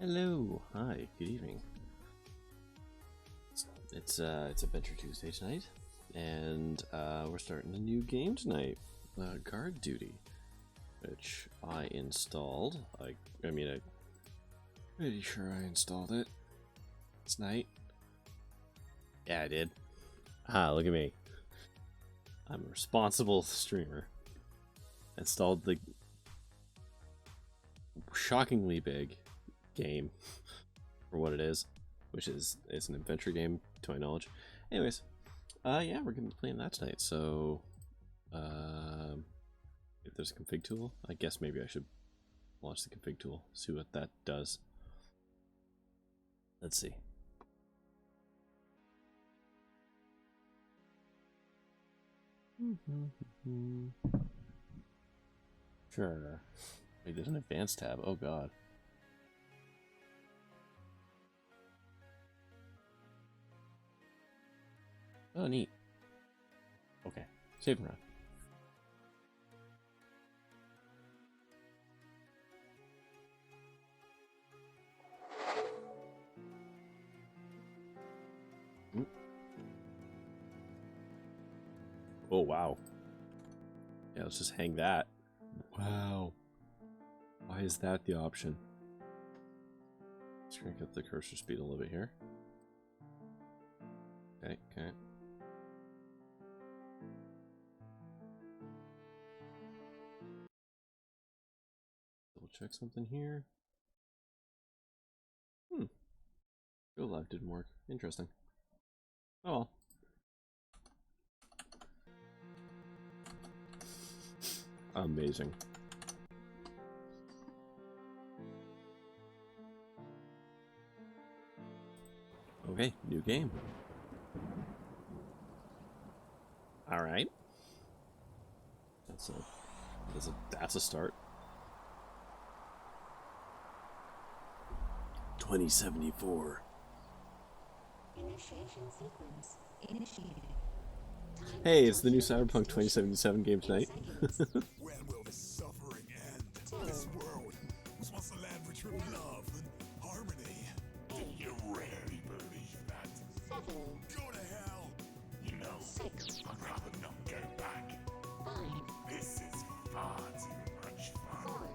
Hello, hi, good evening. It's Adventure Tuesday tonight, and we're starting a new game tonight, Guard Duty, which I installed. I'm pretty sure I installed it tonight. Yeah, I did. Ah, look at me. I'm a responsible streamer. Installed the shockingly big game for what it is, which is it's an adventure game to my knowledge. Anyways, yeah, we're gonna be playing that tonight. So if there's a config tool, I guess maybe I should launch the config tool, see what that does. Let's see. Sure. Wait, there's an advanced tab. Oh god. Oh, neat. Okay, save and run. Oh, wow. Yeah, let's just hang that. Wow. Why is that the option? Let's crank up the cursor speed a little bit here. Okay, okay. Double check something here. Go live didn't work. Interesting. Oh well. Amazing. Okay, new game. All right. That's a start. 2074. Initiation sequence initiated. Hey, it's the new Cyberpunk 2077 game tonight. When will the suffering end? This world was once a land for true love and harmony. Do you really believe that? 7, Go to hell! You know, 6, I'd rather not go back. 5, This is far too much fun.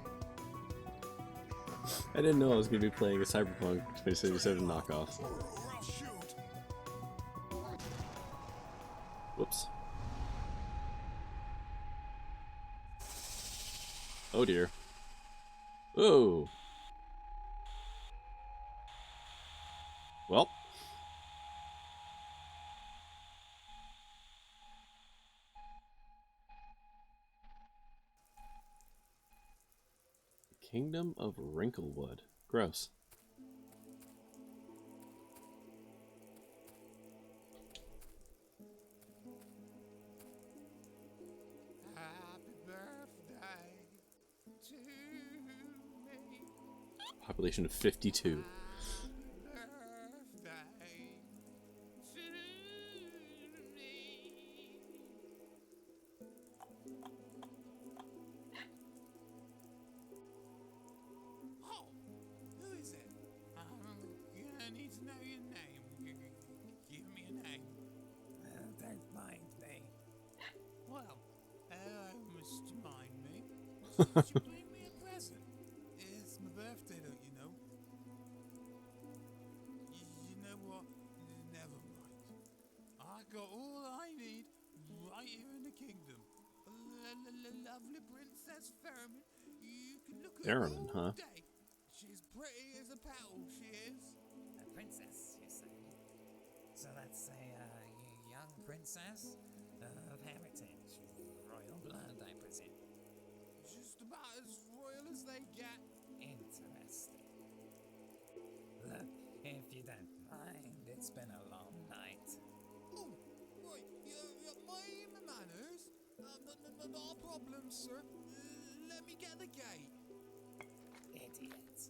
4, I didn't know I was going to be playing a Cyberpunk 2077 knockoff. Or I'll shoot! 1. Whoops. Oh dear. Oh. Well. Kingdom of Wrinklewood. Gross. Happy birthday to me. Population of 52. Birthday to me. Oh, who is it? I need to know your name. Give me a name. Don't mind me. Well, hello, Mr. Mind Me. Could you bring me a present? It's my birthday. lovely Princess Fairman. You can look at Fairman, her all huh? day. She's pretty as a petal, she is. A princess, you say? So that's a young princess of heritage, royal blood, I presume. Just about as royal as they get. Interesting. Look, if you don't mind, it's been a long night. Oh, right. My manners? Not a problem, sir. Let me get the gate. Idiot.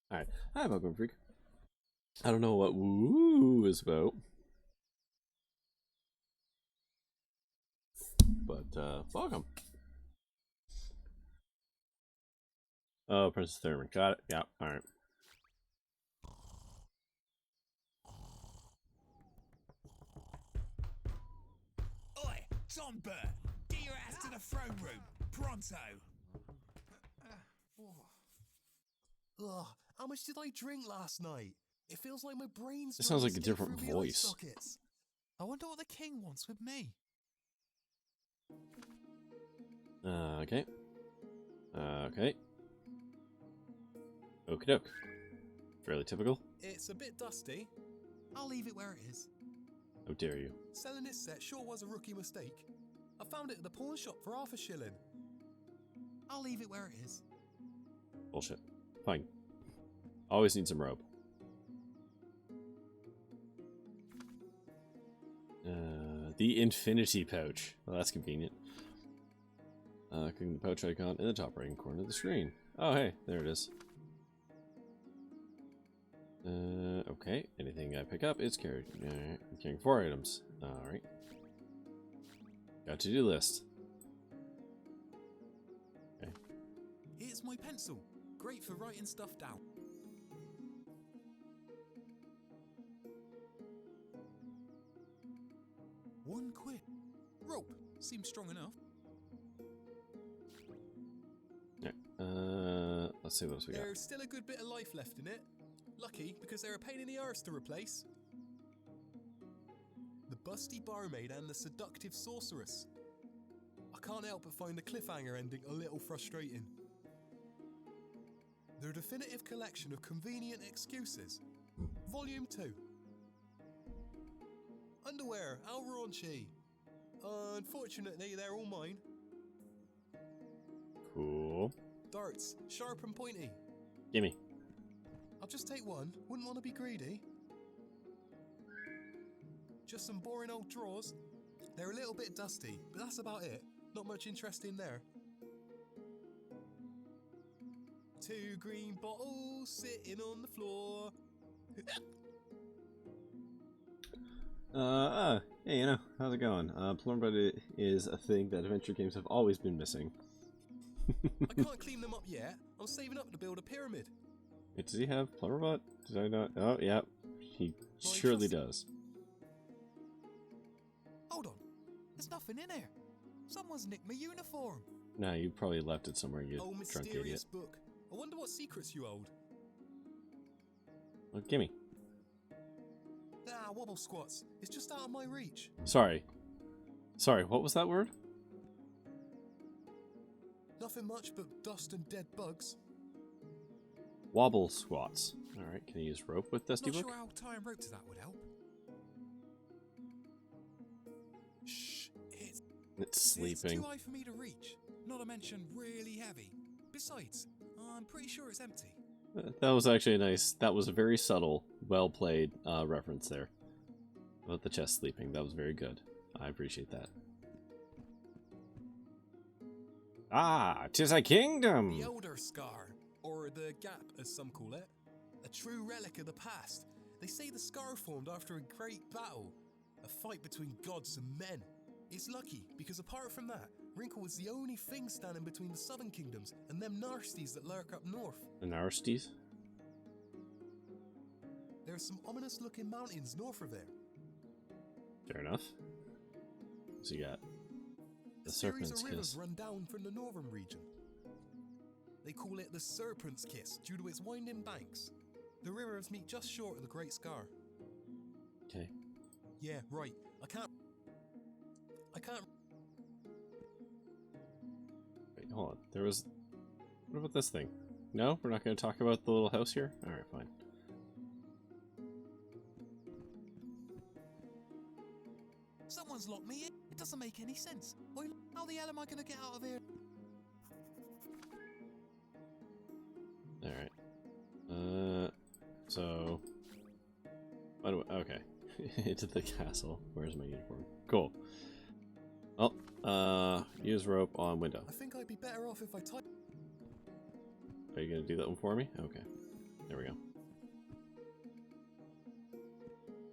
Alright. Hi, welcome, freak. I don't know what woo is about. But, welcome. Oh, Princess Thurman. Got it. Yeah, alright. Oi, Tondbert! Get your ass to the throne room, pronto! Ugh, how much did I drink last night? It feels like my brain's It sounds like a bursting different through my eye voice. sockets. I wonder what the king wants with me. Okay. Okay. Okie doke. Fairly typical. It's a bit dusty. I'll leave it where it is. How dare you? Selling this set sure was a rookie mistake. I found it at the pawn shop for half a shilling. I'll leave it where it is. Bullshit. Fine. Always need some rope. The infinity pouch. Well, that's convenient. Clicking the pouch icon in the top right hand corner of the screen. Oh, hey, there it is. Okay. Anything I pick up is carried. I'm carrying 4 items. Alright. Got to-do list. Okay. Here's my pencil. Great for writing stuff down. £1. Rope. Seems strong enough. Yeah. Let's see what else we got. There's still a good bit of life left in it. Lucky, because they're a pain in the arse to replace. The busty barmaid and the seductive sorceress. I can't help but find the cliffhanger ending a little frustrating. The definitive collection of convenient excuses. Volume 2. Underwear, how raunchy. Unfortunately, they're all mine. Cool. Darts, sharp and pointy. Gimme. I'll just take one. Wouldn't want to be greedy. Just some boring old drawers. They're a little bit dusty, but that's about it. Not much interest in there. 2 green bottles sitting on the floor. Hey, how's it going? Tondbert is a thing that adventure games have always been missing. I can't clean them up yet. I'm saving up to build a pyramid. Wait, does he have Plumberbot? Did I not? Oh, yeah. He surely does. Hold on. There's nothing in here. Someone's nicked my uniform. Nah, you probably left it somewhere, you Oh, drunk idiot. mysterious book. I wonder what secrets you hold. Well, gimme. Ah, wobble squats. It's just out of my reach. Sorry. Sorry, what was that word? Nothing much but dust and dead bugs. Wobble squats. Alright, can I use rope with Dusty Not Book? sure how tying rope to that would help. Shh, it's It's sleeping. It's too high for me to reach. Not to mention really heavy. Besides, I'm pretty sure it's empty. That was actually a nice, that was a very subtle, well played reference there. About the chest sleeping. That was very good. I appreciate that. Ah, 'tis a kingdom! the Elder Scar, or the Gap as some call it. A true relic of the past. They say the scar formed after a great battle. A fight between gods and men. It's lucky, because apart from that, Wrinkle was the only thing standing between the southern kingdoms and them narsties that lurk up north. The Narsties? There are some ominous looking mountains north of there. Fair enough. So you got the A series Serpent's of rivers Kiss. run down from the northern region. They call it the Serpent's Kiss due to its winding banks. The rivers meet just short of the Great Scar. Okay. Yeah, right. I can't. Wait, hold on. There was. What about this thing? No, we're not going to talk about the little house here. All right, fine. Someone's locked me in. It doesn't make any sense. How the hell am I going to get out of here? All right. So. Okay. Into the castle. Where's my uniform? Cool. Oh, use rope on window. I think I'd be better off if I type. Are you gonna do that one for me? Okay. There we go.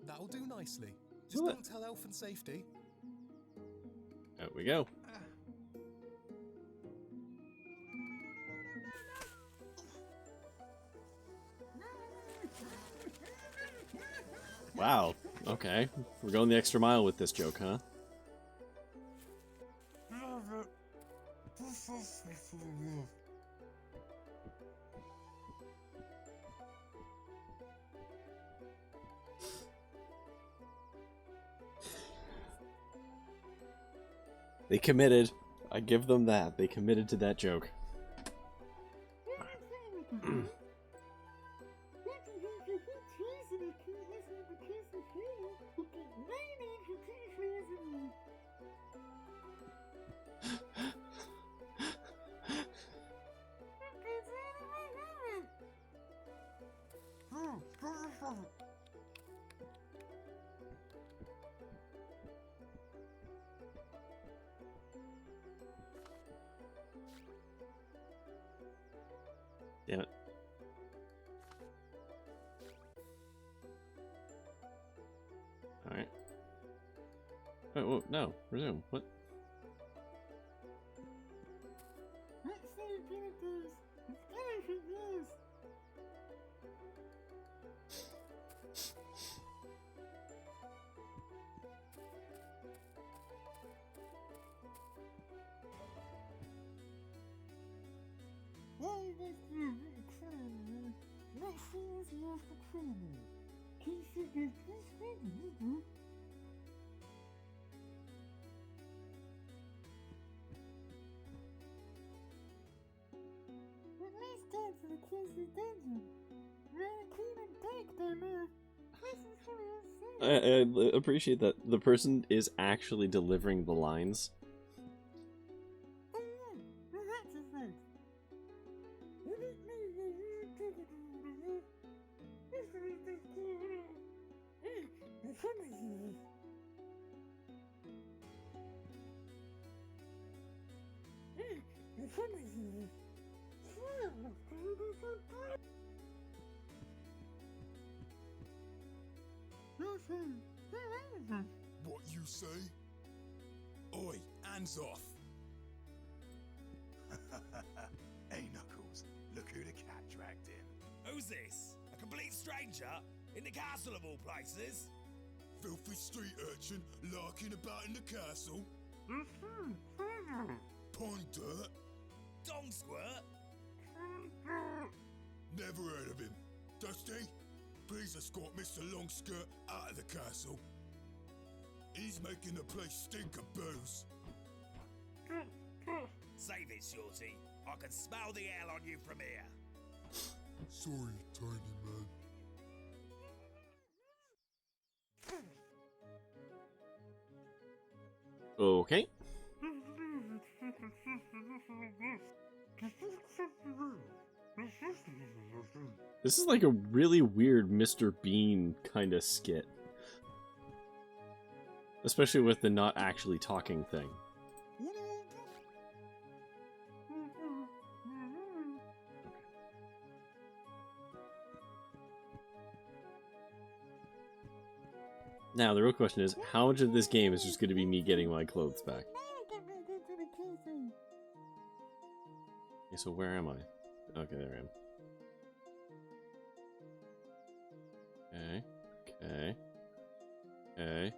That'll do nicely. Just What? don't tell Elf and Safety. Out we go. Wow. Okay. We're going the extra mile with this joke, huh? They committed. I give them that. They committed to that joke. Damn it. Alright. Oh, whoa, no. Resume. What? I appreciate that the person is actually delivering the lines. What you say? Oi, hands off! Hey, Knuckles, look who the cat dragged in. Who's this? A complete stranger? In the castle of all places? Filthy street urchin larking about in the castle? Tondbert? Dong squirt? Never heard of him. Dusty, please escort Mr. Longskirt out of the castle. He's making the place stink of booze. Save it, Shorty. I can smell the hell on you from here. Sorry, tiny man. Okay. This is like a really weird Mr. Bean kind of skit. Especially with the not actually talking thing. Now, the real question is, how much of this game is just going to be me getting my clothes back? Okay, so where am I? Okay, there I am. Okay. Okay. Okay.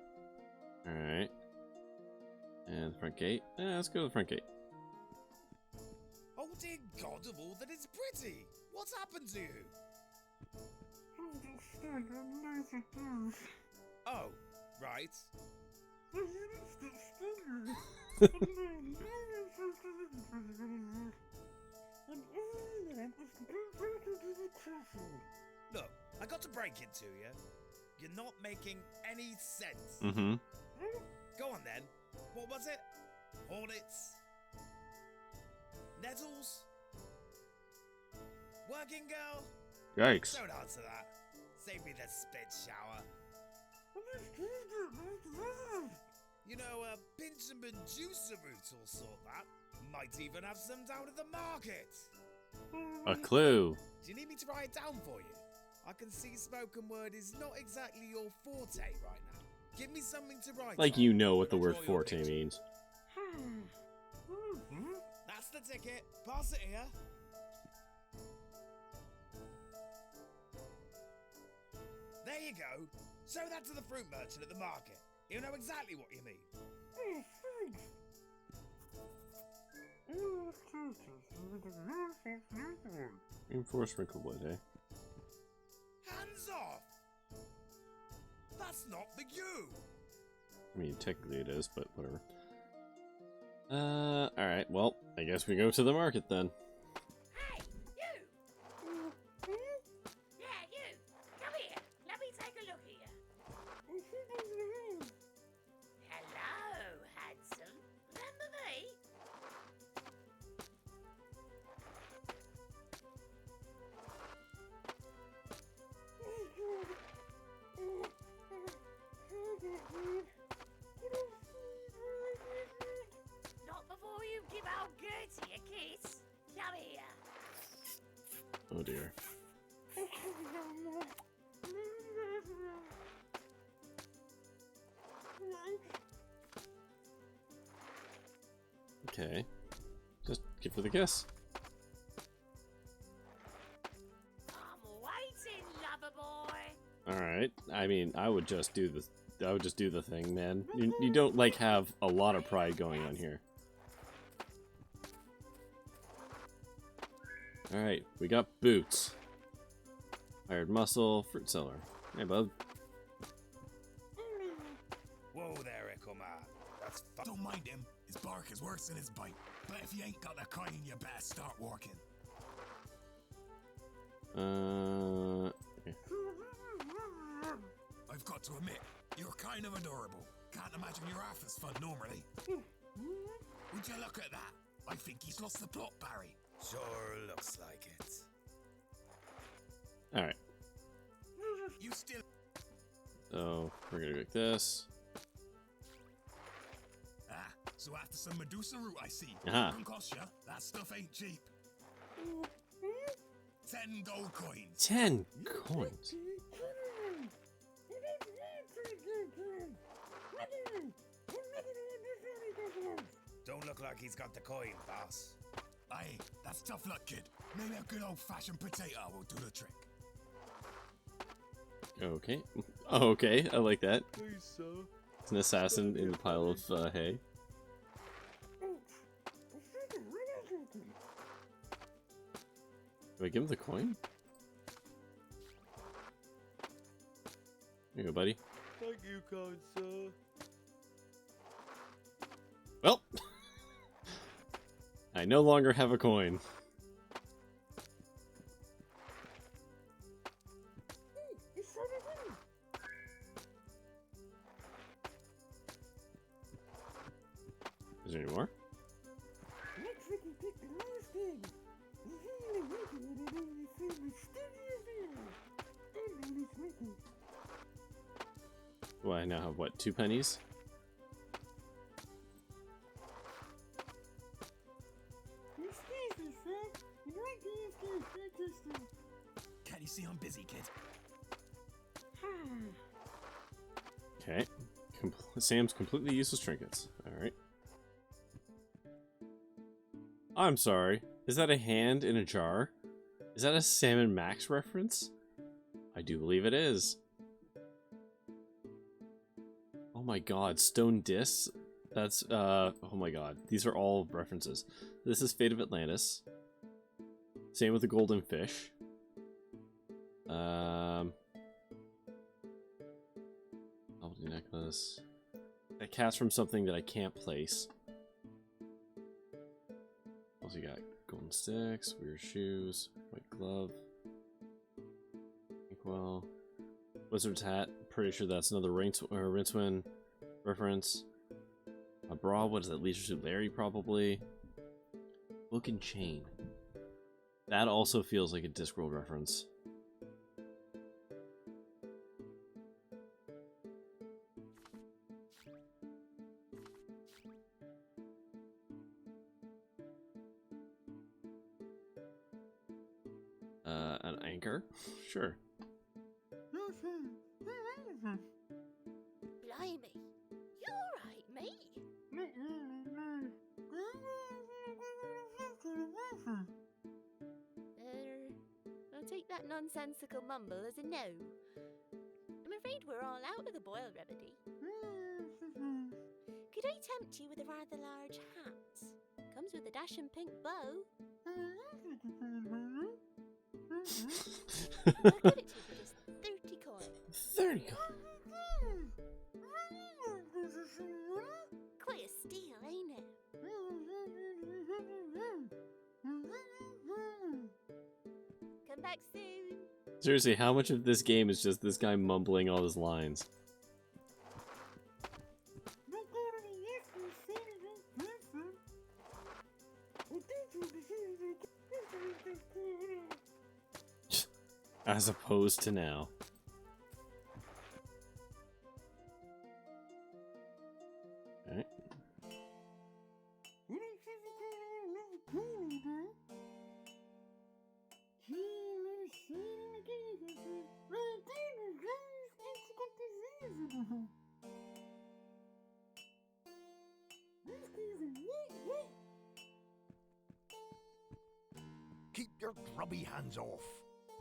Alright. And the front gate. Let's go to the front gate. Oh dear God of all that Oh, right. Look, I got to break it to you. You're not making any sense. Mm-hmm. Go on then. What was it? Hornets? Nettles? Working girl? Yikes. Don't answer that. Save me the spit shower. You know, Pinchamon Juicer Root will sort that. Might even have some down at the market. A clue. Do you need me to write it down for you? I can see spoken word is not exactly your forte right now. Give me something to write Like on. you know what the I'll word draw your forte picture. means. That's the ticket. Pass it here. There you go. Show that to the fruit merchant at the market. He'll know exactly what you mean. Reinforced sprinkle blade, eh? Hands off! That's not the you! I mean, technically it is, but whatever. Alright, well, I guess we go to the market then. Hey, you! Yeah, you! Come here. Let me take a look here. Hello, handsome. Remember me? Not before you give old Gertie a kiss. Come here. Oh dear. Okay. Just give her the kiss. I'm waiting, lover boy. Alright. I mean, I would just do the thing, man. You don't like have a lot of pride going on here. Alright, we got boots. Hired muscle, fruit seller. Hey, bub. Whoa there, Ekomar. That's Don't mind him. His bark is worse than his bite. But if you ain't got the coin, you better start working. Okay. I've got to admit, you're kind of adorable. Can't imagine you're half as fun normally. Would you look at that? I think he's lost the plot, Barry. Sure looks like it. Alright. You still... So, we're gonna go like this. Ah, so after some Medusa root, I see. Uh-huh. Can cost ya. That stuff ain't cheap. 10 gold coins. 10 coins. Don't look like he's got the coin, boss. Aye, that's tough luck, kid. Maybe a good old-fashioned potato will do the trick. Okay. Oh, okay, I like that. It's an assassin in the pile of hay. Do I give him the coin? Here you go, buddy. Thank you, kind sir. Well, I no longer have a coin. Is there any more? Well, I now have, what, 2 pennies? Can't you see I'm busy, kid? Okay. Sam's completely useless trinkets. Alright. I'm sorry. Is that a hand in a jar? Is that a Sam and Max reference? I do believe it is. Oh my god, stone discs? That's, oh my god. These are all references. This is Fate of Atlantis. Same with the golden fish. this. I cast from something that I can't place. What else you got? Golden sticks, weird shoes, white glove. Inkwell. Wizard's hat. Pretty sure that's another Rincewind reference. A bra, what is that? Leisure Suit Larry, probably. Book and chain. That also feels like a Discworld reference. An anchor? Sure. Blimey. You alright, mate? I'll take that nonsensical mumble as a no. I'm afraid we're all out of the boil remedy. Could I tempt you with a rather large hat? Comes with a dashing pink bow. I'll give it to you for just 30 coins. 30 coins. Quite a steal, ain't it? Come back soon. Seriously, how much of this game is just this guy mumbling all his lines? As opposed to now. Alright. Keep your grubby hands off.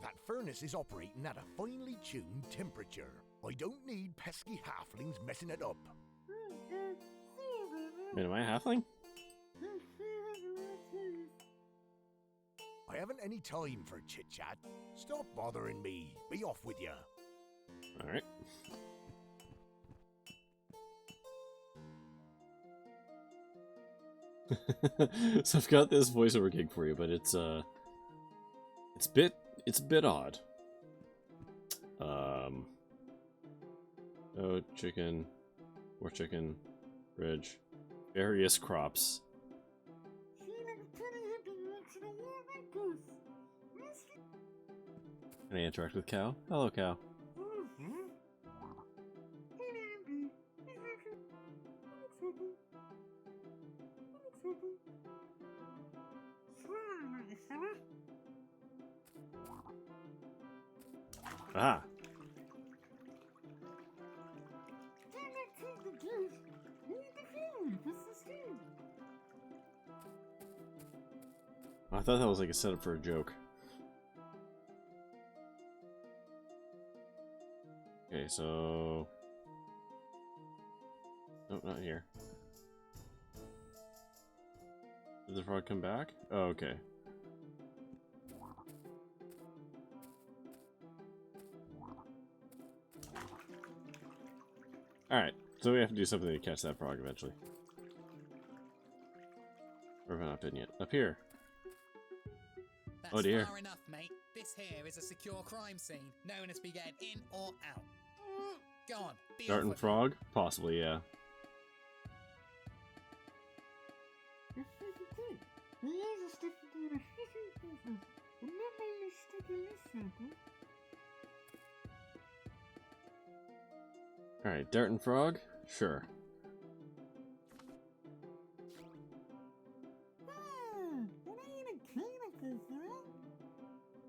That furnace is operating at a finely tuned temperature. I don't need pesky halflings messing it up. Wait, am I a halfling? I haven't any time for chit-chat. Stop bothering me. Be off with you. Alright. So I've got this voiceover gig for you, but it's a bit odd. Oh, chicken, more chicken, ridge, various crops. Can I interact with cow? Hello, cow. Ah. I thought that was like a setup for a joke. Okay, so... Nope, not here. Did the frog come back? Oh, okay. Alright, so we have to do something to catch that frog eventually. Or have I not been yet? Up here. That's Oh dear. far enough, mate. This here is a secure crime scene. No one is to be getting in or out. Go on, be off Darting with it. frog? Possibly, yeah. Alright, Darting frog? Sure.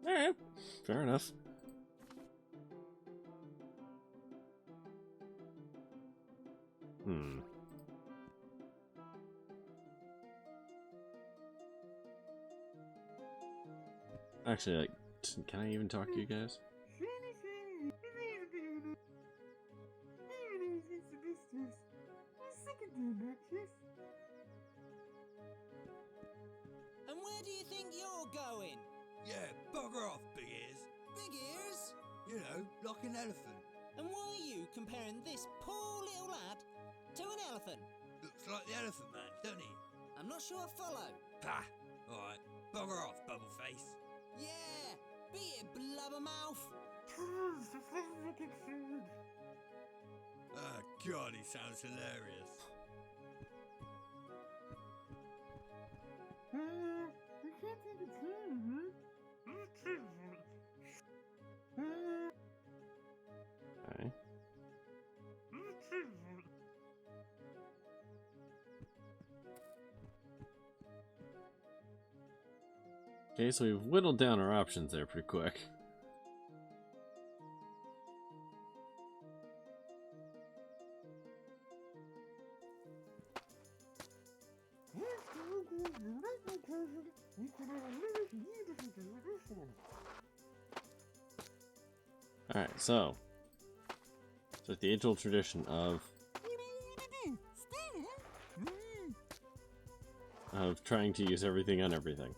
Alright, fair enough. Actually, like, can I even talk to you guys? And where do you think you're going? Yeah, bugger off, big ears. Big ears? You know, like an elephant. And why are you comparing this poor little lad to an elephant? Looks like the elephant man, doesn't he? I'm not sure I follow. Pah! Alright, bugger off, Bubbleface. Yeah, beat it, blubbermouth. Oh god, he sounds hilarious. Okay. Okay, so we've whittled down our options there pretty quick. Alright, so it's like the age-old tradition of trying to use everything on everything.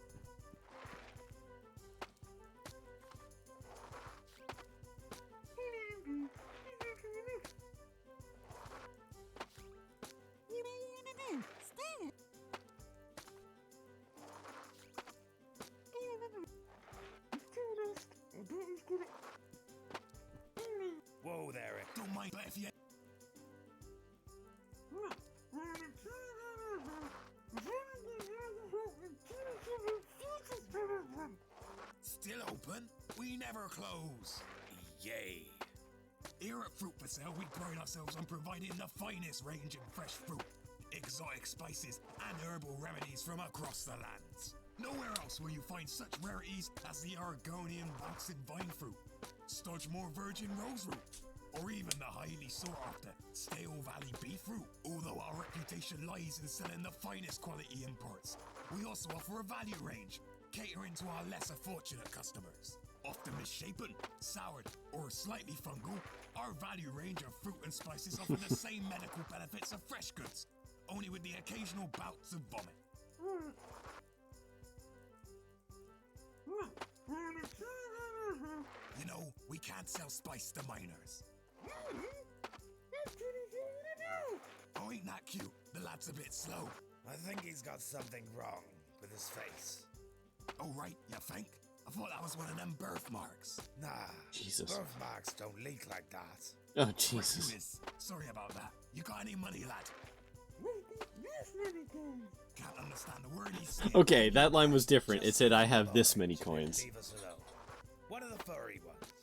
Whoa there, Rick. Don't mind, but if you... Still open? We never close. Yay. Here at Fruit for Sale, we pride ourselves on providing the finest range of fresh fruit, exotic spices, and herbal remedies from across the lands. Nowhere else will you find such rarities as the Argonian boxed vine fruit, Stodgemore virgin rose root, or even the highly sought after Stale Valley beef fruit. Although our reputation lies in selling the finest quality imports, we also offer a value range, catering to our lesser fortunate customers. Often misshapen, soured, or slightly fungal, our value range of fruit and spices offer the same medical benefits of fresh goods, only with the occasional bouts of vomit. You know, we can't sell spice to minors. Oh, ain't that cute? The lad's a bit slow. I think he's got something wrong with his face. Oh, right, you think? I thought that was one of them birthmarks. Nah, Jesus. birthmarks don't leak like that. Oh, Jesus. Miss, sorry about that. You got any money, lad? Can't understand the word he's saying. Okay, that line was different. It said, I have this many coins. Leave us alone. What are the furry ones?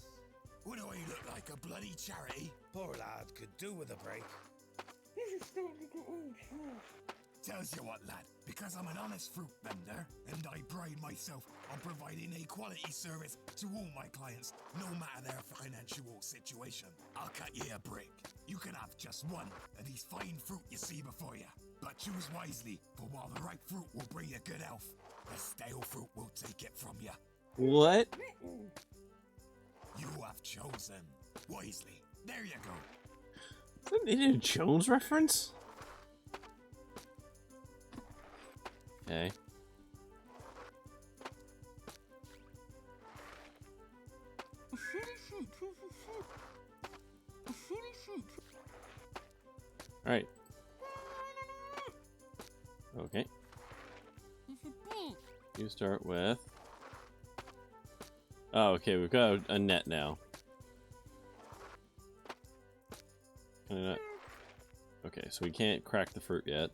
What do I look like, a bloody charity? Poor lad could do with a break. Tells you what, lad, because I'm an honest fruit vendor, and I pride myself on providing a quality service to all my clients, no matter their financial situation. I'll cut you a break. You can have just one of these fine fruit you see before you, but choose wisely, for while the ripe fruit will bring you good health, the stale fruit will take it from you. What? You have chosen wisely. There you go. Is that an Indiana Jones reference? Okay. Alright. Okay. You start with... Oh, okay, we've got a net now. Can I not... Okay, so we can't crack the fruit yet.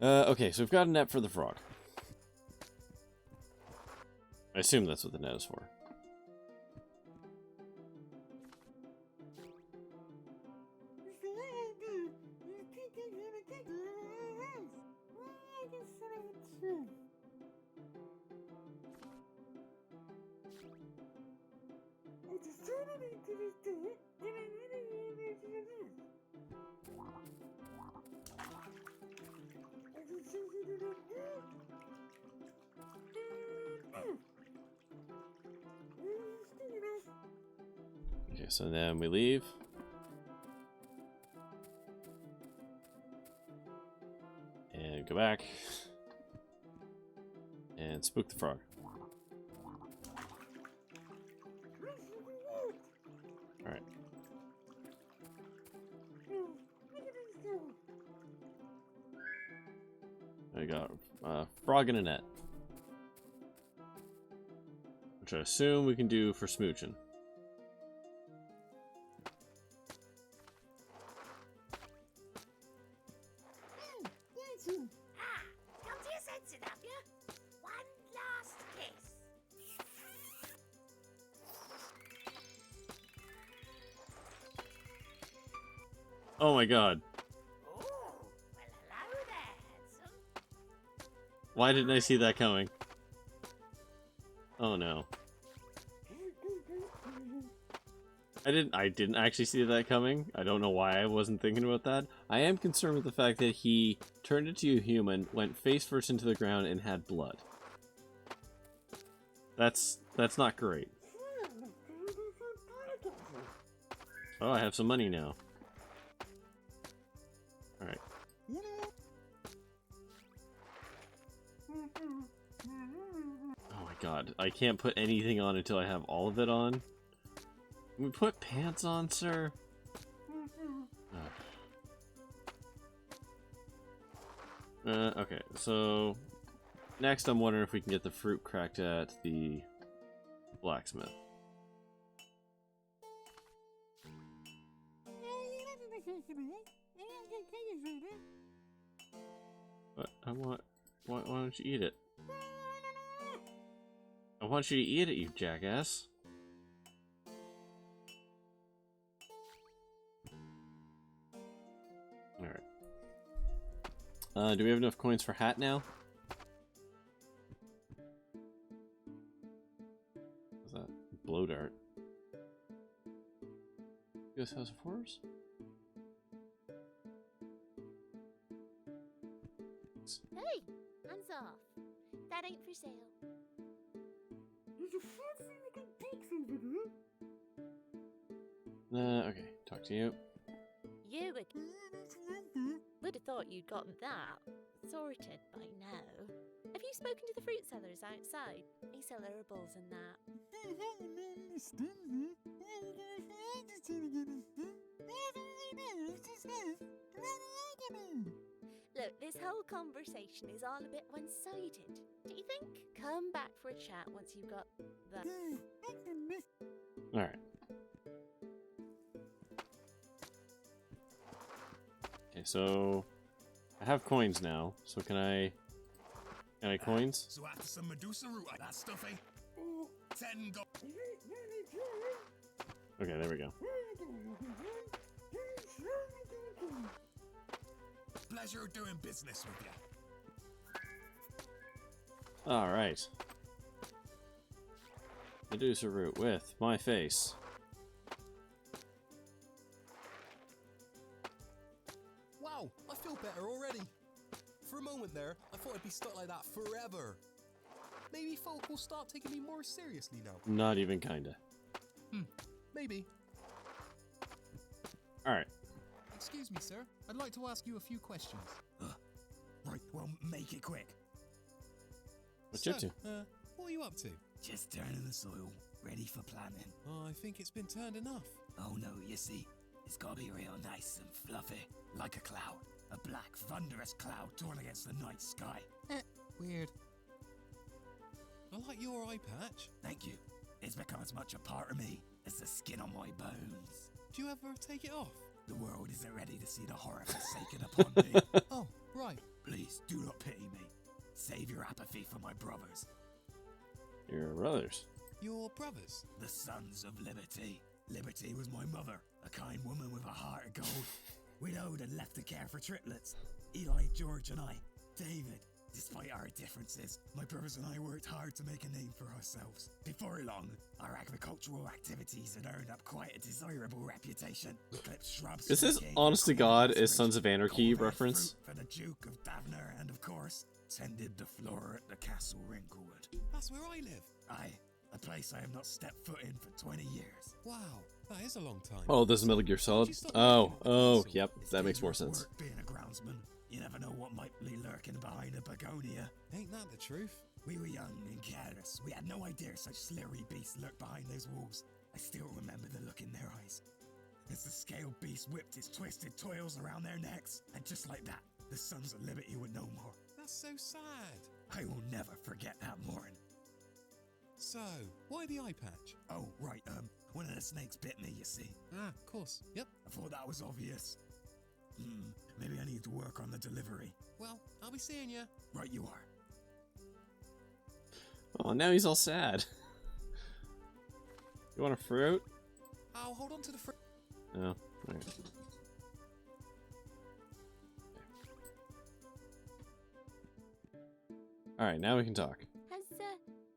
Okay, so we've got a net for the frog. I assume that's what the net is for. Okay, so then we leave. And go back. And spook the frog. Alright. I got frog in a net. Which I assume we can do for smooching. Come to your senses, have you? One last kiss. Oh my god. Ooh, well, hello there, handsome. Why didn't I see that coming? Oh no. I didn't actually see that coming. I don't know why I wasn't thinking about that. I am concerned with the fact that he turned into a human, went face first into the ground, and had blood. That's not great. Oh, I have some money now. Alright. Oh my god, I can't put anything on until I have all of it on. Can we put pants on, sir? Okay, so next I'm wondering if we can get the fruit cracked at the blacksmith. But why don't you eat it? I want you to eat it, you jackass. Alright. Do we have enough coins for hat now? What's that? Blow dart. U.S. House of Horrors? Hey, hands off. That ain't for sale. There's a fancy looking box over there. Okay, talk to you. You would have thought you'd gotten that sorted by now. Have you spoken to the fruit sellers outside? They sell herbals and that. Look, this whole conversation is all a bit one-sided. Do you think? Come back for a chat once you've got the... Alright. Okay, so I have coins now, so can I coins? So after some Medusa root, that stuff ain't 10 go. Okay, there we go. Pleasure doing business with you. Alright. Medusa root with my face. Wow, I feel better already. For a moment there, I thought I'd be stuck like that forever. Maybe folk will start taking me more seriously now. Not even kinda. Maybe. Alright. Excuse me, sir. I'd like to ask you a few questions. Right, well, make it quick. What you up to? What are you up to? Just turning the soil, ready for planting. I think it's been turned enough. Oh no, you see, it's gotta be real nice and fluffy, like a cloud. A black, thunderous cloud torn against the night sky. Weird. I like your eye patch. Thank you. It's become as much a part of me as the skin on my bones. Do you ever take it off? The world isn't ready to see the horror forsaken upon me. Oh, right. Please do not pity me. Save your apathy for my brothers. Your brothers. Your brothers? The Sons of Liberty. Liberty was my mother, a kind woman with a heart of gold. Widowed and left to care for triplets. Eli, George, and I. David. Despite our differences, my brothers and I worked hard to make a name for ourselves. Before long, our agricultural activities had earned up quite a desirable reputation. Clipped shrubs. Is this honest to God is Sons of Anarchy reference? For the Duke of Davner, and of course, tended the floor at the Castle Wrinklewood. That's where I live. Aye, a place I have not stepped foot in for 20 years. Wow, that is a long time. Oh, this is Metal Gear Solid? Oh, yep, that makes more sense. Work being a groundsman. You never know what might be lurking behind a begonia. Ain't that the truth? We were young and careless. We had no idea such slippery beasts lurked behind those walls. I still remember the look in their eyes. As the scaled beast whipped its twisted toils around their necks. And just like that, the Sons of Liberty were no more. That's so sad. I will never forget that morning. So, why the eye patch? Oh, right, one of the snakes bit me, you see. Ah, of course. Yep. I thought that was obvious. Maybe I need to work on the delivery. Well, I'll be seeing you. Right you are. Oh, now he's all sad. You want a fruit? I'll hold on to the fruit. No. Alright. Alright, now we can talk. Has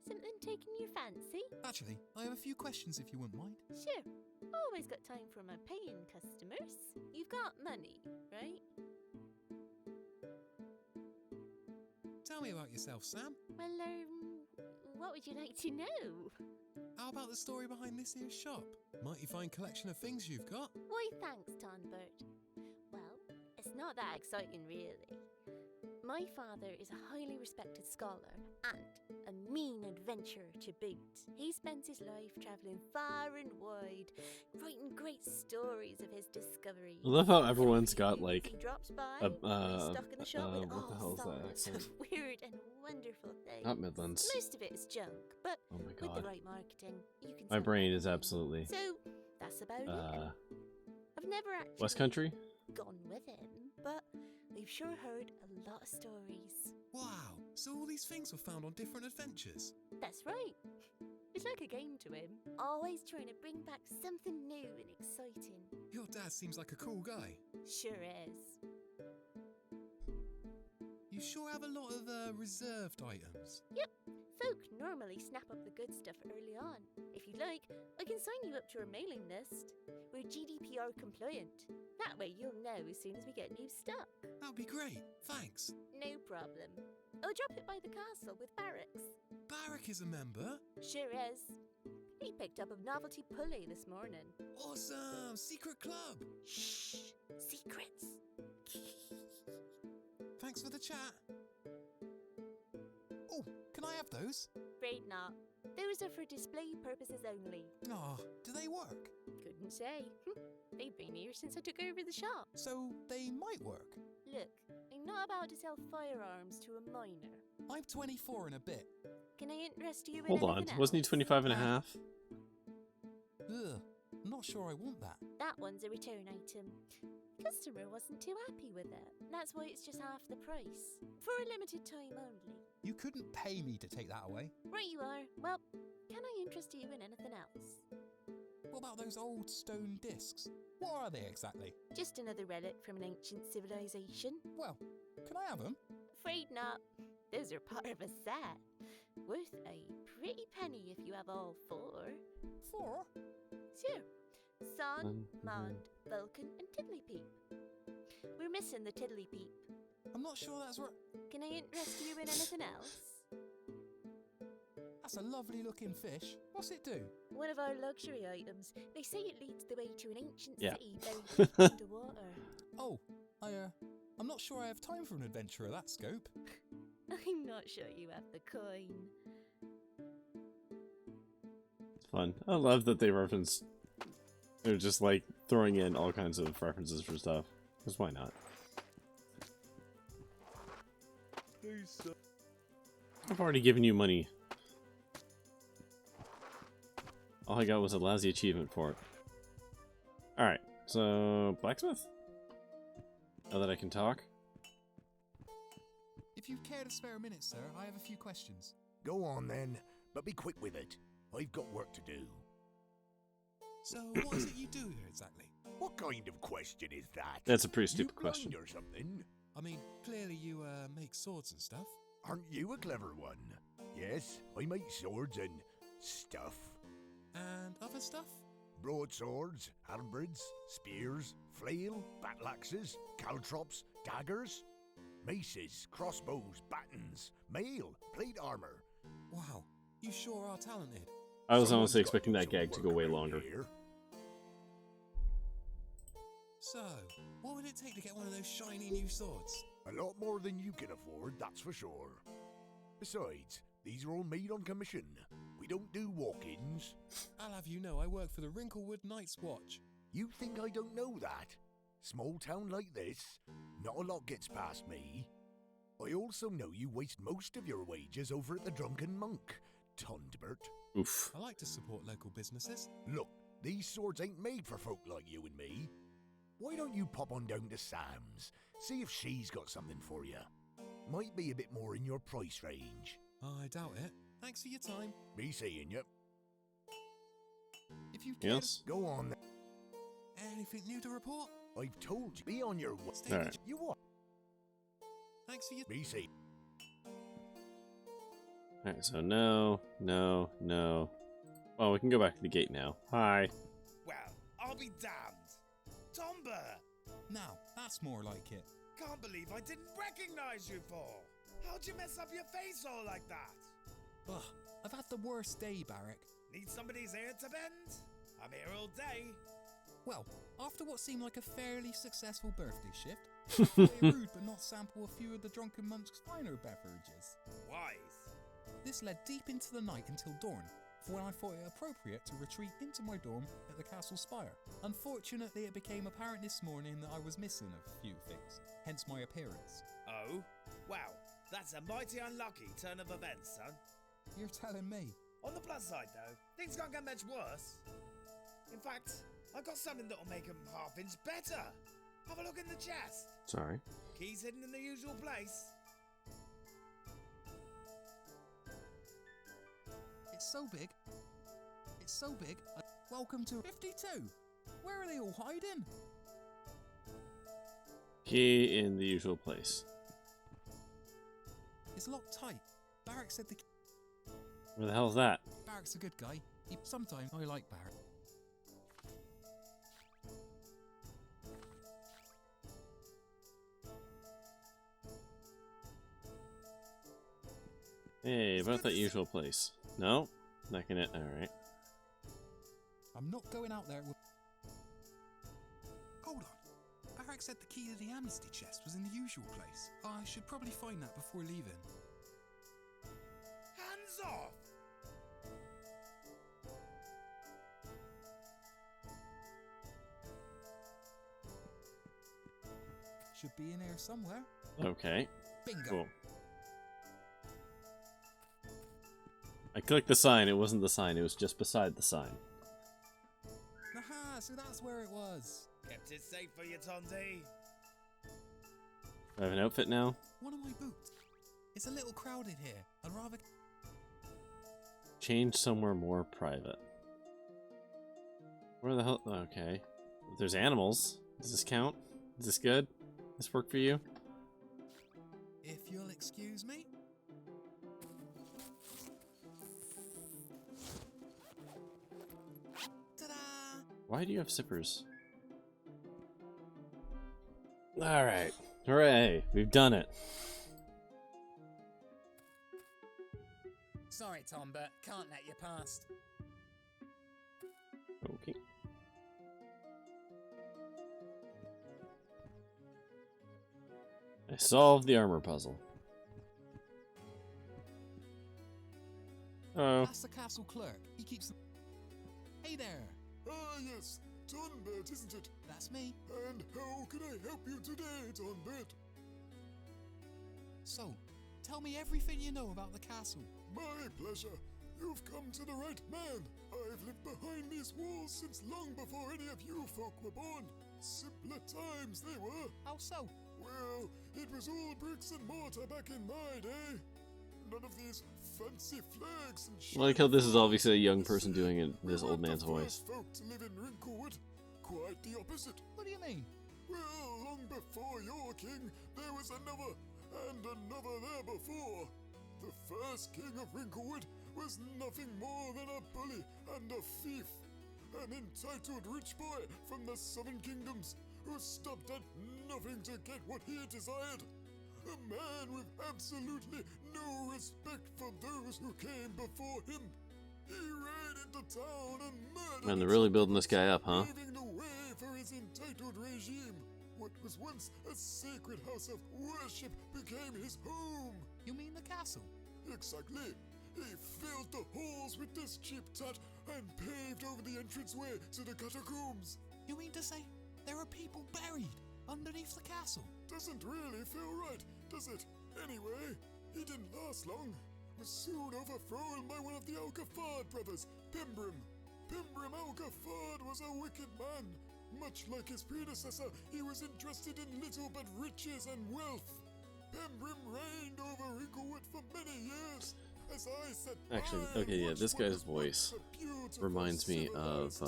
something taken your fancy? Actually, I have a few questions if you wouldn't mind. Sure. Always got time for my paying customers. You've got money, right? Tell me about yourself, Sam. Well, what would you like to know? How about the story behind this here shop? Mighty fine collection of things you've got. Why, thanks, Tondbert. Well, it's not that exciting, really. My father is a highly respected scholar and a mean adventurer to boot. He spends his life travelling far and wide, writing great stories of his discoveries. I love how everyone's got like he drops by, stock in the shop with what the hell is that sorts of accent? weird and wonderful things. Not Midlands. Most of it is junk, but Oh my with god. the right marketing, you can. My sell brain it. is absolutely So that's about it. I've never actually West Country? gone with him, but I've sure heard a lot of stories. Wow, so all these things were found on different adventures. That's right. It's like a game to him. Always trying to bring back something new and exciting. Your dad seems like a cool guy. Sure is. You sure have a lot of reserved items. Yep. Folk normally snap up the good stuff early on. If you'd like, I can sign you up to our mailing list. We're GDPR compliant. That way you'll know as soon as we get new stock. That'd be great, thanks. No problem. I'll drop it by the castle with Barracks. Barrack is a member? Sure is. He picked up a novelty pulley this morning. Awesome! Secret club! Shh! Secrets! Thanks for the chat. Oh, can I have those? Afraid not. Those are for display purposes only. Oh, do they work? Couldn't say. They've been here since I took over the shop. So they might work. Look, I'm not about to sell firearms to a minor. I'm 24 and a bit. Can I interest you in Hold on, anything else? wasn't he 25 and a half? Ugh, I'm not sure I want that. That one's a return item. Customer wasn't too happy with it. That's why it's just half the price. For a limited time only. You couldn't pay me to take that away. Right you are. Well, can I interest you in anything else? What about those old stone discs? What are they exactly? Just another relic from an ancient civilization. Well, can I have them? Afraid not. Those are part of a set. Worth a pretty penny if you have all four. 4? Sure. Son, Mond, Vulcan, and Tiddlypeep. We're missing the Tiddlypeep. I'm not sure that's right. Can I interest you in anything else? That's a lovely looking fish. What's it do? One of our luxury items. They say it leads the way to an ancient Yeah. city buried deep underwater. Oh, I'm not sure I have time for an adventure of that scope. I'm not sure you have the coin. It's fun. I love that they reference. They're just like throwing in all kinds of references for stuff. Because why not? I've already given you money. All I got was a lousy achievement for it. Alright, so blacksmith? Now that I can talk? If you care to spare a minute, sir, I have a few questions. Go on then, but be quick with it. I've got work to do. So, what is it you do here exactly? What kind of question is that? That's a pretty stupid you question. blind or something? I mean, clearly you make swords and stuff. Aren't you a clever one? Yes, I make swords and stuff. And other stuff? Broadswords, halberds, spears, flail, battle-axes, caltrops, daggers, maces, crossbows, battens, mail, plate armor. Wow, you sure are talented. I was Someone's honestly got expecting to that do some gag to go work way around longer. here. So, what would it take to get one of those shiny new swords? A lot more than you can afford, that's for sure. Besides, these are all made on commission. We don't do walk-ins. I'll have you know I work for the Wrinklewood Night's Watch. You think I don't know that? Small town like this, not a lot gets past me. I also know you waste most of your wages over at the Drunken Monk, Tondbert. Oof. I like to support local businesses. Look, these swords ain't made for folk like you and me. Why don't you pop on down to Sam's, see if she's got something for you? Might be a bit more in your price range. I doubt it. Thanks for your time. Be seeing you. If you Yes? Go on. Anything new to report? I've told you. Be on your way. Stay Alright. You what? Thanks for your... Be seeing. Alright, so no. Well, we can go back to the gate now. Hi. Well, I'll be damned. Tondbert! Now, that's more like it. Can't believe I didn't recognize you, Paul. How'd you mess up your face all like that? Ugh, I've had the worst day, Barrack. Need somebody's ear to bend? I'm here all day. Well, after what seemed like a fairly successful birthday shift, it's rude but not sample a few of the Drunken Monk's finer beverages. Wise. This led deep into the night until dawn, for when I thought it appropriate to retreat into my dorm at the castle spire. Unfortunately, it became apparent this morning that I was missing a few things, hence my appearance. Oh? Wow, that's a mighty unlucky turn of events, son. You're telling me? On the plus side, though, things can't get much worse. In fact, I got something that'll make them half-inch better. Have a look in the chest. Sorry. Keys hidden in the usual place. It's so big. It's so big. Welcome to 52. Where are they all hiding? Key in the usual place. It's locked tight. Barrack said the... Where the hell's that? Barrack's a good guy. Sometimes I like Barrack. Hey, about that usual place. No? Not gonna. Alright. I'm not going out there with... Hold on. Barrack said the key to the amnesty chest was in the usual place. I should probably find that before leaving. Hands off! Should be in here somewhere. Okay. Bingo. Cool. I clicked the sign, it wasn't the sign, it was just beside the sign. Aha, so that's where it was. Kept it safe for you, Tondy. Do I have an outfit now? One of my boots. It's a little crowded here. I'd rather... Change somewhere more private. Where the hell? Okay. There's animals. Does this count? Is this good? This work for you? If you'll excuse me. Ta-da! Why do you have zippers? Alright. Hooray! We've done it. Sorry, Tondbert. Can't let you past. Okay. I solved the armor puzzle. Oh. That's the castle clerk. He keeps... Hey there. Ah, yes. Tondbert, isn't it? That's me. And how can I help you today, Tondbert? So, tell me everything you know about the castle. My pleasure. You've come to the right man. I've lived behind these walls since long before any of you folk were born. Simpler times they were. How so? Well, it was all bricks and mortar back in my day. None of these fancy flags and I like how this is obviously a young person doing it, this old man's voice. folk to live in Wrinklewood. Quite the opposite. What do you mean? Well, long before your king, there was another, and another there before. The first king of Wrinklewood was nothing more than a bully and a thief. An entitled rich boy from the Southern Kingdoms who stopped at nothing to get what he desired. A man with absolutely no respect for those who came before him. He raided the town and murdered... Man, they're really building this guy up, huh? Paving the way for his entitled regime. What was once a sacred house of worship became his home. You mean the castle? Exactly. He filled the halls with this cheap tat and paved over the entranceway to the catacombs. You mean to say there are people buried underneath the castle? Doesn't really feel right, does it? Anyway, he didn't last long. Was soon overthrown by one of the Alcafard brothers, Pimbrim. Pimbrim Alcafard was a wicked man. Much like his predecessor, he was interested in little but riches and wealth. Pimbrim reigned over Wrinklewood for many years. As I said, Actually, okay, yeah, this guy's voice reminds me of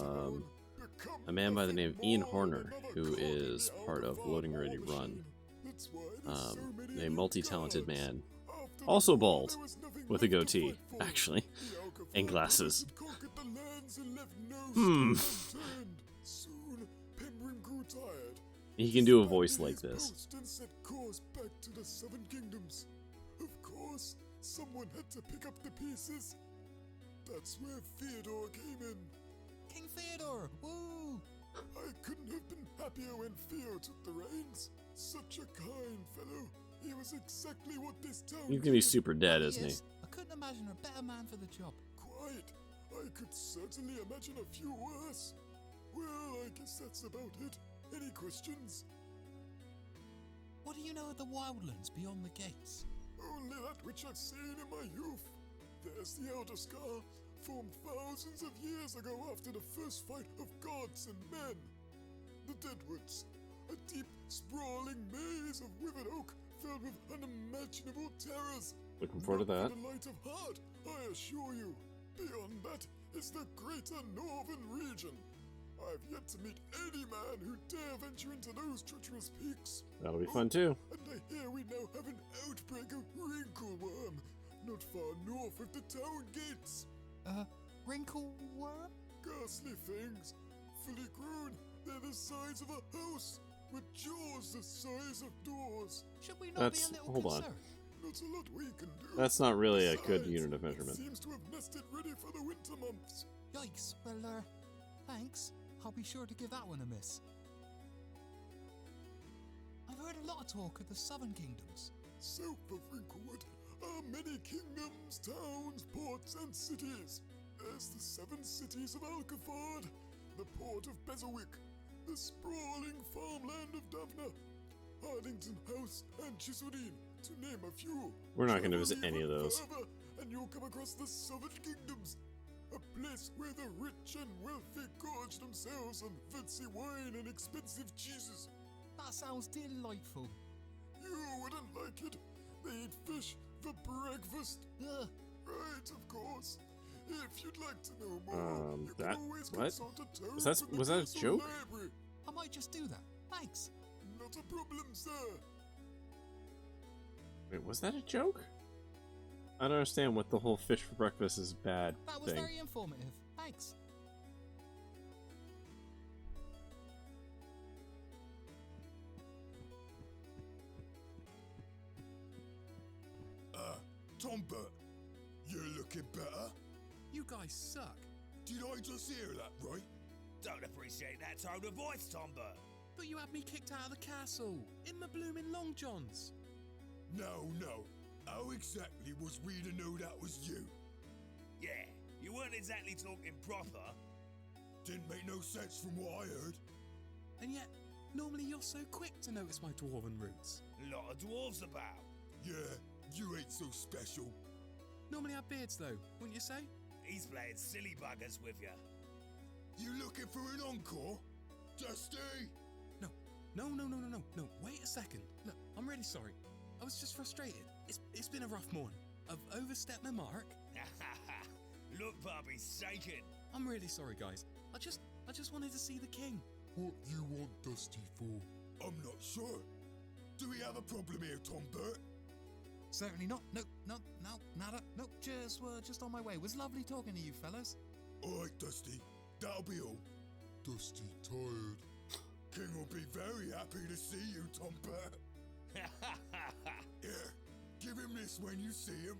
a man by the name of Ian Horner, who is part of Loading Ready Run. A multi-talented man, also bald, with a goatee, actually, and glasses. Soon, Pimbrim grew tired. He can do a voice like this. And set course back to the Southern Kingdoms. Of course, someone had to pick up the pieces. That's where Theodore came in. King Theodore! Woo! I couldn't have been happier when Theo took the reins. Such a kind fellow. He was exactly what this town He's gonna be needed. super dead, isn't he? I couldn't imagine a better man for the job. Quite. I could certainly imagine a few worse. Well, I guess that's about it. Any questions? What do you know of the wildlands beyond the gates? Only that which I've seen in my youth. There's the Elder Scar, formed thousands of years ago after the first fight of gods and men. The Deadwoods, a deep, sprawling maze of withered oak filled with unimaginable terrors. Looking forward to that. Not for the light of heart, I assure you. Beyond that is the greater northern region. I've yet to meet any man who dare venture into those treacherous peaks. That'll be fun too. And I hear we now have an outbreak of wrinkleworm, not far north of the town gates. Wrinkleworm? Ghastly things, fully grown, they're the size of a house, with jaws the size of doors. Should we not be a little hold on. concerned? Not a lot we can do. That's not really a good Besides, unit of measurement. It seems to have nested ready for the winter months. Yikes. Well, thanks. I'll be sure to give that one a miss. I've heard a lot of talk of the Southern Kingdoms. South of Wrinklewood are many kingdoms, towns, ports, and cities. There's the 7 cities of Alcafard, the port of Bezelwick, the sprawling farmland of Davna, Hardington House, and Chisudine, to name a few. We're not going to Travel visit any of even those. further, and you'll come across the Southern Kingdoms, a place where the rich and wealthy gorge themselves on fancy wine and expensive cheeses. That sounds delightful. You wouldn't like it. They eat fish for breakfast. Ugh. Right, of course. If you'd like to know more, you can that always what? consult a toad Was that from the was that a castle joke? library. I might just do that. Thanks. Not a problem, sir. Wait, was that a joke? I don't understand what the whole fish for breakfast is bad That was thing. very informative. Thanks. Tondbert, you're looking better. You guys suck. Did I just hear that right? Don't appreciate that tone of voice, Tondbert. But you had me kicked out of the castle in my blooming long johns. No. How exactly was we to know that was you? Yeah, you weren't exactly talking proper. Didn't make no sense from what I heard. And yet, normally you're so quick to notice my dwarven roots. A lot of dwarves about. Yeah, you ain't so special. Normally have beards though, wouldn't you say? He's playing silly buggers with you. You looking for an encore? Dusty? No. Wait a second. Look, I'm really sorry. I was just frustrated. It's been a rough morning. I've overstepped my mark. Look, Bobby's shaking. I'm really sorry, guys. I just wanted to see the king. What you want Dusty for? I'm not sure. Do we have a problem here, Tondbert? Certainly not. No, nada. No, just on my way. It was lovely talking to you, fellas. Alright, Dusty. That'll be all. Dusty tired. King will be very happy to see you, Tondbert. Here, give him this when you see him.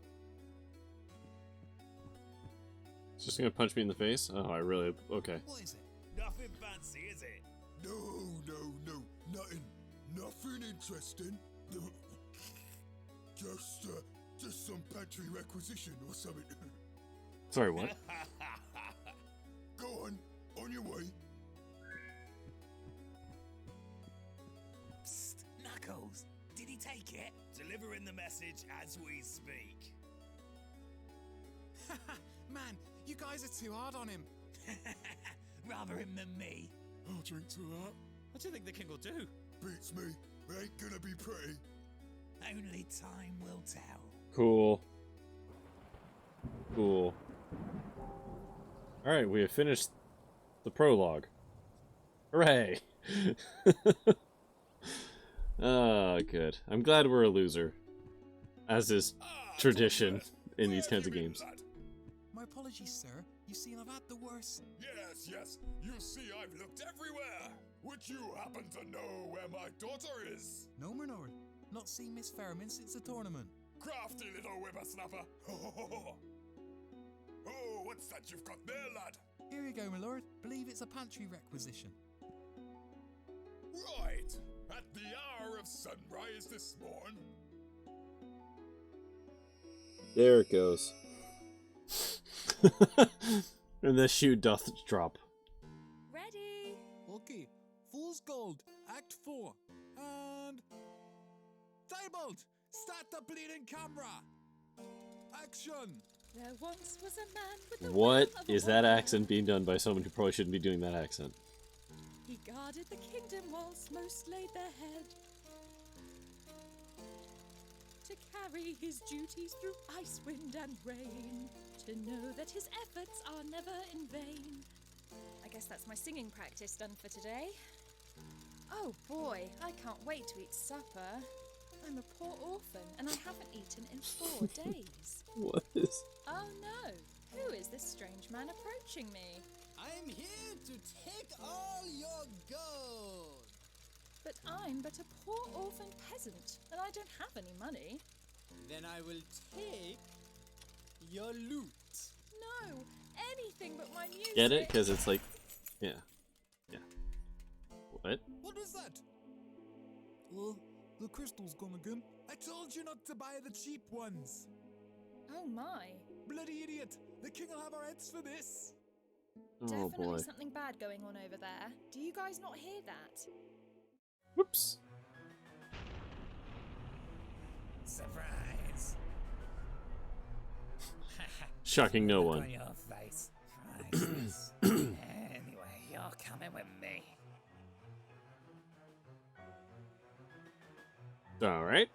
It's just gonna punch me in the face? Oh, I really... Okay. What is it? Nothing fancy, is it? No. Nothing interesting. Just some pantry requisition or something. Sorry, what? Go on your way. Psst, Knuckles. Did he take it. Delivering the message as we speak. Man, you guys are too hard on him. Rather him than me. I'll drink to that. What do you think the king will do? Beats me. It ain't gonna be pretty. Only time will tell. Cool. Cool. Alright, we have finished the prologue. Hooray! Ah, good. I'm glad we're a loser. As is tradition in these kinds of games. My apologies, sir. You see, I've had the worst. Yes. You see, I've looked everywhere. Would you happen to know where my daughter is? No, Bernard. Not seen Miss Fairman since the tournament. Crafty little whippersnapper. Oh, what's that you've got there, lad? Here you go, my lord. Believe it's a pantry requisition. Right. At the hour of sunrise this morn. There it goes. And the shoe doth drop. Ready? Okay. Fool's Gold, Act 4. And... Diebold! Start the bleeding camera! Action! There once was a man with the What will of a is that warrior. accent being done by someone who probably shouldn't be doing that accent? He guarded the kingdom whilst most laid their head. To carry his duties through ice, wind and rain. To know that his efforts are never in vain. I guess that's my singing practice done for today. Oh boy, I can't wait to eat supper. I'm a poor orphan and I haven't eaten in 4 days. What is... Oh no, who is this strange man approaching me? I'm here to take all your gold. But I'm but a poor orphaned peasant, and I don't have any money. Then I will take your loot. No, anything but my music. Get it? Because it's like... Yeah. Yeah. What? What is that? Well, the crystal's gone again. I told you not to buy the cheap ones. Oh my. Bloody idiot. The king will have our heads for this. Oh Definitely boy. something bad going on over there. Do you guys not hear that? Whoops. Surprise! Shocking no Look one. on your face. Priceless. Anyway, you're coming with me. Alright.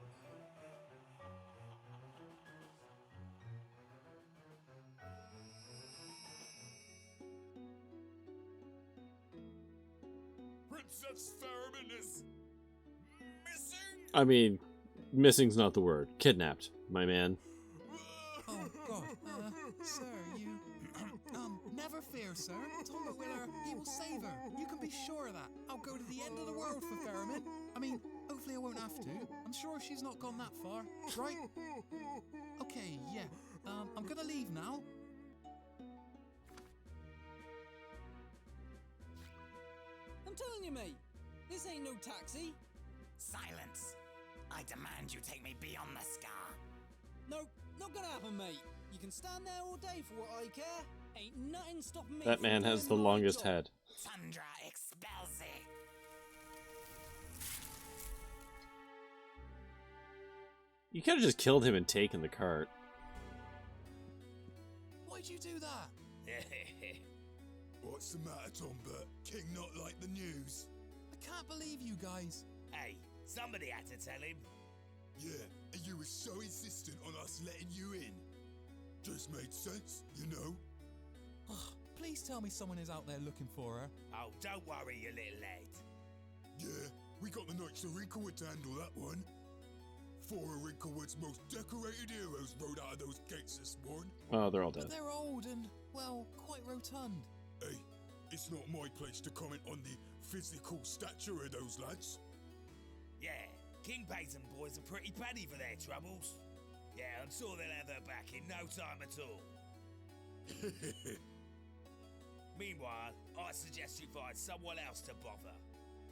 Princess Fairman is missing. I mean, missing's not the word. Kidnapped, my man. Oh, God. Sir, you... never fear, sir. Tondbert will her. He will save her. You can be sure of that. I'll go to the end of the world for Fairman. I mean, hopefully I won't have to. I'm sure she's not gone that far. Right? Okay, yeah. I'm gonna leave now. I'm telling you, mate, this ain't no taxi. Silence! I demand you take me beyond the scar. No, not gonna happen, mate. You can stand there all day for what I care. Ain't nothing stopping me. That man from has the doing my longest job. head. Tundra expelsi. You could have just killed him and taken the cart. Why'd you do that? What's the matter, Tondbert? King not like the news? I can't believe you guys. Hey, somebody had to tell him. Yeah, and you were so insistent on us letting you in. Just made sense, you know? Please tell me someone is out there looking for her. Oh, don't worry, you little lad. Yeah, we got the Knights of Wrinklewood to handle that one. 4 of Wrinklewood's most decorated heroes rode out of those gates this morning. Oh, they're all dead. But they're old and, well, quite rotund. Hey, it's not my place to comment on the physical stature of those lads. Yeah, King Payton boys are pretty paddy for their troubles. Yeah, I'm sure they'll have her back in no time at all. Meanwhile, I suggest you find someone else to bother.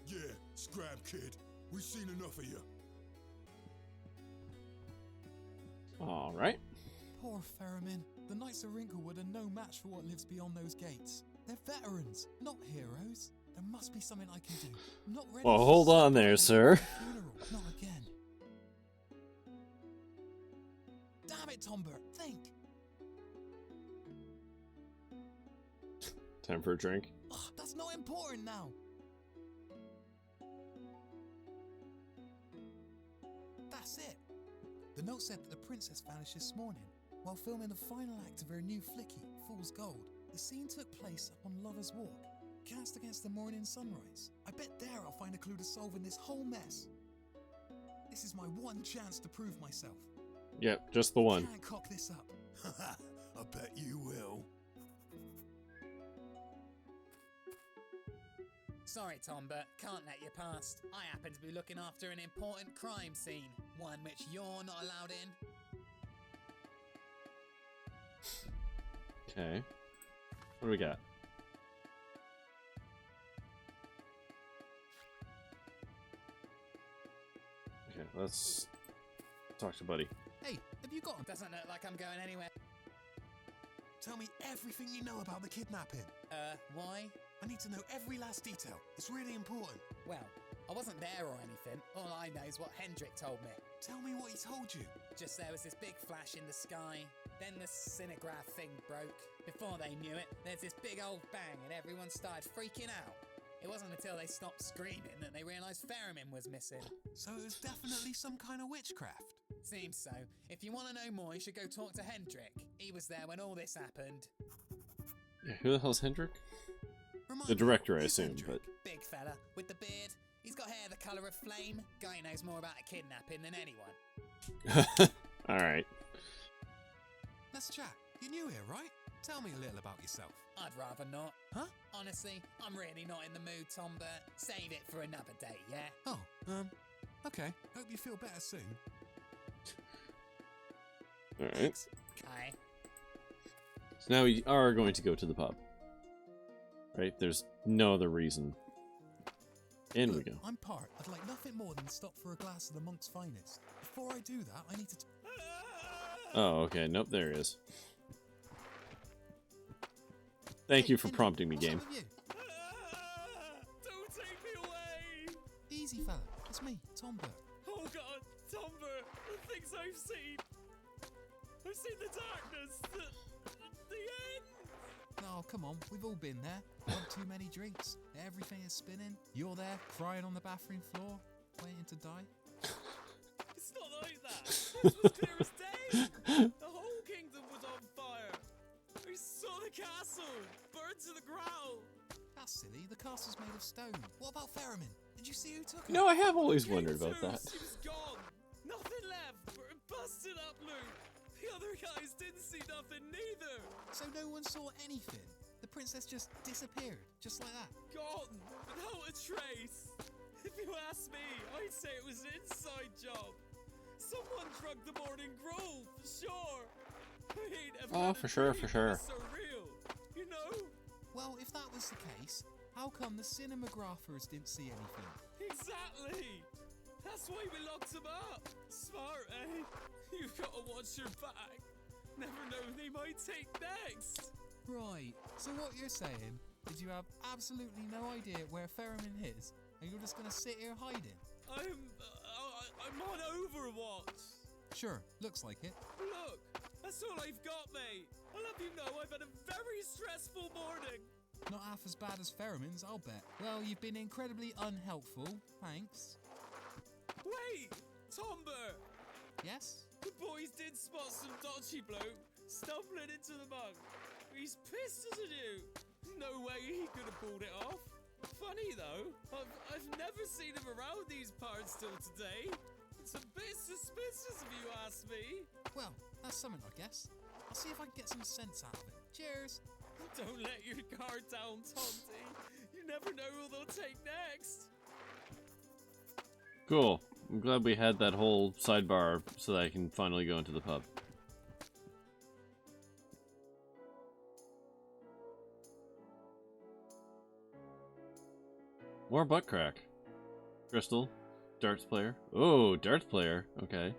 Yeah, scram kid. We've seen enough of you. Alright. Poor Ferriman. The Knights of Wrinklewood are no match for what lives beyond those gates. They're veterans, not heroes. There must be something I can do. I'm not ready Well, to hold on there, sir. funeral, not again. Tondbert. Think. Time for a drink. Ugh, that's not important now. That's it. The note said that the princess vanished this morning while filming the final act of her new flicky, Fool's Gold. The scene took place up on Lover's Walk, cast against the morning sunrise. I bet there I'll find a clue to solving this whole mess. This is my one chance to prove myself. Yep, just the one. Can't cock this up. I bet you will. Sorry, Tondbert, can't let you past. I happen to be looking after an important crime scene, one which you're not allowed in. Okay. What do we got? Okay, let's talk to Buddy. Hey, have you got him? Doesn't look like I'm going anywhere. Tell me everything you know about the kidnapping. Why? I need to know every last detail. It's really important. Well, I wasn't there or anything. All I know is what Hendrik told me. Tell me what he told you. Just there was this big flash in the sky, then the cinemagraph thing broke. Before they knew it, there's this big old bang and everyone started freaking out. It wasn't until they stopped screaming that they realised Ferriman was missing. So it was definitely some kind of witchcraft. Seems so. If you want to know more, you should go talk to Hendrik. He was there when all this happened. Yeah, who the hell's Hendrik? Remind The director, I me, assume, Hendrik? but... Big fella, with the beard. He's got hair the colour of flame. Guy knows more about a kidnapping than anyone. Alright. Let's chat. You're new here, right? Tell me a little about yourself. I'd rather not. Huh? Honestly, I'm really not in the mood, Tondbert. Save it for another day, yeah? Oh, okay. Hope you feel better soon. Alright. Okay. So now we are going to go to the pub. Right? There's no other reason. In we Look, go. I'm part. I'd like nothing more than stop for a glass of the monk's finest. Before I do that, I need to... Oh, okay. Nope, there he is. Thank you for prompting me, game. What's up with you? Don't take me away! Easy, fella. It's me, Tondbert. Oh god, Tondbert, the things I've seen! I've seen the darkness, the end! Oh, come on. We've all been there. One too many drinks. Everything is spinning. You're there, crying on the bathroom floor, waiting to die. It's not like that! This was clear as day! The whole kingdom was on fire! I saw the castle burned to the ground! That's silly. The castle's made of stone. What about Ferriman? Did you see who took her? No, I have always wondered about that. She was gone! Nothing left but a busted up loop! The other guys didn't see nothing neither! So no one saw anything? The princess just disappeared, just like that? Gone! Without a trace! If you ask me, I'd say it was an inside job! Someone drugged the Morning Grove, for sure! I ain't ever Oh, had a for sure, dream for sure. that's so real, you know? Well, if that was the case, how come the cinemagraphers didn't see anything? Exactly! That's why we locked them up! Smart, eh? You've got to watch your back. Never know who they might take next! Right, so what you're saying is you have absolutely no idea where Ferriman is, and you're just gonna sit here hiding? I'm on Overwatch! Sure, looks like it. Look! That's all I've got, mate! I'll have you know I've had a very stressful morning! Not half as bad as Ferriman's, I'll bet. Well, you've been incredibly unhelpful, thanks. Wait! Tondbert! Yes? The boys did spot some dodgy bloke stumbling into the mug. He's pissed as a do. No way he could have pulled it off. Funny though, I've never seen him around these parts till today. It's a bit suspicious if you ask me. Well, that's something, I guess. I'll see if I can get some sense out of it. Cheers! Don't let your guard down, Tonty. You never know who they'll take next. Cool. I'm glad we had that whole sidebar so that I can finally go into the pub. More butt crack. Crystal. Darts player. Oh, darts player. Okay.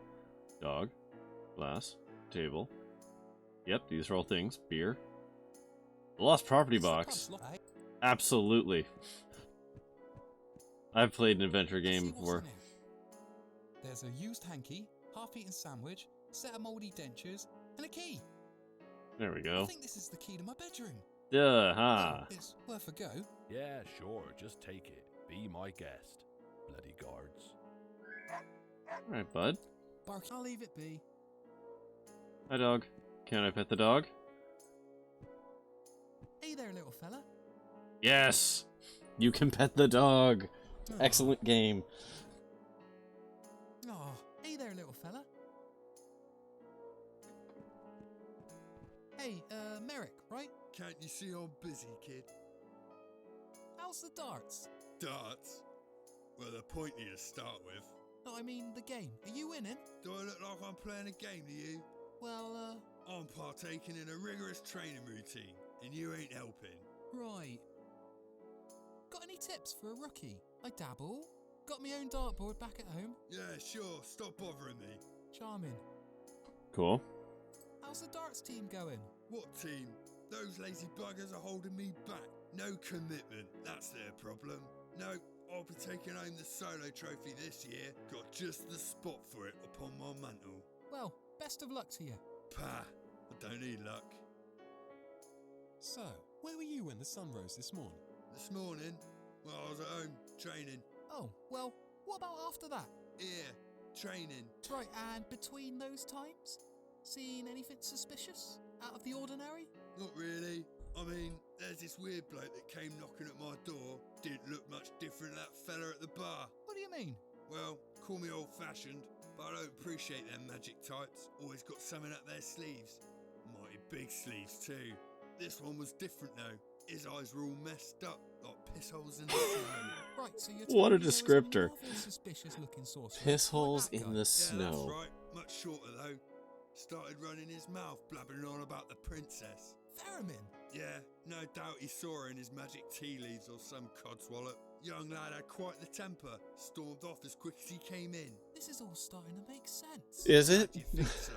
Dog. Glass. Table. Yep, these are all things. Beer. Lost property box. Absolutely. I've played an adventure game before. There's a used hanky, half-eaten sandwich, set of mouldy dentures, and a key. There we I go. think this is the key to my bedroom. Ha. It's worth a go. Yeah, sure, just take it. Be my guest. Bloody guards. Alright, bud. Bark, I'll leave it be. Hi, dog. Can I pet the dog? Hey there, little fella. Yes! You can pet the dog! Excellent game. Oh, hey there, little fella. Hey, Merrick, right? Can't you see I'm busy, kid? How's the darts? Darts? Well, they're pointy to start with. No, I mean the game. Are you winning? Do I look like I'm playing a game to you? Well, I'm partaking in a rigorous training routine, and you ain't helping. right. Got any tips for a rookie? I dabble. Got my own dartboard back at home. Yeah, sure, stop bothering me. Charming. Cool. How's the darts team going? What team? Those lazy buggers are holding me back. No commitment, that's their problem. No, I'll be taking home the solo trophy this year. Got just the spot for it upon my mantle. Well, best of luck to you. Pah, I don't need luck. So, where were you when the sun rose this morning? This morning, well, I was at home, training. Oh, well, what about after that? Here, training. Right, and between those times? Seen anything suspicious? Out of the ordinary? Not really. I mean, there's this weird bloke that came knocking at my door. Didn't look much different to that fella at the bar. What do you mean? Well, call me old-fashioned, but I don't appreciate them magic types. Always got something up their sleeves. Mighty big sleeves too. This one was different though. His eyes were all messed up, like piss holes in the snow. Right, so you're What a telling me there was descriptor. another suspicious looking sorcerer Piss like holes that in guy? the Yeah, snow. that's right. Much shorter though. Started running his mouth, blabbering on about the princess. Theremin? Yeah, no doubt he saw her in his magic tea leaves or some codswallop. Young lad had quite the temper. Stormed off as quick as he came in. This is all starting to make sense. Is it? Do you think so?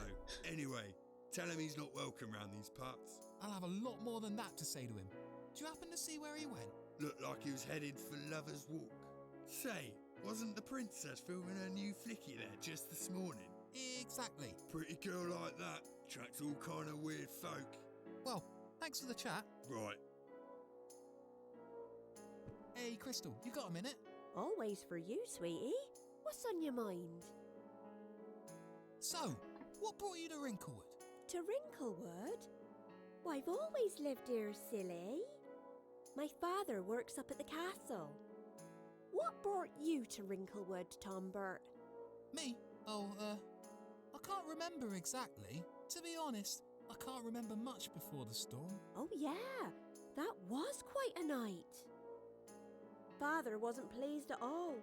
Anyway, tell him he's not welcome round these parts. I'll have a lot more than that to say to him. Do you happen to see where he went? Looked like he was headed for Lover's Walk. Say, wasn't the princess filming her new flicky there just this morning? Exactly. Pretty girl like that attracts all kind of weird folk. Well, thanks for the chat. Right. Hey, Crystal, you got a minute? Always for you, sweetie. What's on your mind? So, what brought you to Wrinklewood? To Wrinklewood? Why, I've always lived here, silly. My father works up at the castle. What brought you to Wrinklewood, Tondbert? Me? Oh, I can't remember exactly. To be honest, I can't remember much before the storm. Oh yeah, that was quite a night. Father wasn't pleased at all.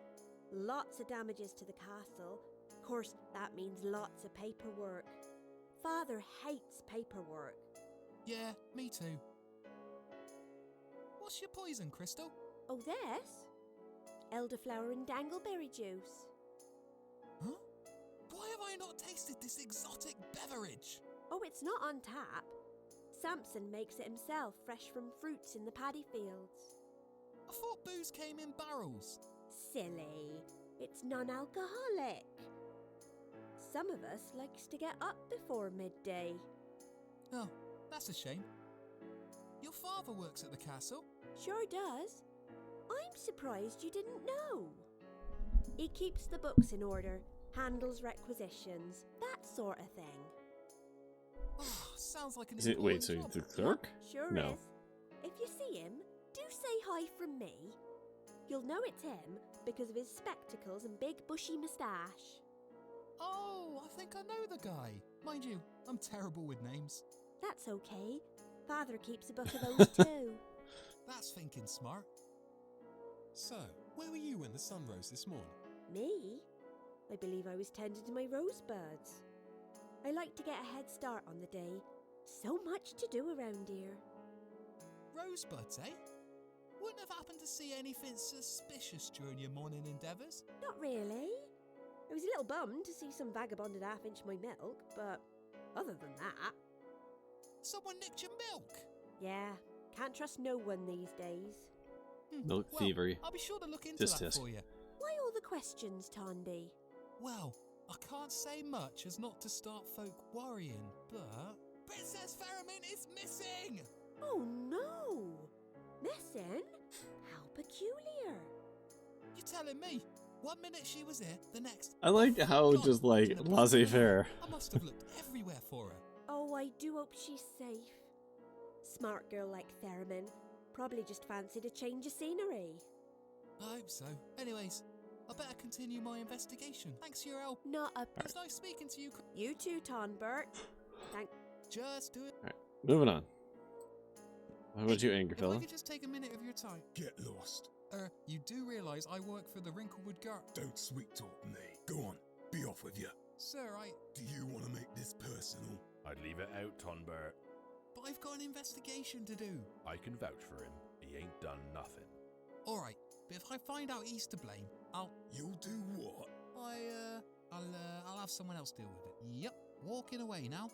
Lots of damages to the castle. Of course, that means lots of paperwork. Father hates paperwork. Yeah, me too. What's your poison, Crystal? Oh, this? Elderflower and dangleberry juice. Huh? Why have I not tasted this exotic beverage? Oh, it's not on tap. Samson makes it himself, fresh from fruits in the paddy fields. I thought booze came in barrels. Silly. It's non-alcoholic. Some of us likes to get up before midday. Oh, that's a shame. Your father works at the castle? Sure does. I'm surprised you didn't know. He keeps the books in order, handles requisitions, that sort of thing. Oh, sounds like an Is it, wait, so important he's job. the clerk? Sure No. is. If you see him, do say hi from me. You'll know it's him because of his spectacles and big bushy moustache. Oh, I think I know the guy. Mind you, I'm terrible with names. That's okay. Father keeps a book of those too. That's thinking smart. So, where were you when the sun rose this morning? Me? I believe I was tending to my rosebuds. I like to get a head start on the day. So much to do around here. Rosebuds, eh? Wouldn't have happened to see anything suspicious during your morning endeavours? Not really. I was a little bummed to see some vagabond had half-inch my milk, but other than that... Someone nicked your milk? Yeah, can't trust no one these days. Milk thievery. I'll be sure to look into Tisk that tisk. for you. Why all the questions, Tondy? Well, I can't say much as not to start folk worrying, but... Princess Pheromone is missing! Oh no! Missing? How peculiar. You're telling me? 1 minute she was here, the next... I like how just like laissez-faire. I must have looked everywhere for her. Oh, I do hope she's safe. Smart girl like Theremin. Probably just fancied a change of scenery. I hope so. Anyways, I better continue my investigation. Thanks for your help. Not a... It was nice speaking to you. You too, Tondbert. Thank... Just do it. Alright, moving on. How about you, Angry If Fella? I could just take a minute of your time. Get lost. You do realise I work for the Wrinklewood Guard. Don't sweet talk me. Go on, be off with you. Sir, Do you want to make this personal? I'd leave it out, Tondbert. But I've got an investigation to do. I can vouch for him. He ain't done nothing. Alright, but if I find out he's to blame, You'll do what? I'll have someone else deal with it. Yep, walking away now.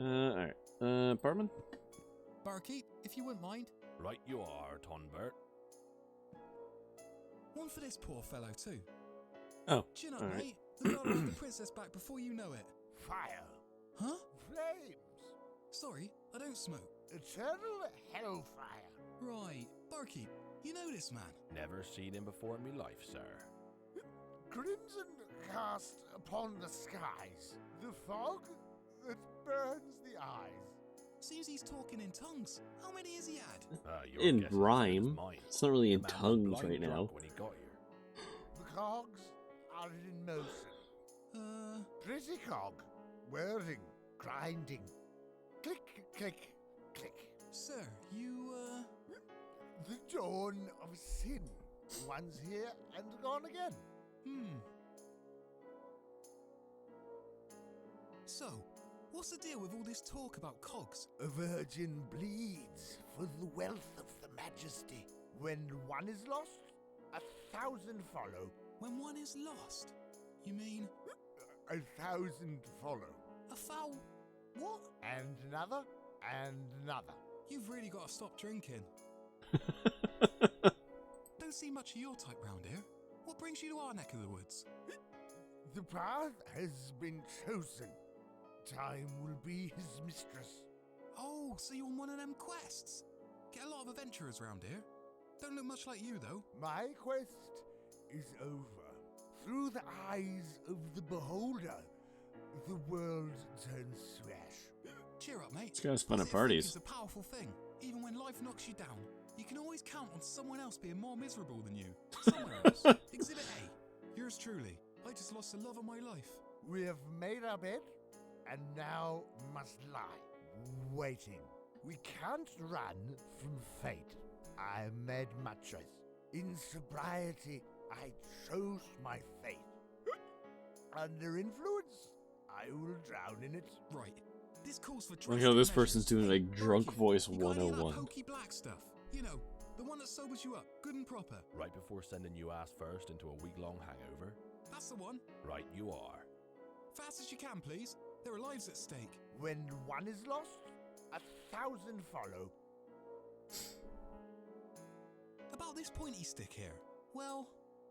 Alright. Bartman? Barkeep, if you wouldn't mind. Right you are, Tondbert. One for this poor fellow too. Oh, Chin up, alright. mate. The guard will have the princess back before you know it. Fire. Huh? Flames. Sorry, I don't smoke. Eternal hellfire. Right, Barkeep, you know this man. Never seen him before in me life, sir. Crimson cast upon the skies. The fog that burns the eyes. Seems he's talking in tongues. How many has he had? Your In guess is as good as rhyme. mine. It's not really in The man was tongues blind right now. drunk when he got here. The cogs are in motion. Pretty cog. Whirring, grinding. Click, click, click. Sir, you, The dawn of sin. One's here and gone again. So, what's the deal with all this talk about cogs? A virgin bleeds for the wealth of the majesty. When one is lost, 1,000 follow. When one is lost? You mean... 1,000 follow. A foul... What? And another, and another. You've really got to stop drinking. Don't see much of your type round here. What brings you to our neck of the woods? The path has been chosen. Time will be his mistress. Oh, so you're on one of them quests? Get a lot of adventurers round here. Don't look much like you, though. My quest is over. Through the eyes of the beholder, the world turns smash. Cheer up, mate. This guy's fun at Positive parties. thinking's a powerful thing. Even when life knocks you down, you can always count on someone else being more miserable than you. Someone else. Exhibit A. Yours truly. I just lost the love of my life. We have made our bed, and now must lie, waiting. We can't run from fate. I made my choice. In sobriety, I chose my fate. Under influence, I will drown in it. Right. This calls for I like how this person's doing like drunk voice You got any of that 101. pokey black stuff? You know, the one that sobers you up, good and proper. Right before sending you ass first into a week-long hangover? That's the one. Right you are. Fast as you can, please. There are lives at stake. When one is lost, 1,000 follow. About this pointy stick here. Well,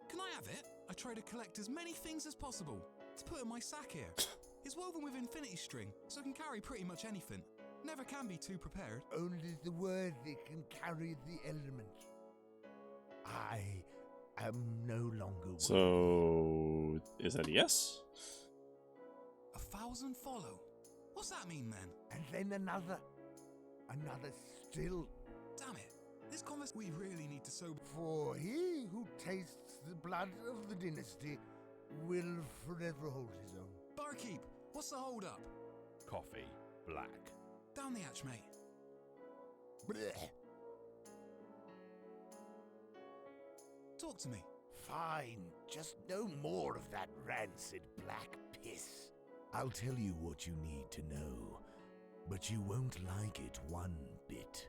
can I have it? I try to collect as many things as possible to put in my sack here. It's woven with infinity string, so I can carry pretty much anything. Never can be too prepared. Only the worthy can carry the element. I am no longer worthy. So, is that a yes? 1,000 follow. What's that mean, then? And then another. Another still. Damn it. This conversation we really need to sober. For he who tastes the blood of the dynasty will forever hold his own. Barkeep, what's the hold up? Coffee. Black. Down the hatch, mate. Blech. Talk to me. Fine, just no more of that rancid black piss. I'll tell you what you need to know, but you won't like it one bit.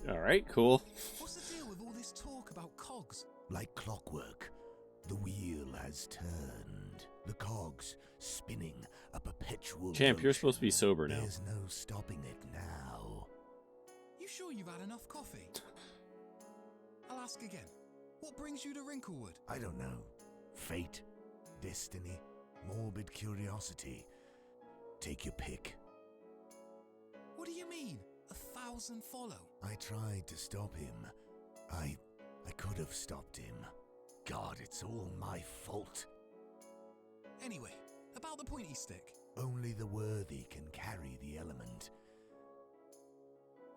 Alright, cool. What's the deal with all this talk about cogs? Like clockwork, the wheel has turned. The cogs spinning a perpetual Champ, you're motion. supposed to be sober now. There's no stopping it now. You sure you've had enough coffee? I'll ask again. What brings you to Wrinklewood? I don't know. Fate, destiny, morbid curiosity. Take your pick. What do you mean? 1,000 follow? I tried to stop him. I could have stopped him. God, it's all my fault. Anyway, about the pointy stick. Only the worthy can carry the element.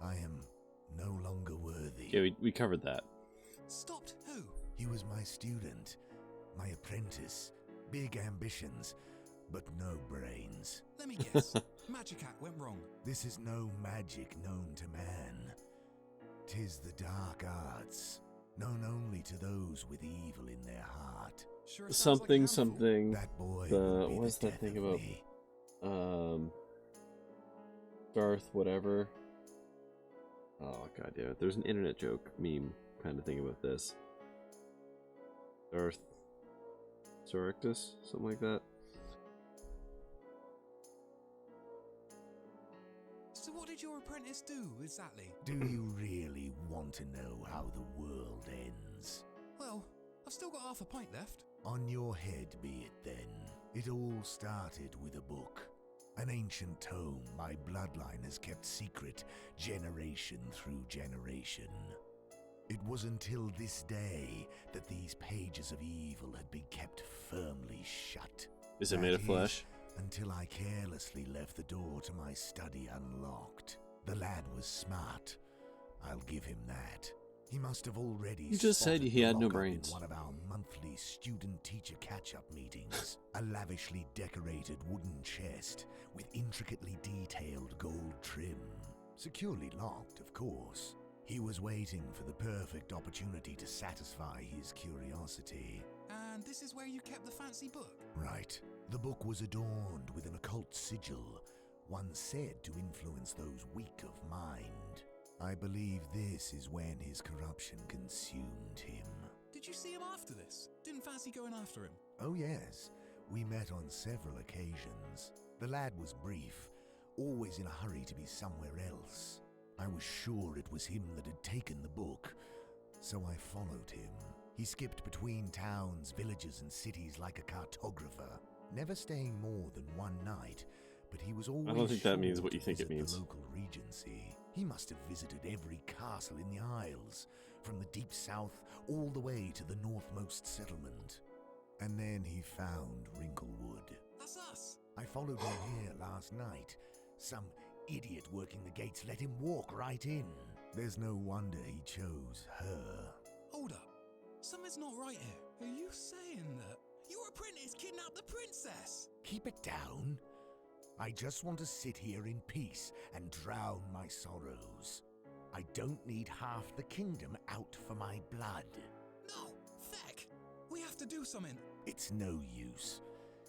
I am no longer worthy. Yeah, we covered that. Stopped who? He was my student, my apprentice. Big ambitions, but no brains. Let me guess. Magic Act went wrong. This is no magic known to man. 'Tis the dark arts, known only to those with evil in their heart. Sure, Something, like something. That boy What's that thing about? Me. Darth, whatever. Oh god damn it! There's an internet joke meme kind of thing about this. Darth Sorictus, something like that. So what did your apprentice do exactly? Do you really want to know how the world ends? Well, I've still got half a pint left. On your head be it then. It all started with a book. An ancient tome my bloodline has kept secret generation through generation. It was until this day that these pages of evil had been kept firmly shut. Is it made of flesh? Until I carelessly left the door to my study unlocked. The lad was smart. I'll give him that. He must have already You just said he had no brains. In one of our monthly student-teacher catch-up meetings. A lavishly decorated wooden chest with intricately detailed gold trim. Securely locked, of course. He was waiting for the perfect opportunity to satisfy his curiosity. And this is where you kept the fancy book? Right. The book was adorned with an occult sigil, one said to influence those weak of mind. I believe this is when his corruption consumed him. Did you see him after this? Didn't fancy going after him? Oh yes, we met on several occasions. The lad was brief, always in a hurry to be somewhere else. I was sure it was him that had taken the book, so I followed him. He skipped between towns, villages, and cities like a cartographer, never staying more than one night, but he was always I don't think that means sure what you to think it visit means. the local regency. He must have visited every castle in the Isles, from the deep south all the way to the northmost settlement. And then he found Wrinklewood. That's us! I followed him here last night. Some idiot working the gates let him walk right in. There's no wonder he chose her. Hold up. Something's not right here. Are you saying that your apprentice kidnapped the princess? Keep it down. I just want to sit here in peace and drown my sorrows. I don't need half the kingdom out for my blood. No, Feck! We have to do something. It's no use.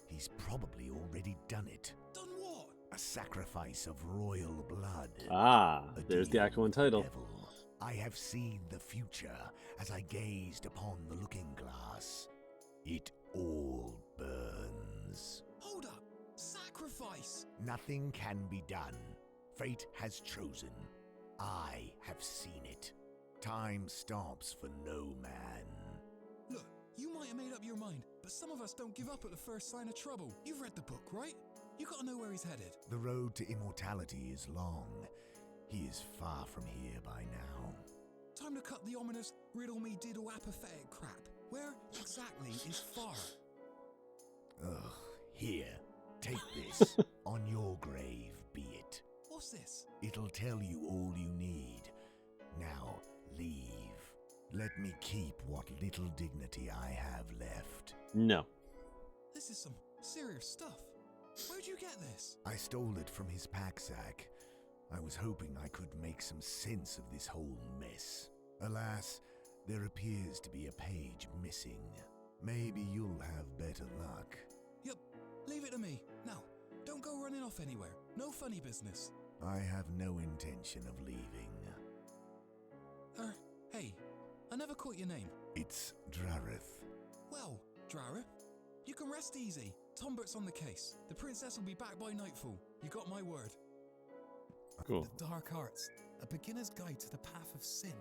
He's probably already done it. Done what? A sacrifice of royal blood. Ah, there's the actual title. Devil. I have seen the future as I gazed upon the looking glass. It all burns. Hold up! Sacrifice! Nothing can be done. Fate has chosen. I have seen it. Time stops for no man. Look, you might have made up your mind, but some of us don't give up at the first sign of trouble. You've read the book, right? You gotta know where he's headed. The road to immortality is long. He is far from here by now. Time to cut the ominous riddle-me-diddle apathetic crap. Where exactly is far? Ugh, here. Take this. On your grave be it. What's this? It'll tell you all you need. Now, leave. Let me keep what little dignity I have left. No. This is some serious stuff. Where'd you get this? I stole it from his pack-sack. I was hoping I could make some sense of this whole mess. Alas, there appears to be a page missing. Maybe you'll have better luck. Yep, leave it to me. Now, don't go running off anywhere. No funny business. I have no intention of leaving. Hey, I never caught your name. It's Dravith. Well, Dravith, you can rest easy. Tondbert's on the case. The princess will be back by nightfall. You got my word. Cool. The Dark Arts, a beginner's guide to the path of sin.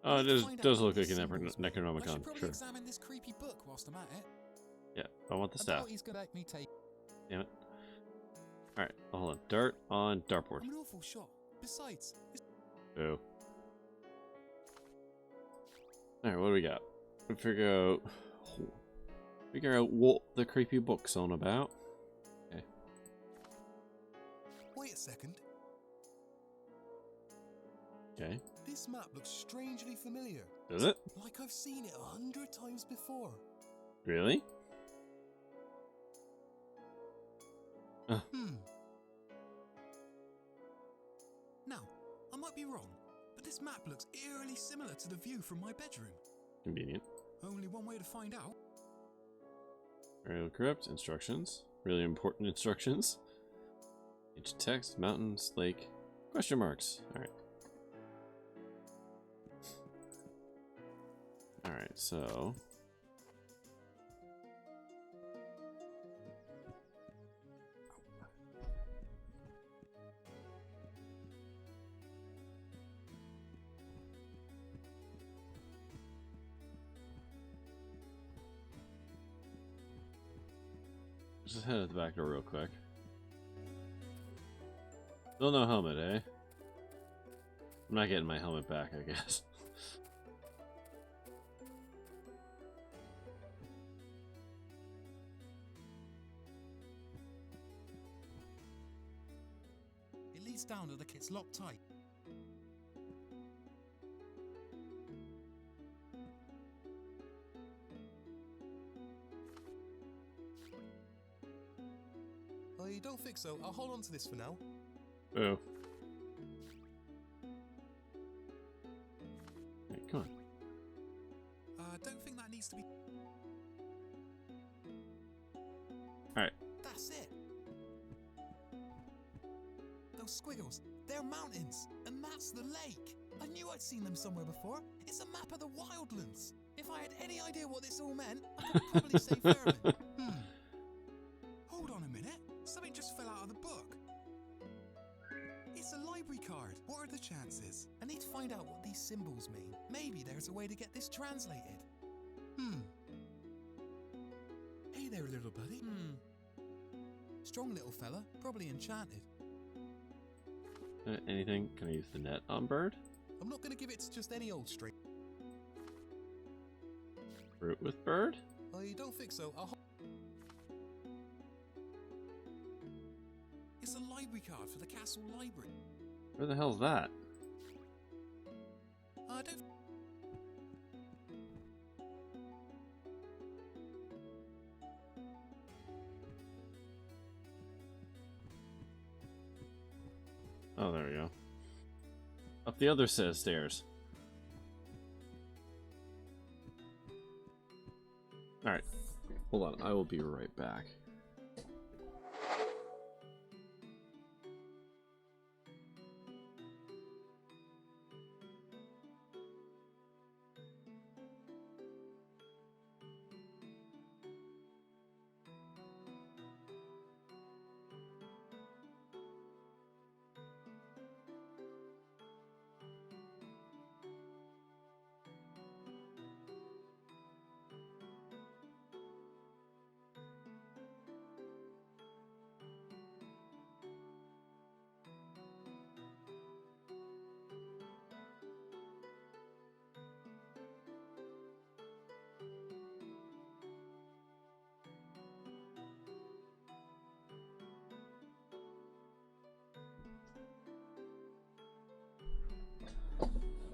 Oh, it Let's find out does what look like these an symbols mean. I Necronomicon, should probably sure. examine this creepy book whilst I'm at it. Yeah, I want the I staff. doubt he's gonna let me take. Damn it. Alright, hold on. Dart on dartboard. I'm an awful shot. Besides, Boo. Alright, what do we got? Figure out what the creepy book's on about. Okay. wait a second. Okay. This map looks strangely familiar. Does it? Like I've seen it 100 times before. Really? Now, I might be wrong, but this map looks eerily similar to the view from my bedroom. Convenient. Only one way to find out. Aerial crypt, instructions. Really important instructions. Ancient text, mountains, lake, question marks. Alright. Alright, so... Just head out the back door real quick. Still no helmet, eh? I'm not getting my helmet back, I guess. It leads down to the kit's locked tight. I don't think so. I'll hold on to this for now. Oh. Hey, come on. I don't think that needs to be... Alright. That's it. Those squiggles, they're mountains, and that's the lake. I knew I'd seen them somewhere before. It's a map of the wildlands. If I had any idea what this all meant, I could probably say Fairman. Hold on a minute. Something just fell out of the book. It's a library card. What are the chances? I need to find out what these symbols mean. Maybe there's a way to get this translated. Hey there, little buddy. Strong little fella. Probably enchanted. Anything? Can I use the net on bird? I'm not going to give it to just any old string. Fruit with bird? I don't think so. It's a library card for the castle library. Where the hell's that? I don't... Oh, there we go. Up the other set of stairs. Alright. Hold on, I will be right back.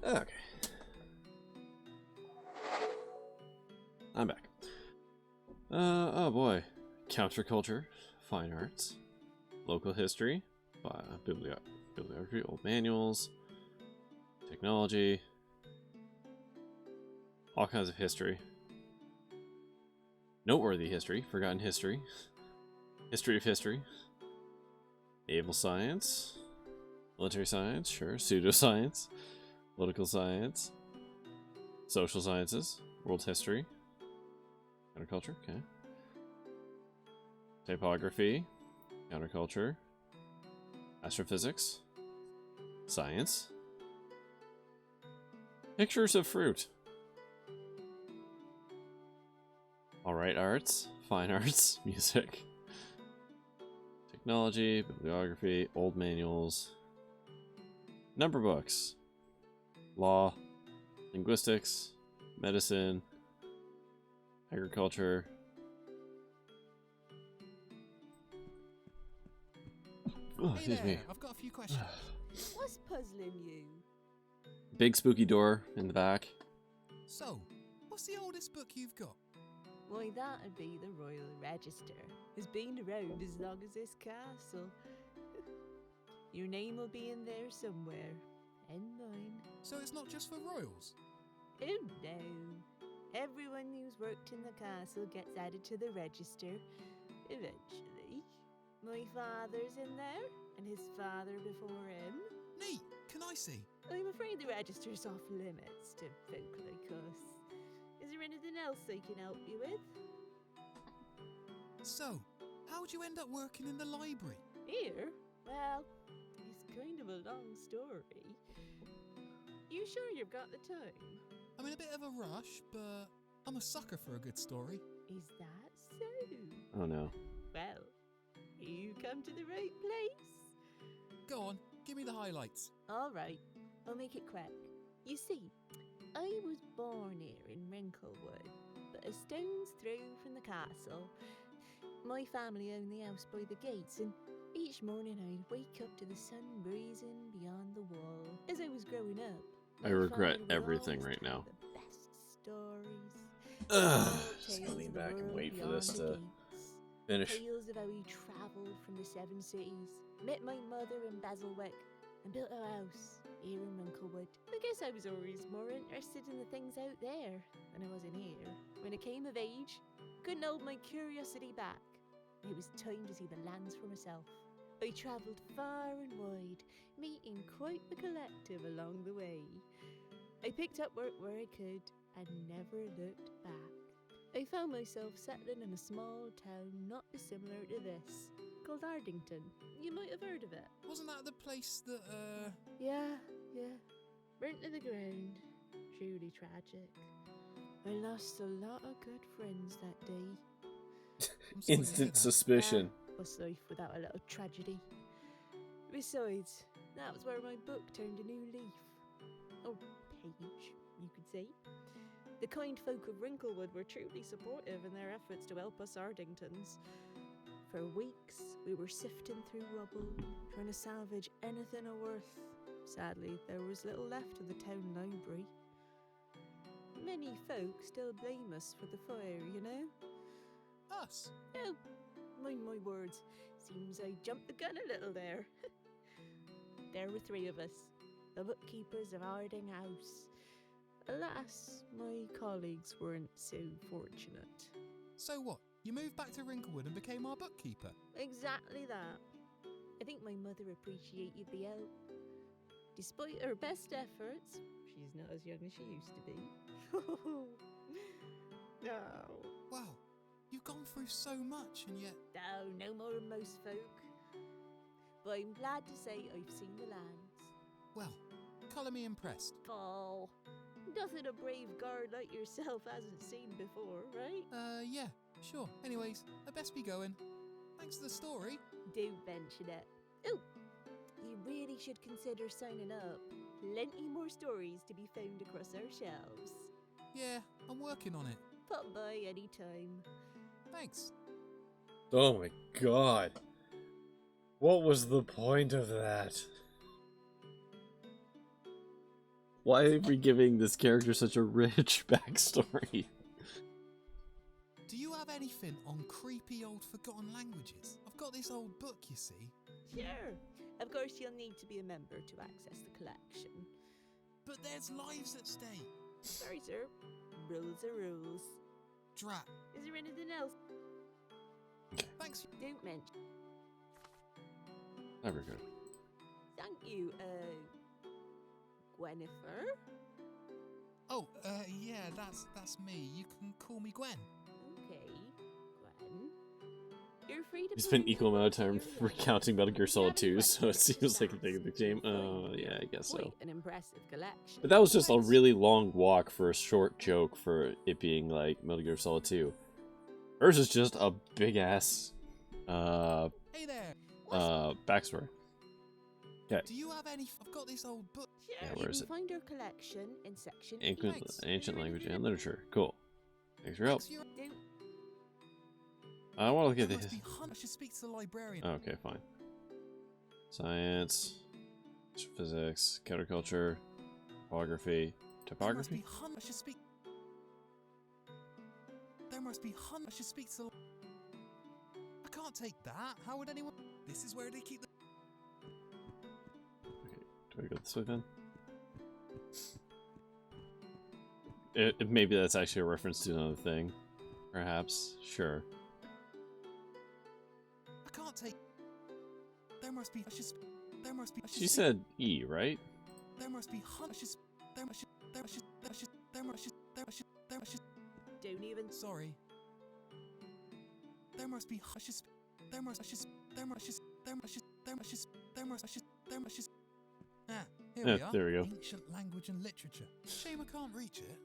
Okay. I'm back. Oh boy. Counterculture, fine arts, local history, bibliography, old manuals, technology, all kinds of history. Noteworthy history, forgotten history, history of history, naval science, military science, sure, pseudoscience, political science, social sciences, world history, counterculture, okay. Typography, counterculture, astrophysics, science, Pictures of fruit. Alright, arts, fine arts, music, technology, bibliography, old manuals, number books, law, linguistics, medicine, agriculture. Oh, Hey excuse there, me. I've got a few questions. What's puzzling you? Big spooky door in the back. So, what's the oldest book you've got? Why, that'd be the Royal Register. It's been around as long as this castle. Your name will be in there somewhere. And mine. So it's not just for royals? Oh no. Everyone who's worked in the castle gets added to the register. Eventually. My father's in there, and his father before him. Neat! Can I see? I'm afraid the register's off limits to folk like us. Is there anything else I can help you with? So, how'd you end up working in the library? Here? Well, it's kind of a long story. You sure you've got the time? I'm in a bit of a rush, but I'm a sucker for a good story. Is that so? Oh no. Well, you come to the right place. Go on, give me the highlights. All right, I'll make it quick. You see, I was born here in Wrinklewood, but a stone's throw from the castle. My family owned the house by the gates, and each morning I'd wake up to the sun breezing beyond the wall. As I was growing up, I my regret father would everything always right tell now. the best stories. Ugh, Tales just of gonna lean the back and world wait for beyond this the to gates. finish. Tales of how he travelled from the 7 cities, met my mother in Basilwick, and built a house here in Wrinklewood. I guess I was always more interested in the things out there than I was in here. When I came of age, couldn't hold my curiosity back. It was time to see the lands for myself. I travelled far and wide, meeting quite the collective along the way. I picked up work where I could and never looked back. I found myself settling in a small town not dissimilar to this, called Ardington. You might have heard of it. Wasn't that the place that, Yeah. Burnt to the ground. Truly tragic. I lost a lot of good friends that day. Instant suspicion. What's life without a little tragedy? Besides, that was where my book turned a new leaf. Or page, you could say. The kind folk of Wrinklewood were truly supportive in their efforts to help us Ardingtons. For weeks, we were sifting through rubble, trying to salvage anything of worth. Sadly, there was little left of the town library. Many folk still blame us for the fire, you know? Us? Oh, mind my words. Seems I jumped the gun a little there. There were 3 of us, the bookkeepers of Arding House. Alas, my colleagues weren't so fortunate. So what? You moved back to Wrinklewood and became our bookkeeper? Exactly that. I think my mother appreciated the help. Despite her best efforts, she's not as young as she used to be. No. Wow, you've gone through so much and yet... No more than most folk. But I'm glad to say I've seen the lands. Well, colour me impressed. Oh, nothing a brave guard like yourself hasn't seen before, right? Yeah, sure. Anyways, I best be going. Thanks for the story. Don't mention it. Oh, you really should consider signing up. Plenty more stories to be found across our shelves. Yeah, I'm working on it. Pop by any time. Thanks. Oh my god. What was the point of that? Why are we giving this character such a rich backstory? Do you have anything on creepy old forgotten languages? I've got this old book, you see. Sure. Of course, you'll need to be a member to access the collection. But there's lives at stake. Sorry, sir. Rules are rules. Drat. Is there anything else? Thanks. Don't mention. Never good. Thank you, Gwenifer? Oh, yeah, that's me. You can call me Gwen. Okay, Gwen. You're You're free to We spent play equal amount of time your recounting Metal Gear Solid 2, Never so it seems like a recognise thing of the game. Oh, yeah, I guess so. Quite an impressive collection. But that was just a really long walk for a short joke for it being like Metal Gear Solid 2. Hers is just a big ass Hey there. backstory. Okay. Do you have any? I've got this old book. Yeah, You where is can it? find our collection in section Ancient language and literature. Cool. Thanks for your help. Don't I want to look at There this. must be I should speak to the librarian. Okay, fine. Science, physics, counterculture, topography. Topography? I should speak. There must be I should speak to. I can't take that. How would anyone? This is where they keep the. Do I go this way then? Maybe that's actually a reference to another thing. Perhaps. Sure. I can't take. There must be. I should. There must be. I should She said E, right? There must be. I should. There must. There must. There must. There must. There must. There must. Don't even. Sorry. There must be. I should. There must. I should. There must. There must. There must. There must. There must. Ah, here we are. There we go. Ancient language and literature. Shame I can't reach it.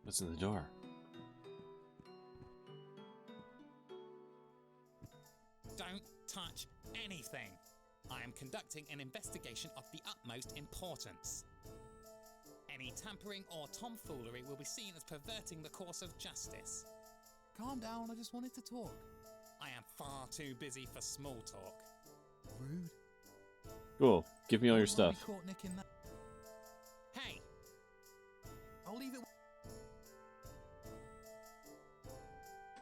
What's in the door? Don't touch anything. I am conducting an investigation of the utmost importance. Any tampering or tomfoolery will be seen as perverting the course of justice. Calm down, I just wanted to talk. I am far too busy for small talk. Rude. Cool. Give me all your Wouldn't wanna stuff. be caught nicking that. Hey! I'll leave it.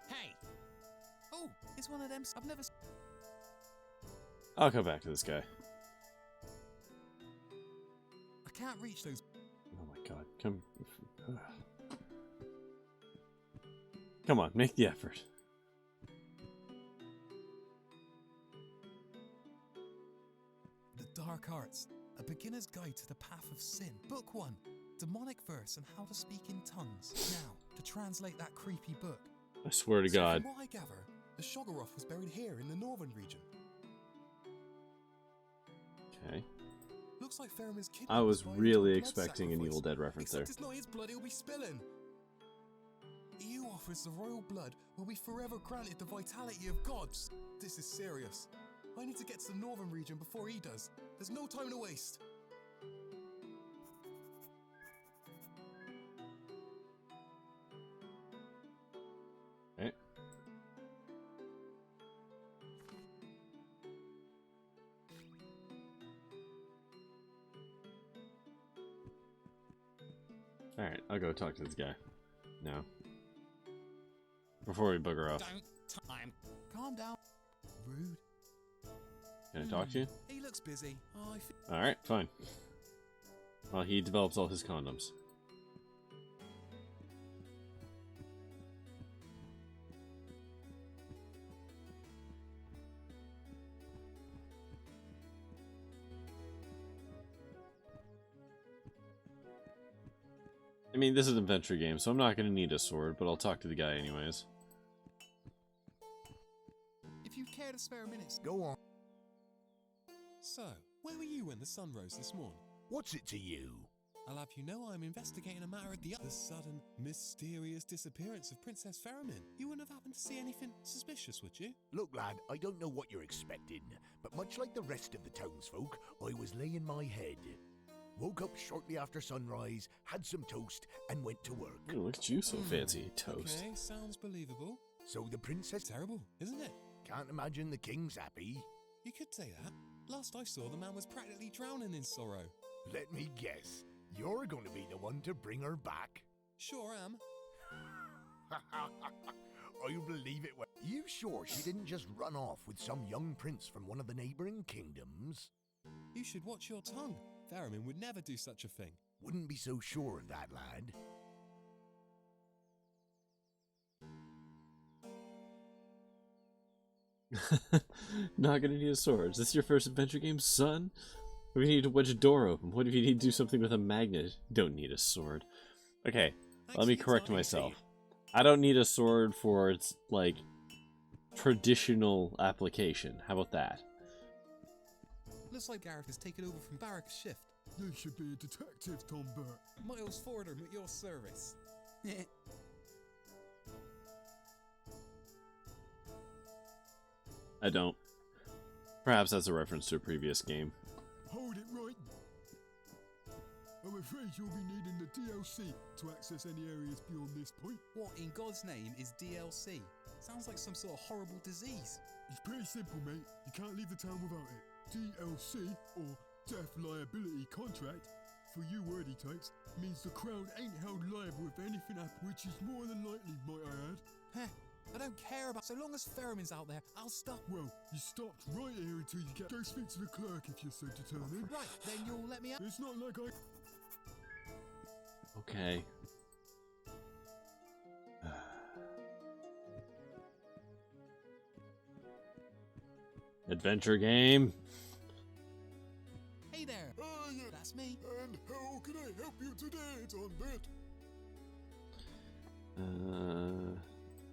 Hey! Oh, it's one of them. I've never. I'll come back to this guy. I can't reach those. Oh my god. Come. Come on, make the effort. The Dark Arts, a beginner's guide to the path of sin. Book 1, demonic verse and how to speak in tongues. Now, to translate that creepy book. I swear to God. From what I gather, the Shoggoth was buried here in the northern region. Okay. Looks like Faramir's kid. I was really expecting an Evil Dead reference there. Except it's not his blood he'll be spilling. He who offers the royal blood will be forever granted the vitality of gods. This is serious. I need to get to the northern region before he does. There's no time to waste. Okay. Alright, I'll go talk to this guy. Now. Before we bugger off. Don't time. Calm down. Rude. Can I talk to you? He looks busy. Oh, I feel. Alright, fine. Well, he develops all his condoms. I mean, this is an adventure game, so I'm not going to need a sword, but I'll talk to the guy anyways. If you care to spare a minute, Go on. So, where were you when the sun rose this morning? What's it to you? I'll have you know I'm investigating a matter at the sudden, mysterious disappearance of Princess Faramir. You wouldn't have happened to see anything suspicious, would you? Look, lad, I don't know what you're expecting, but much like the rest of the townsfolk, I was laying my head. Woke up shortly after sunrise, had some toast, and went to work. Ooh, look at you, so fancy. Toast. Okay, sounds believable. So the princess... Terrible, isn't it? Can't imagine the king's happy. You could say that. Last I saw, the man was practically drowning in sorrow. Let me guess. You're going to be the one to bring her back. Sure am. I believe it. You sure she didn't just run off with some young prince from one of the neighboring kingdoms? You should watch your tongue. Faramir would never do such a thing. Wouldn't be so sure of that, lad. Not gonna need a sword. Is this your first adventure game, son? What if you need to wedge a door open? What if you need to do something with a magnet? Don't need a sword. Okay, let me correct myself. I don't need a sword for its, like, traditional application. How about that? Looks like Gareth has taken over from Barrack's shift. You should be a detective, Tondbert. Miles Fordham at your service. I don't. Perhaps that's a reference to a previous game. Hold it right. I'm afraid you'll be needing the DLC to access any areas beyond this point. What in God's name is DLC? Sounds like some sort of horrible disease. It's pretty simple, mate. You can't leave the town without it. DLC, or Death Liability Contract, for you wordy types, means the Crown ain't held liable if anything happens, which is more than likely, might I add. Heh, I don't care about... So long as Ferriman's out there, I'll stop. Well, you stopped right here until you get... Go speak to the clerk if you're so determined. Right, then you'll let me out. It's not like I... Okay. Adventure game. Hey there. Yeah. That's me. And how can I help you today, Tondbert?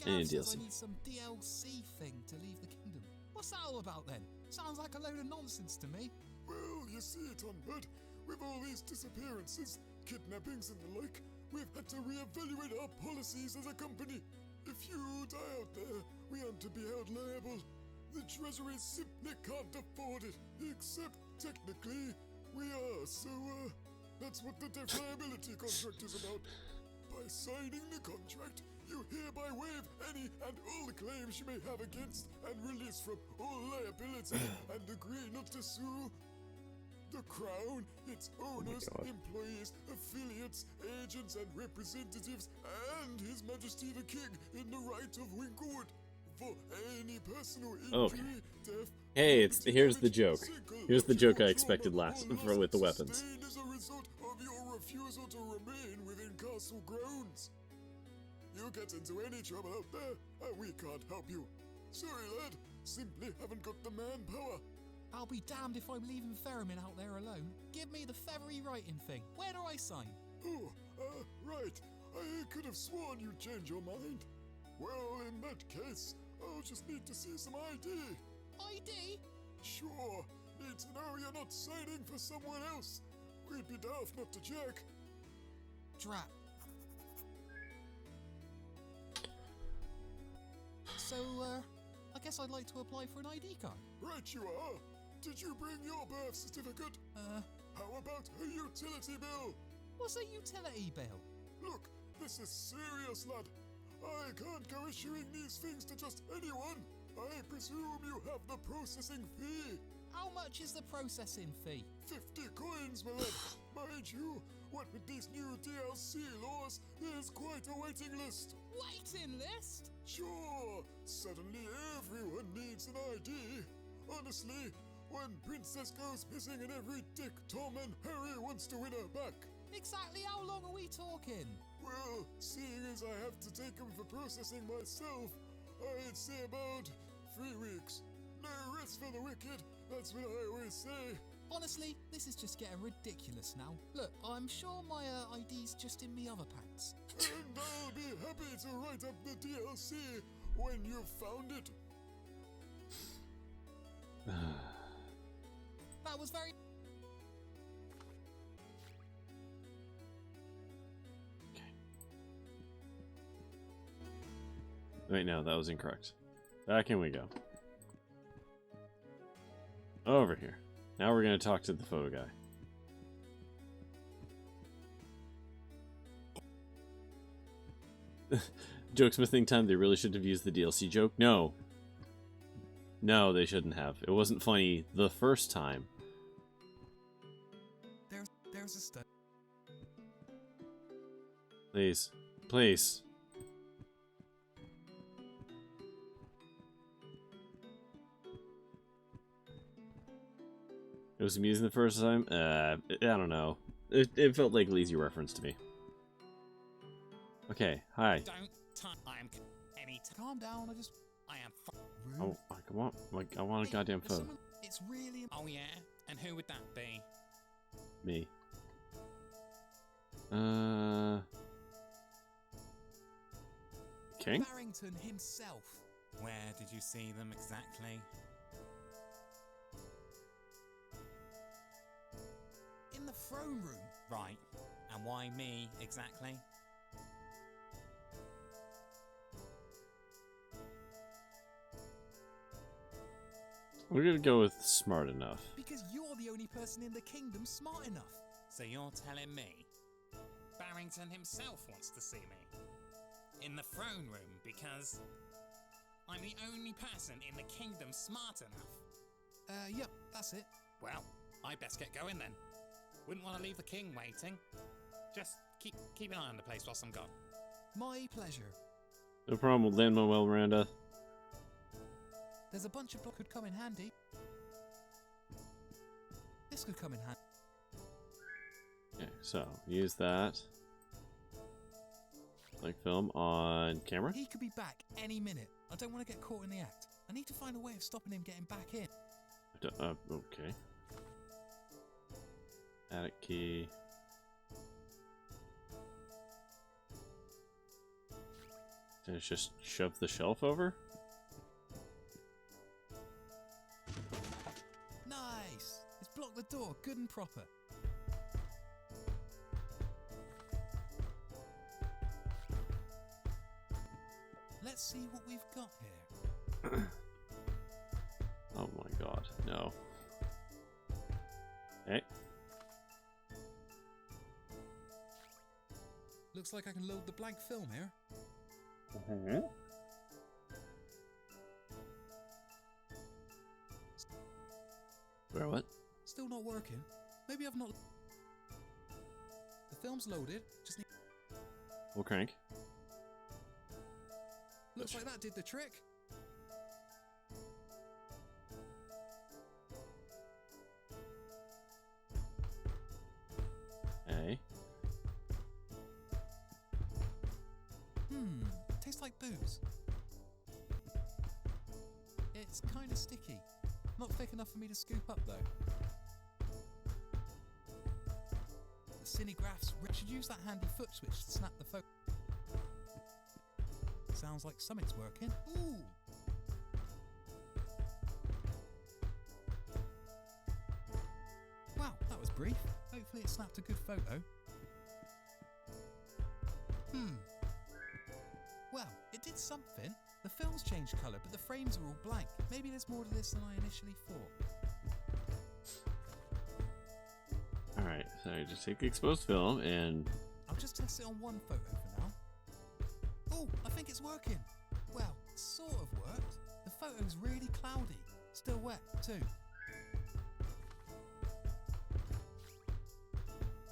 Gareth says DLC. I need some DLC thing to leave the kingdom. What's that all about then? Sounds like a load of nonsense to me. Well, you see, Tondbert, with all these disappearances, kidnappings and the like, we've had to reevaluate our policies as a company. If you die out there, we aren't to be held liable. The Treasury simply can't afford it, except technically we are, so that's what the death liability contract is about. By signing the contract, you hereby waive any and all the claims you may have against and release from all liability and agree not to sue the Crown, its owners, employees, affiliates, agents and representatives, and His Majesty the King in the right of Winklewood. For any personal injury, death, Hey, here's the joke. Here's the joke I expected with the weapons. as a result of your refusal to remain within castle grounds. You get into any trouble out there, and we can't help you. Sorry, lad. Simply haven't got the manpower. I'll be damned if I'm leaving Ferriman out there alone. Give me the feathery writing thing. Where do I sign? Oh, right. I could have sworn you'd change your mind. Well, in that case, I'll just need to see some ID. ID? Sure. Need to know you're not signing for someone else. We'd be daft not to check. Drat. So, I guess I'd like to apply for an ID card. Right you are. Did you bring your birth certificate? How about a utility bill? What's a utility bill? Look, this is serious, lad. I can't go issuing these things to just anyone. I presume you have the processing fee. How much is the processing fee? 50 coins, my lad. Mind you, what with these new DLC laws, there's quite a waiting list. Waiting list? Sure. Suddenly everyone needs an ID. Honestly, when Princess goes missing and every Dick, Tom and Harry wants to win her back. Exactly how long are we talking? Well, seeing as I have to take them for processing myself, I'd say about 3 weeks. No rest for the wicked, that's what I always say. Honestly, this is just getting ridiculous now. Look, I'm sure my ID's just in me other pants. And I'll be happy to write up the DLC when you've found it. That was very... Wait, no, that was incorrect. Back in we go. Over here. Now we're going to talk to the photo guy. Jokesmithing time, they really shouldn't have used the DLC joke. No. No, they shouldn't have. It wasn't funny the first time. There's a stud. Please. Please. It was amusing the first time? I don't know. It felt like a lazy reference to me. Okay, hi. I'm any. Calm down. I am. Oh, come on! Like, I want a goddamn photo. It's really... Oh yeah? And who would that be? Me. King? Barrington himself. Where did you see them exactly? In the throne room. Right. And why me exactly? We're gonna go with smart enough. Because you're the only person in the kingdom smart enough. So you're telling me Barrington himself wants to see me in the throne room because I'm the only person in the kingdom smart enough? Yep, that's it. Well, I best get going then. Wouldn't want to leave the king waiting. Just keep an eye on the place whilst I'm gone. My pleasure. No problem with Lin-Manuel Miranda. There's a bunch of block could come in handy. This could come in handy. Okay, so use that. Like film on camera. He could be back any minute. I don't want to get caught in the act. I need to find a way of stopping him getting back in. Okay. Attic key. And it's just shove the shelf over? Nice! It's blocked the door, good and proper. Let's see what we've got here. Oh my god, no. Hey. Looks like I can load the blank film here. Mm-hmm. Where what? Still not working. Maybe I've not... The film's loaded, just need... We'll crank. Looks like that did the trick. Hey. Tastes like booze. It's kind of sticky. Not thick enough for me to scoop up though. The cinegraphs should use that handy foot switch to snap the focus. Sounds like something's working. Ooh! Wow, that was brief. Hopefully it snapped a good photo. Well, it did something. The film's changed colour, but the frames are all blank. Maybe there's more to this than I initially thought. Alright, so just take the exposed film and... I'll just test it on one photo for now. Oh, I think it's working. Well, it sort of worked. The photo's really cloudy. Still wet, too.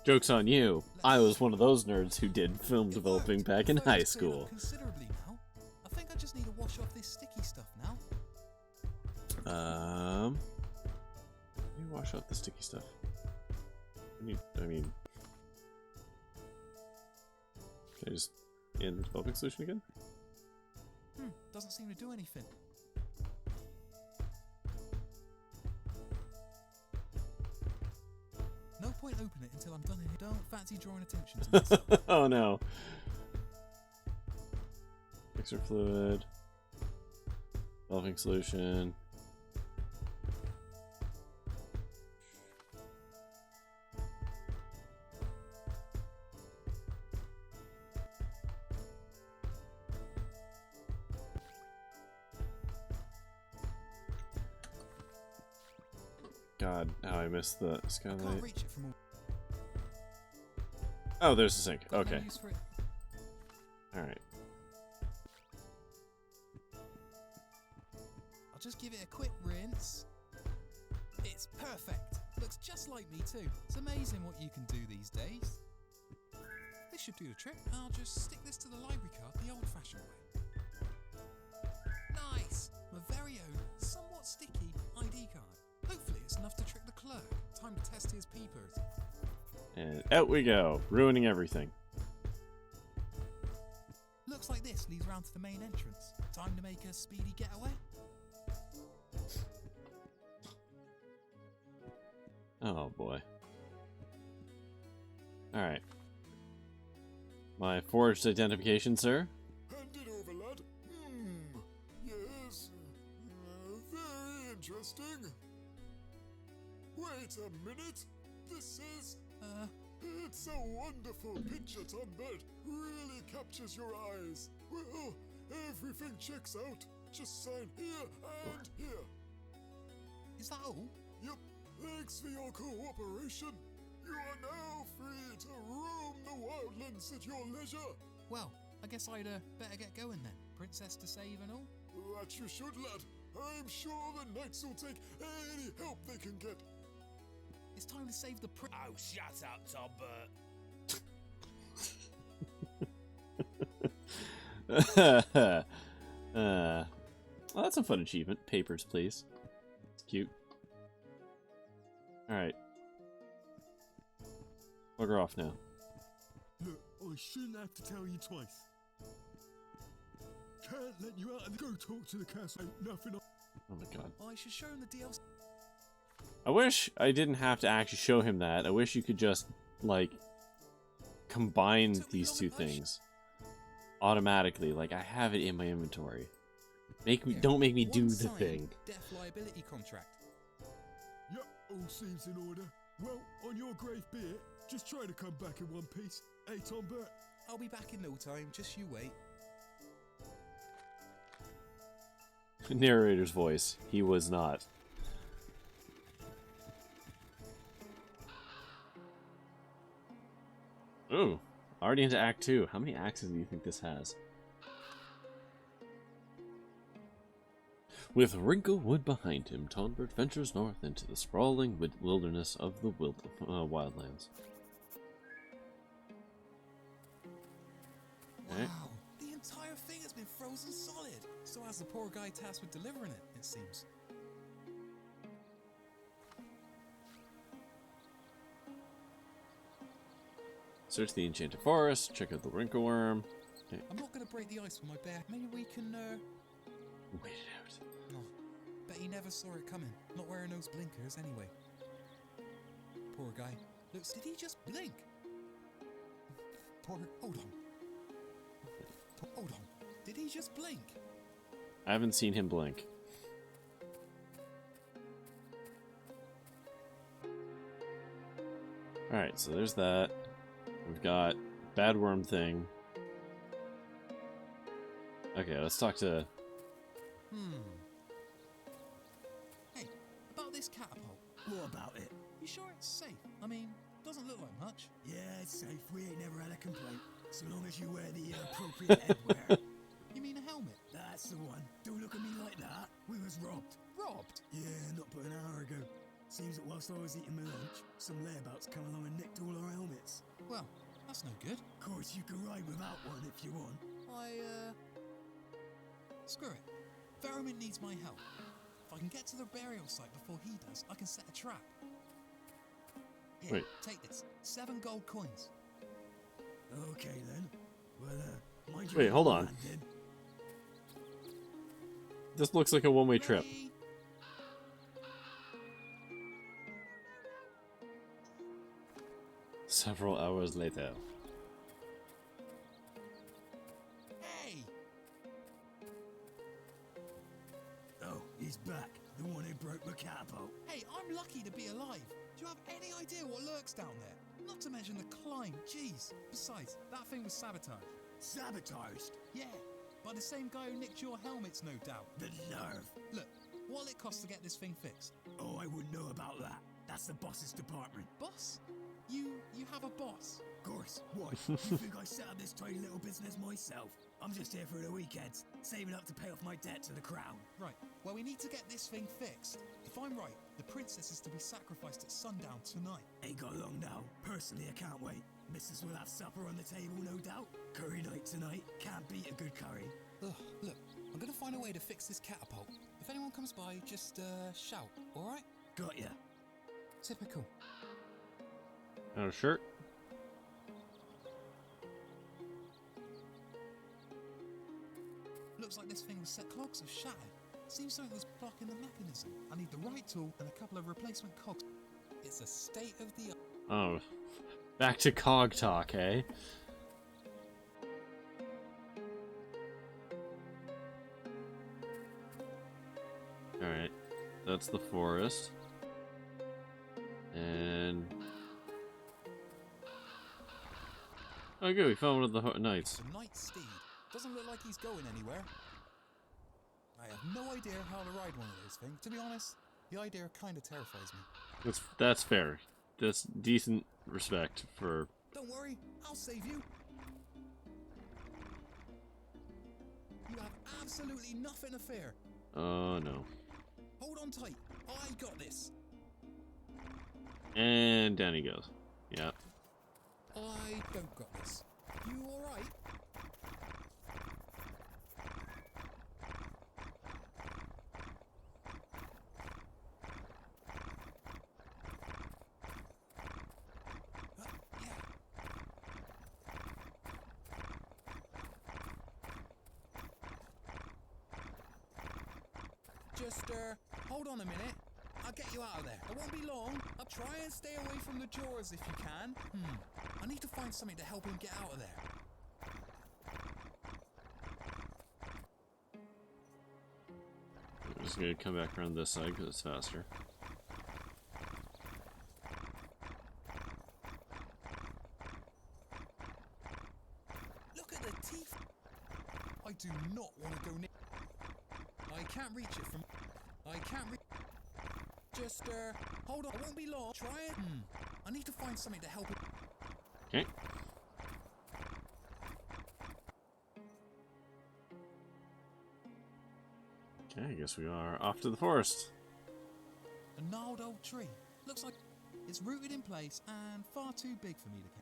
Joke's on you. I was one of those nerds who did film developing back in high school. Considerably now. I think I just need to wash off this sticky stuff now. Let me wash off the sticky stuff. I mean... Can I just end the developing solution again? Doesn't seem to do anything. No point opening it until I'm done in here. Don't fancy drawing attention to myself. Oh no. Mixer fluid. Developing solution. God, how I missed the skylight. I can't reach it from all... Oh, there's the sink. Okay. Alright. I'll just give it a quick rinse. It's perfect. Looks just like me too. It's amazing what you can do these days. This should do the trick. I'll just stick this to the library card the old-fashioned way. Nice! My very own, somewhat sticky ID card. Hopefully it's enough to trick the clerk. Time to test his peepers. And out we go, ruining everything. Looks like this leads round to the main entrance. Time to make a speedy getaway. Oh boy. Alright. My forged identification, sir? Hand it over, lad. Yes. Very interesting. Wait a minute. This is... It's a wonderful picture, Tondbert. Really captures your eyes. Well, everything checks out. Just sign here and here. Is that all? Yep. Thanks for your cooperation. You are now free to roam the wildlands at your leisure. Well, I guess I'd better get going then. Princess to save and all? That you should, lad. I'm sure the knights will take any help they can get. It's time to save the Oh, shut up, Tondbert. Well, that's a fun achievement. Papers, please. It's cute. Alright. Bugger off now. Look, I shouldn't have to tell you twice. Can't let you out and go talk to the castle. Ain't nothing. Oh my god. I should show him the DLC. I wish I didn't have to actually show him that. I wish you could just, like, combine these two things automatically. Like, I have it in my inventory. Don't make me do the thing. Death liability contract. Yep, all seems in order. Well, on your grave be it. Just try to come back in one piece. Hey, Tondbert. I'll be back in no time. Just you wait. Narrator's voice. He was not. Ooh, already into Act 2. How many axes do you think this has? With Wrinklewood behind him, Tondbert ventures north into the sprawling wilderness of the wildlands. Wow, the entire thing has been frozen solid. So as the poor guy tasked with delivering it, it seems. Search the enchanted forest, check out the wrinkleworm. Okay. I'm not going to break the ice with my bare. Maybe we can, wait it out. Oh, bet he never saw it coming. Not wearing those blinkers anyway. Poor guy. Looks, did he just blink? Hold on. Hold on. Did he just blink? I haven't seen him blink. Alright, so there's that. We've got bad worm thing. Okay, let's talk to... Hey, about this catapult. What about it? You sure it's safe? I mean, doesn't look like much. Yeah, it's safe. We ain't never had a complaint. So long as you wear the appropriate headwear. You mean a helmet? That's the one. Don't look at me like that. We was robbed. Robbed? Yeah, not but an hour ago. Seems that whilst I was eating my lunch, some layabouts come along and nicked all our helmets. Well, that's no good. Of course, you can ride without one if you want. Screw it. Vermin needs my help. If I can get to the burial site before he does, I can set a trap. Here, Wait. Take this. 7 gold coins. Okay, then. Well, mind you. Wait, hold on. Landed. This looks like a one-way trip. Several hours later. Hey! Oh, he's back. The one who broke my catapult. Hey, I'm lucky to be alive. Do you have any idea what lurks down there? Not to mention the climb, jeez. Besides, that thing was sabotaged. Sabotaged? Yeah, by the same guy who nicked your helmets, no doubt. The nerve. Look, what'll it cost to get this thing fixed? Oh, I wouldn't know about that. That's the boss's department. Boss? You have a boss? Of course. What? You think I set up this tiny little business myself? I'm just here for the weekends, saving up to pay off my debt to the crown. Right. Well, we need to get this thing fixed. If I'm right, the princess is to be sacrificed at sundown tonight. Ain't got long now. Personally, I can't wait. Missus will have supper on the table, no doubt. Curry night tonight. Can't beat a good curry. Ugh, look, I'm gonna find a way to fix this catapult. If anyone comes by, just shout, alright? Got ya. Typical. Out of shirt. Looks like this thing was set clogs have shattered. Seems something was blocking the mechanism. I need the right tool and a couple of replacement cogs. It's a state of the art. Oh, back to cog talk, eh? Alright, that's the forest. And... oh good, we found one of the knights. The night steed doesn't look like he's going anywhere. I have no idea how to ride one of those things. To be honest, the idea kind of terrifies me. That's fair. That's decent respect for... Don't worry, I'll save you. You have absolutely nothing to fear. oh no. Hold on tight. I got this. And down he goes. Yeah. I don't got this. You alright? Just, hold on a minute. I'll get you out of there. It won't be long. I'll try and stay away from the jaws if you can. I need to find something to help him get out of there. I'm just gonna come back around this side because it's faster. Look at the teeth. I do not want to go near. I can't reach it from... I can't reach... Just, hold on. It won't be long. Try it. I need to find something to help him. Okay. Okay, I guess we are off to the forest. A gnarled old tree. Looks like it's rooted in place and far too big for me to carry.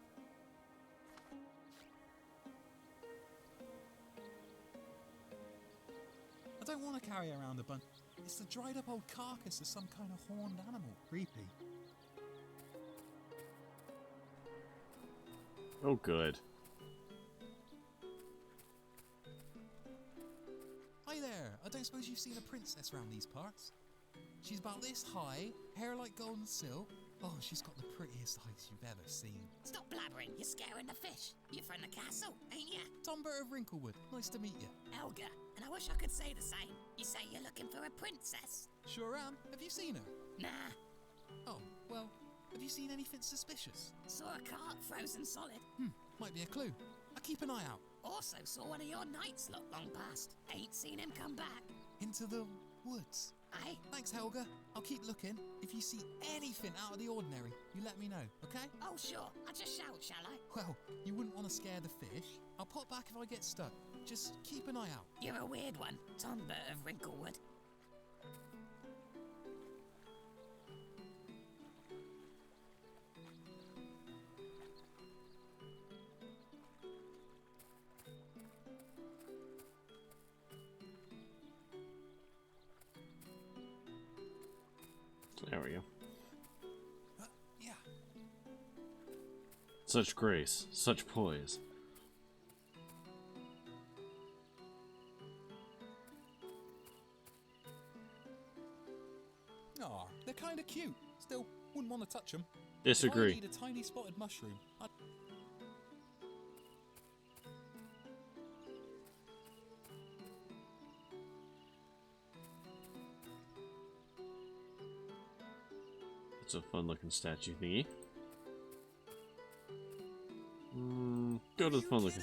I don't want to carry around a bunch. It's the dried up old carcass of some kind of horned animal. Creepy. Oh, good. Hi there. I don't suppose you've seen a princess round these parts? She's about this high, hair like golden silk. Oh, she's got the prettiest eyes you've ever seen. Stop blabbering, you're scaring the fish. You're from the castle, ain't ya? Tondbert of Wrinklewood. Nice to meet you. Elga, and I wish I could say the same. You say you're looking for a princess? Sure am. Have you seen her? Nah. Oh, well, have you seen anything suspicious? Saw a cart frozen solid. Might be a clue. I'll keep an eye out. Also saw one of your knights not long past. Ain't seen him come back. Into the woods. Aye. Thanks, Helga. I'll keep looking. If you see anything out of the ordinary, you let me know, okay? Oh, sure. I'll just shout, shall I? Well, you wouldn't want to scare the fish. I'll pop back if I get stuck. Just keep an eye out. You're a weird one, Tondbert of Wrinklewood. There we go. Yeah. Such grace, such poise. Aw, they're kind of cute. Still, wouldn't want to touch them. Disagree. If I need a tiny spotted mushroom, I'd... It's a fun looking statue thingy. Go to the fun looking.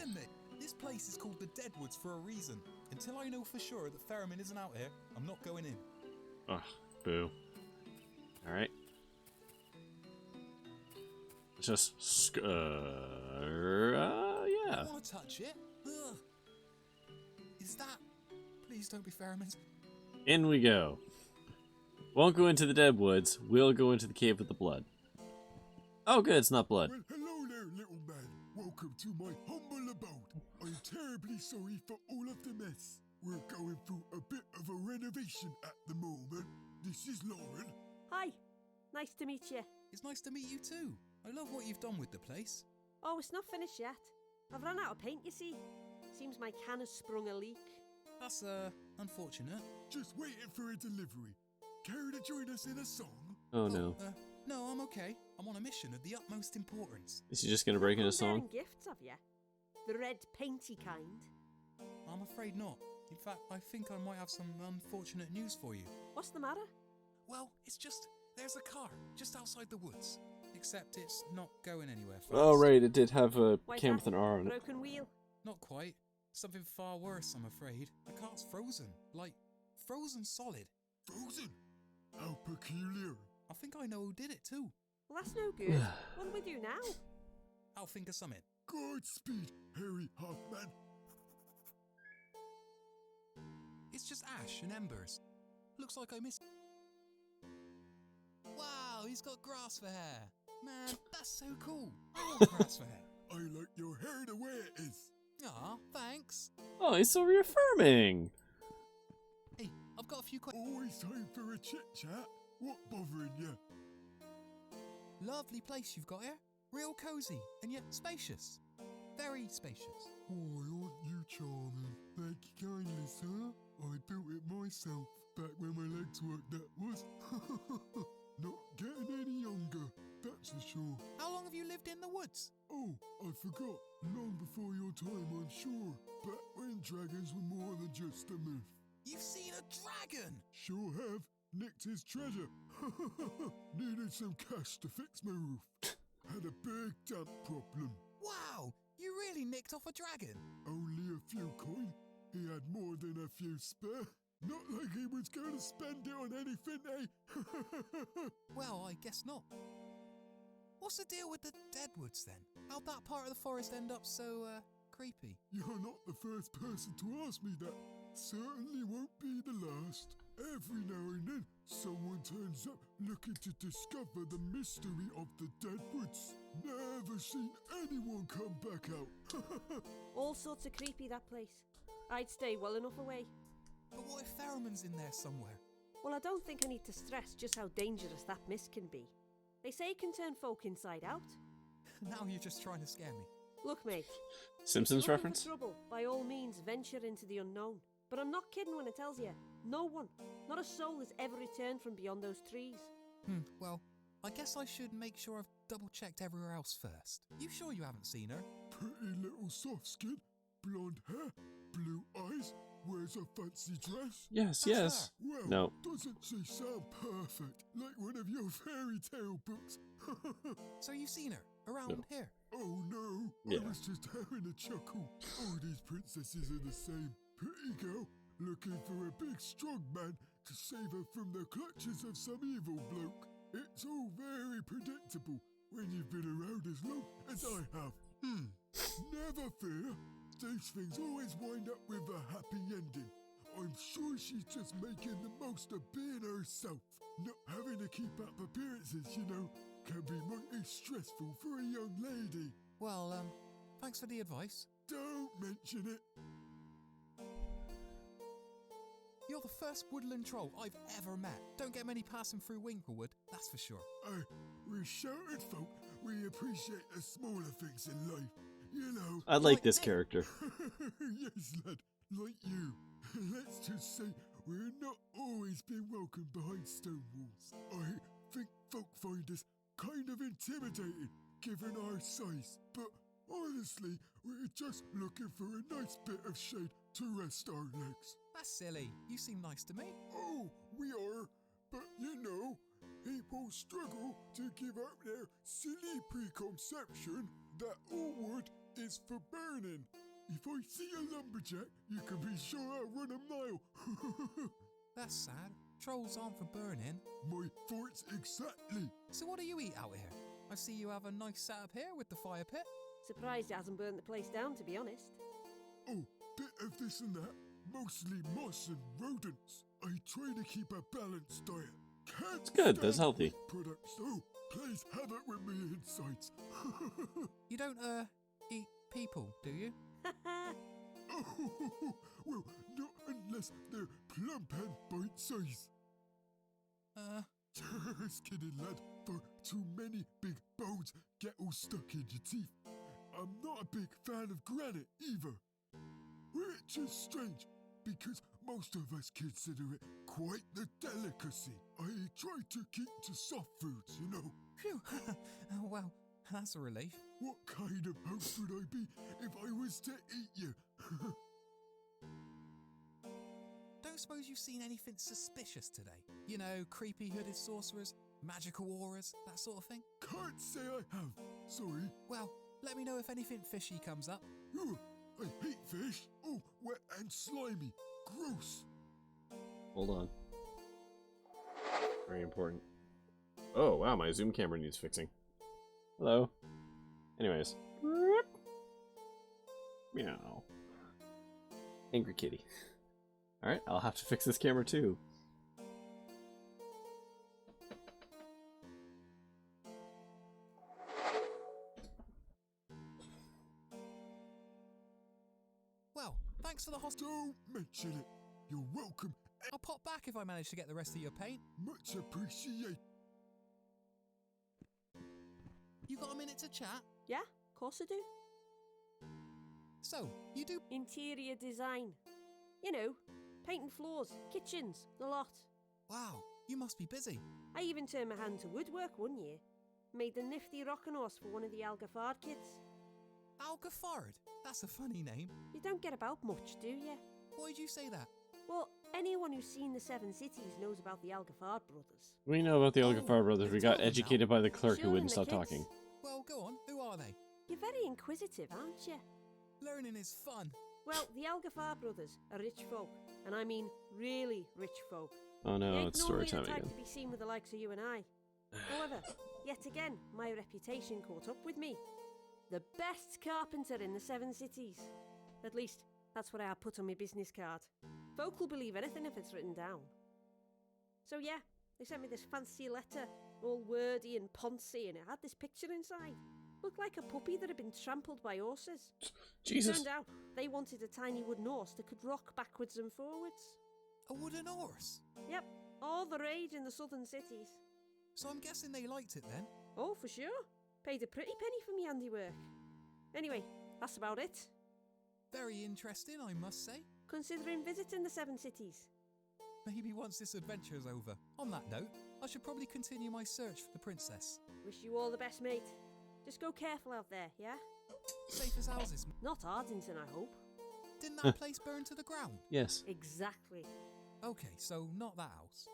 This place is called the Deadwoods for a reason. Until I know for sure that Theremin isn't out here, I'm not going in. Ugh, boo. Alright. Let's just yeah. I don't want to touch it. Ugh. Is that... Please don't be Theremin. In we go. Won't go into the Deadwoods. We'll go into the Cave of the Blood. Oh, good, it's not blood. Well, hello there, little man. Welcome to my humble abode. I'm terribly sorry for all of the mess. We're going through a bit of a renovation at the moment. This is Lauren. Hi. Nice to meet you. It's nice to meet you too. I love what you've done with the place. Oh, it's not finished yet. I've run out of paint, you see. Seems my can has sprung a leak. That's, unfortunate. Just waiting for a delivery. Care to join us in a song? Oh no. No, I'm okay. I'm on a mission of the utmost importance. Is he just gonna break into song? Gifts, have you? The red painty kind? I'm afraid not. In fact, I think I might have some unfortunate news for you. What's the matter? Well, it's just, there's a car just outside the woods. Except it's not going anywhere fast. Oh right, it did have a Why's cam that? with an R on it. Broken wheel? Not quite. Something far worse, I'm afraid. The car's frozen. Like, frozen solid. Frozen? How peculiar. I think I know who did it too. Well, that's no good. What do we do now? I'll think of something. Godspeed, Harry Hoffman. It's just ash and embers. Looks like I missed. Wow, he's got grass for hair. Man, that's so cool. I want grass for hair. I like your hair the way it is. Aw, thanks. Oh, he's so reaffirming. Hey, I've got a few questions. Always time for a chit-chat. What bothering you? Lovely place you've got here. Real cosy, and yet spacious. Very spacious. Oh, aren't you charming? Thank you kindly, sir. I built it myself, back when my legs worked, that was. Not getting any younger, that's for sure. How long have you lived in the woods? Oh, I forgot. Long before your time, I'm sure. Back when dragons were more than just a myth. You've seen a dragon? Sure have. Nicked his treasure. Needed some cash to fix my roof. Had a big damp problem. Wow, you really nicked off a dragon? Only a few coin. He had more than a few spare. Not like he was going to spend it on anything, eh? Well, I guess not. What's the deal with the deadwoods then? How'd that part of the forest end up so, creepy? You're not the first person to ask me that. Certainly won't be the last. Every now and then, someone turns up looking to discover the mystery of the deadwoods. Never seen anyone come back out. All sorts of creepy, that place. I'd stay well enough away. But what if Pheromone's in there somewhere? Well, I don't think I need to stress just how dangerous that mist can be. They say it can turn folk inside out. Now you're just trying to scare me. Look, mate. Simpsons if you're looking reference? for trouble, by all means, venture into the unknown. But I'm not kidding when I tells you, no one, not a soul has ever returned from beyond those trees. Well, I guess I should make sure I've double-checked everywhere else first. You sure you haven't seen her? Pretty little soft skin, blonde hair, blue eyes, wears a fancy dress. Yes, yes. Well, No. doesn't she sound perfect, like one of your fairy tale books? So you've seen her? Around here? Oh no, Yeah. I was just having a chuckle. All these princesses are the same. Pretty girl, looking for a big strong man to save her from the clutches of some evil bloke. It's all very predictable when you've been around as long as I have. Never fear, these things always wind up with a happy ending. I'm sure she's just making the most of being herself. Not having to keep up appearances, you know, can be mighty stressful for a young lady. Well, thanks for the advice. Don't mention it. You're the first woodland troll I've ever met. Don't get many passing through Winklewood, that's for sure. We're sheltered folk. We appreciate the smaller things in life. You know. I like this character. Yes, lad. Like you. Let's just say we're not always been welcome behind stone walls. I think folk find us kind of intimidating, given our size. But honestly, we're just looking for a nice bit of shade to rest our legs. That's silly. You seem nice to me. Oh, we are. But you know, people struggle to give up their silly preconception that all wood is for burning. If I see a lumberjack, you can be sure I'll run a mile. That's sad. Trolls aren't for burning. My thoughts exactly. So what do you eat out here? I see you have a nice setup here with the fire pit. Surprised it hasn't burnt the place down, to be honest. Oh, bit of this and that. Mostly moss and rodents. I try to keep a balanced diet. It's good, that's healthy. Products, so please have it with me insides. You don't, eat people, do you? Oh, well, not unless they're plump and bite-size. Just kidding, lad. For too many big bones get all stuck in your teeth. I'm not a big fan of granite either. Which is strange, because Most of us consider it quite the delicacy. I try to keep to soft foods, you know. Phew. Well, that's a relief. What kind of host would I be if I was to eat you? Don't suppose you've seen anything suspicious today? You know, creepy hooded sorcerers, magical auras, that sort of thing? Can't say I have. Sorry. Well, let me know if anything fishy comes up. Ugh, I hate fish. Oh, wet and slimy. Gross. Hold on. Very important. Oh, wow, my zoom camera needs fixing. Hello. Anyways. Meow. Angry kitty. Alright, I'll have to fix this camera too. Well, thanks for the Don't mention it. You're welcome. I'll pop back if I manage to get the rest of your paint. Much appreciated. You got a minute to chat? Yeah, of course I do. So, you do interior design. You know, painting floors, kitchens, the lot. Wow, you must be busy. I even turned my hand to woodwork one year. Made the nifty rocking horse for one of the Algafard kids. Algafard? That's a funny name. You don't get about much, do you? Why'd you say that? Well, anyone who's seen the Seven Cities knows about the Algafard brothers. We know about the Algafar brothers. We got tell them educated by the clerk who Sure, wouldn't and the stop kids. talking. Well, go on. Who are they? You're very inquisitive, aren't you? Learning is fun. Well, the Algafar brothers are rich folk, and I mean really rich folk. Oh They no, ain't it's story normally time the type again. to be seen with the likes of you and I. However, yet again, my reputation caught up with me. The best carpenter in the Seven Cities. At least, that's what I put on my business card. Folk will believe anything if it's written down. So yeah, they sent me this fancy letter, all wordy and poncy, and it had this picture inside. Looked like a puppy that had been trampled by horses. Jesus. Turned out they wanted a tiny wooden horse that could rock backwards and forwards. A wooden horse? Yep, all the rage in the southern cities. So I'm guessing they liked it then? Oh, for sure. Paid a pretty penny for me handiwork. Anyway, that's about it. Very interesting, I must say. Considering visiting the Seven Cities. Maybe once this adventure's over. On that note, I should probably continue my search for the princess. Wish you all the best, mate. Just go careful out there, yeah? Safe as houses. Not Ardington, I hope. Didn't that place burn to the ground? Yes. Exactly. Okay, so not that house.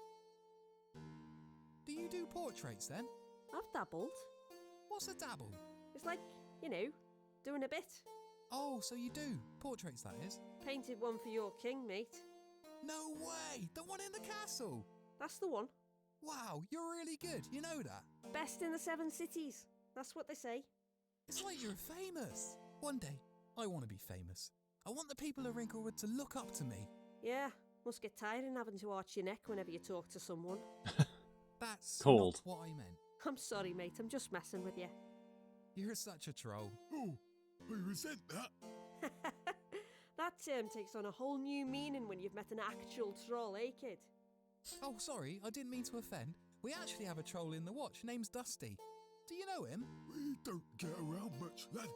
Do you do portraits then? I've dabbled. What's a dabble? It's like, you know, doing a bit. Oh, so you do. Portraits, that is. Painted one for your king, mate. No way! The one in the castle! That's the one. Wow, you're really good, you know that? Best in the Seven Cities. That's what they say. It's like you're famous. One day, I want to be famous. I want the people of Wrinklewood to look up to me. Yeah, must get tiring having to arch your neck whenever you talk to someone. That's Cold. not what I meant. I'm sorry, mate. I'm just messing with you. You're such a troll. Oh, I resent that. That term takes on a whole new meaning when you've met an actual troll, eh, kid? Oh, sorry, I didn't mean to offend. We actually have a troll in the watch. Name's Dusty. Do you know him? We don't get around much, lad.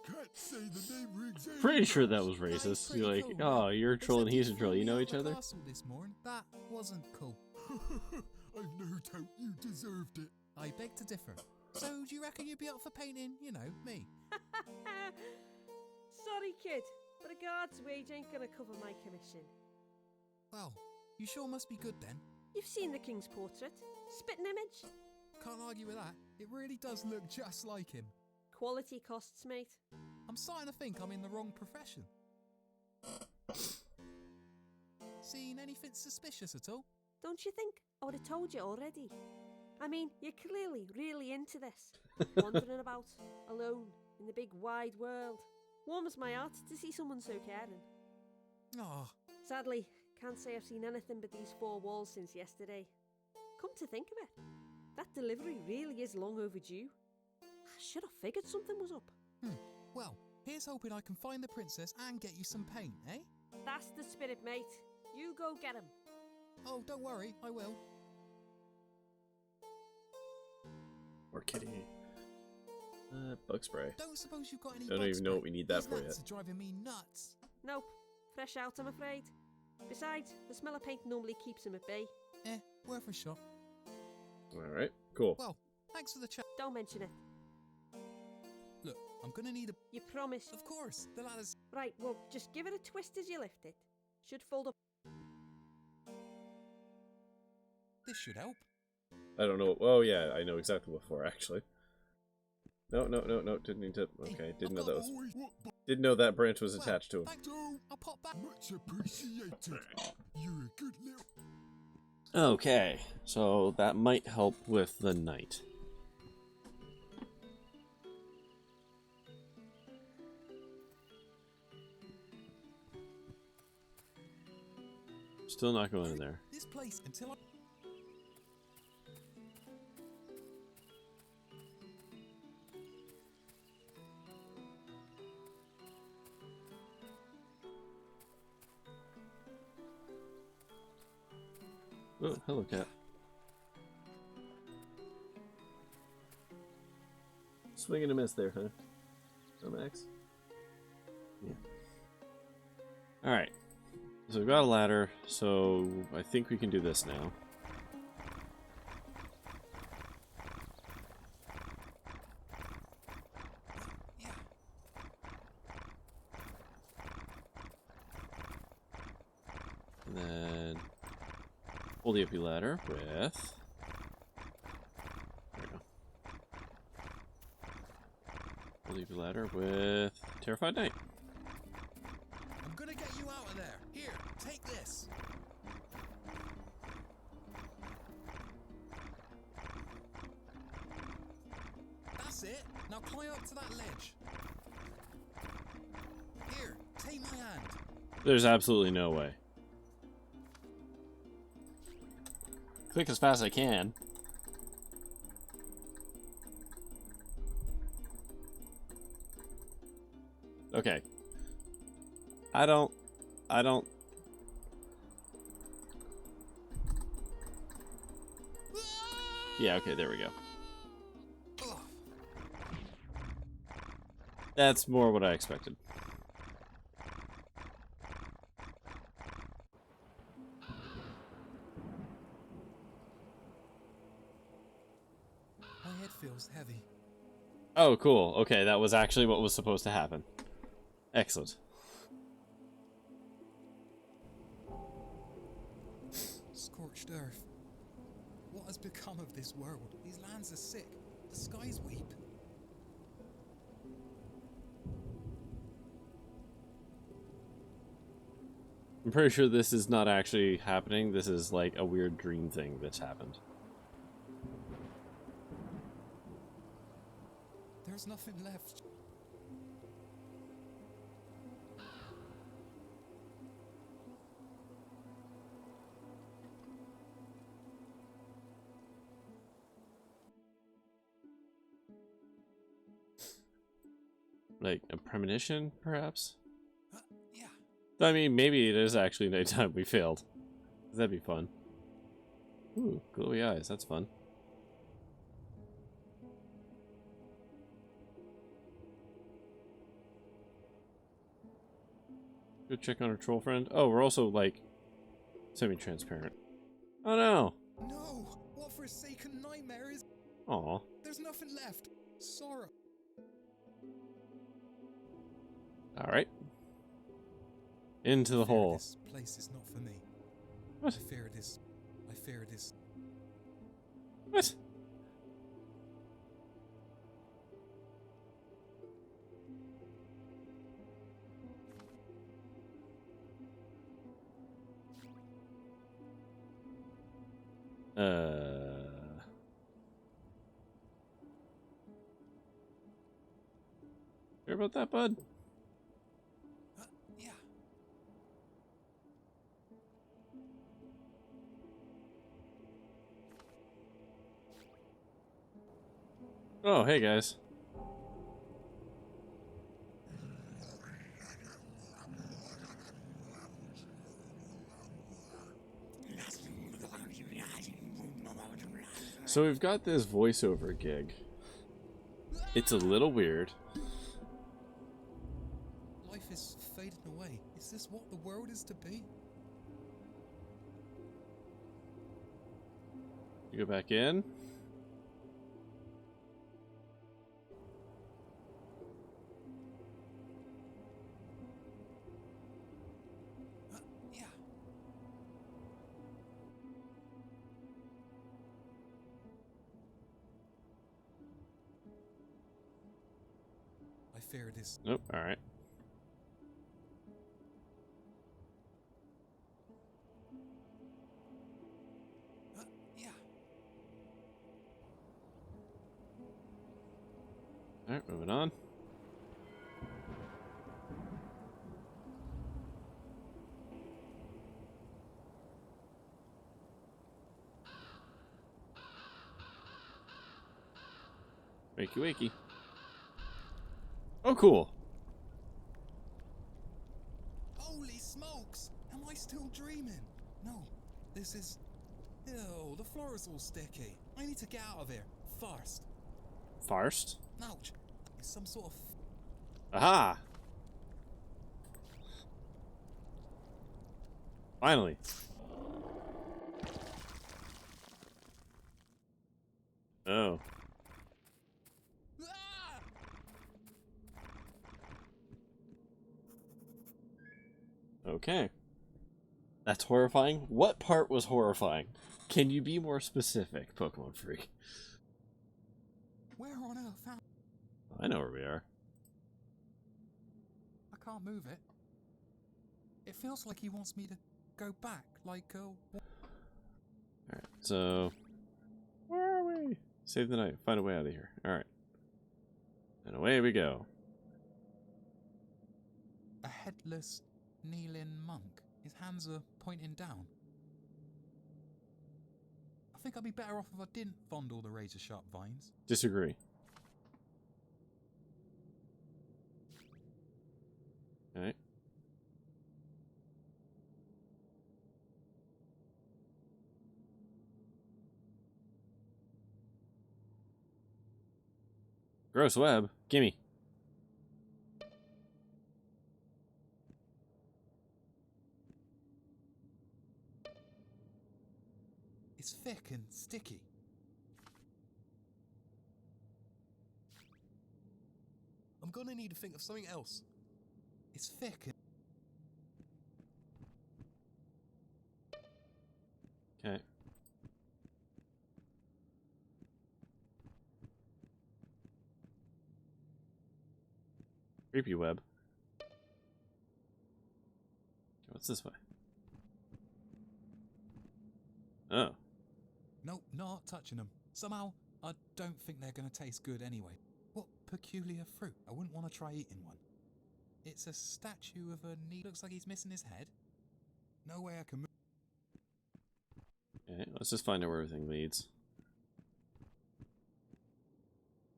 Can't say the name rings any Pretty sure that bells. was racist. pretty You're like, cool, oh, man. you're a troll and Except he's he a troll. threw You me know out each the other? castle this morning. That wasn't cool. I've no doubt you deserved it. I beg to differ. So, do you reckon you'd be up for painting, you know, me? Sorry, kid, but a guard's wage ain't gonna cover my commission. Well, you sure must be good then. You've seen the king's portrait. Spitting image. Can't argue with that. It really does look just like him. Quality costs, mate. I'm starting to think I'm in the wrong profession. Seen anything suspicious at all? Don't you think I would have told you already? I mean, you're clearly really into this. Wandering about, alone, in the big wide world. Warms my heart to see someone so caring. Oh, Sadly, can't say I've seen anything but these four walls since yesterday. Come to think of it, that delivery really is long overdue. I should have figured something was up. well, here's hoping I can find the princess and get you some paint, eh? That's the spirit, mate. You go get him. Oh, don't worry, I will. Or kitty. Bug spray. Don't suppose you've got any I don't bug even know spray? what we need that These for gnats yet. are driving me nuts. Nope, fresh out, I'm afraid. Besides, the smell of paint normally keeps him at bay. Worth a shot. Alright, cool. Well, thanks for the chat. Don't mention it. Look, I'm gonna need a... You promise? Of course, the lad is... Right, well, just give it a twist as you lift it. Should fold up. This should help. I don't know. Oh, yeah, I know exactly what for, actually. No, didn't need to... Okay, didn't know that was... Didn't know that branch was attached to him. I'll pop back. Much appreciated. You're a good little... Okay, so that might help with the night. Still not going in there. This place until I... Oh, hello, cat. Swing and a miss there, huh? So, Max? Yeah. Alright. So we've got a ladder, so I think we can do this now. And then pull the up ladder with... There we go. Pull the up ladder with Terrified Knight. I'm gonna get you out of there. Here, take this. That's it. Now climb up to that ledge. Here, take my hand. There's absolutely no way. Quick as fast as I can. Okay. I don't... Yeah, okay, there we go. That's more what I expected. My head feels heavy. Oh, cool. Okay, that was actually what was supposed to happen. Excellent. Scorched earth. What has become of this world? These lands are sick. The skies weep. I'm pretty sure this is not actually happening. This is like a weird dream thing that's happened. There's nothing left. Like a premonition, perhaps? Yeah. I mean, maybe it is actually nighttime. We failed. That'd be fun. Ooh, glowy eyes. That's fun. Go check on our troll friend. Oh, we're also, like, semi-transparent. Oh, no! No! What forsaken nightmare is... Aw. There's nothing left. Sorrow. Alright. Into the hole. This place is not for me. What? I fear it is. I fear it is. What? Sure about that, bud? Yeah. Oh, hey guys. So we've got this voiceover gig. It's a little weird. Life is fading away. Is this what the world is to be? You go back in. Yeah. I fear it is. Nope. All right. Yeah. All right, moving on. Wakey, wakey. Oh, cool. Holy smokes! Am I still dreaming? No, this is... Ew, the floor is all sticky. I need to get out of here. Fast. Farst? Ouch. It's some sort of... Aha! Finally. Oh. Okay. That's horrifying. What part was horrifying? Can you be more specific, Pokemon Freak? Where on earth am I know where we are. I can't move it. It feels like he wants me to go back, like, Alright, so... Where are we? Save the night. Find a way out of here. Alright. And away we go. a headless, kneeling monk. His hands are pointing down. I think I'd be better off if I didn't fondle the razor-sharp vines. Disagree. Okay. Gross web. Gimme. It's thick and sticky. I'm gonna need to think of something else. It's thick and... Okay. Creepy web. Okay, what's this way? Oh. Nope, not touching them. Somehow, I don't think they're gonna taste good anyway. What peculiar fruit? I wouldn't want to try eating one. It's a statue of a knee. Looks like he's missing his head. No way I can move. Okay, let's just find out where everything leads.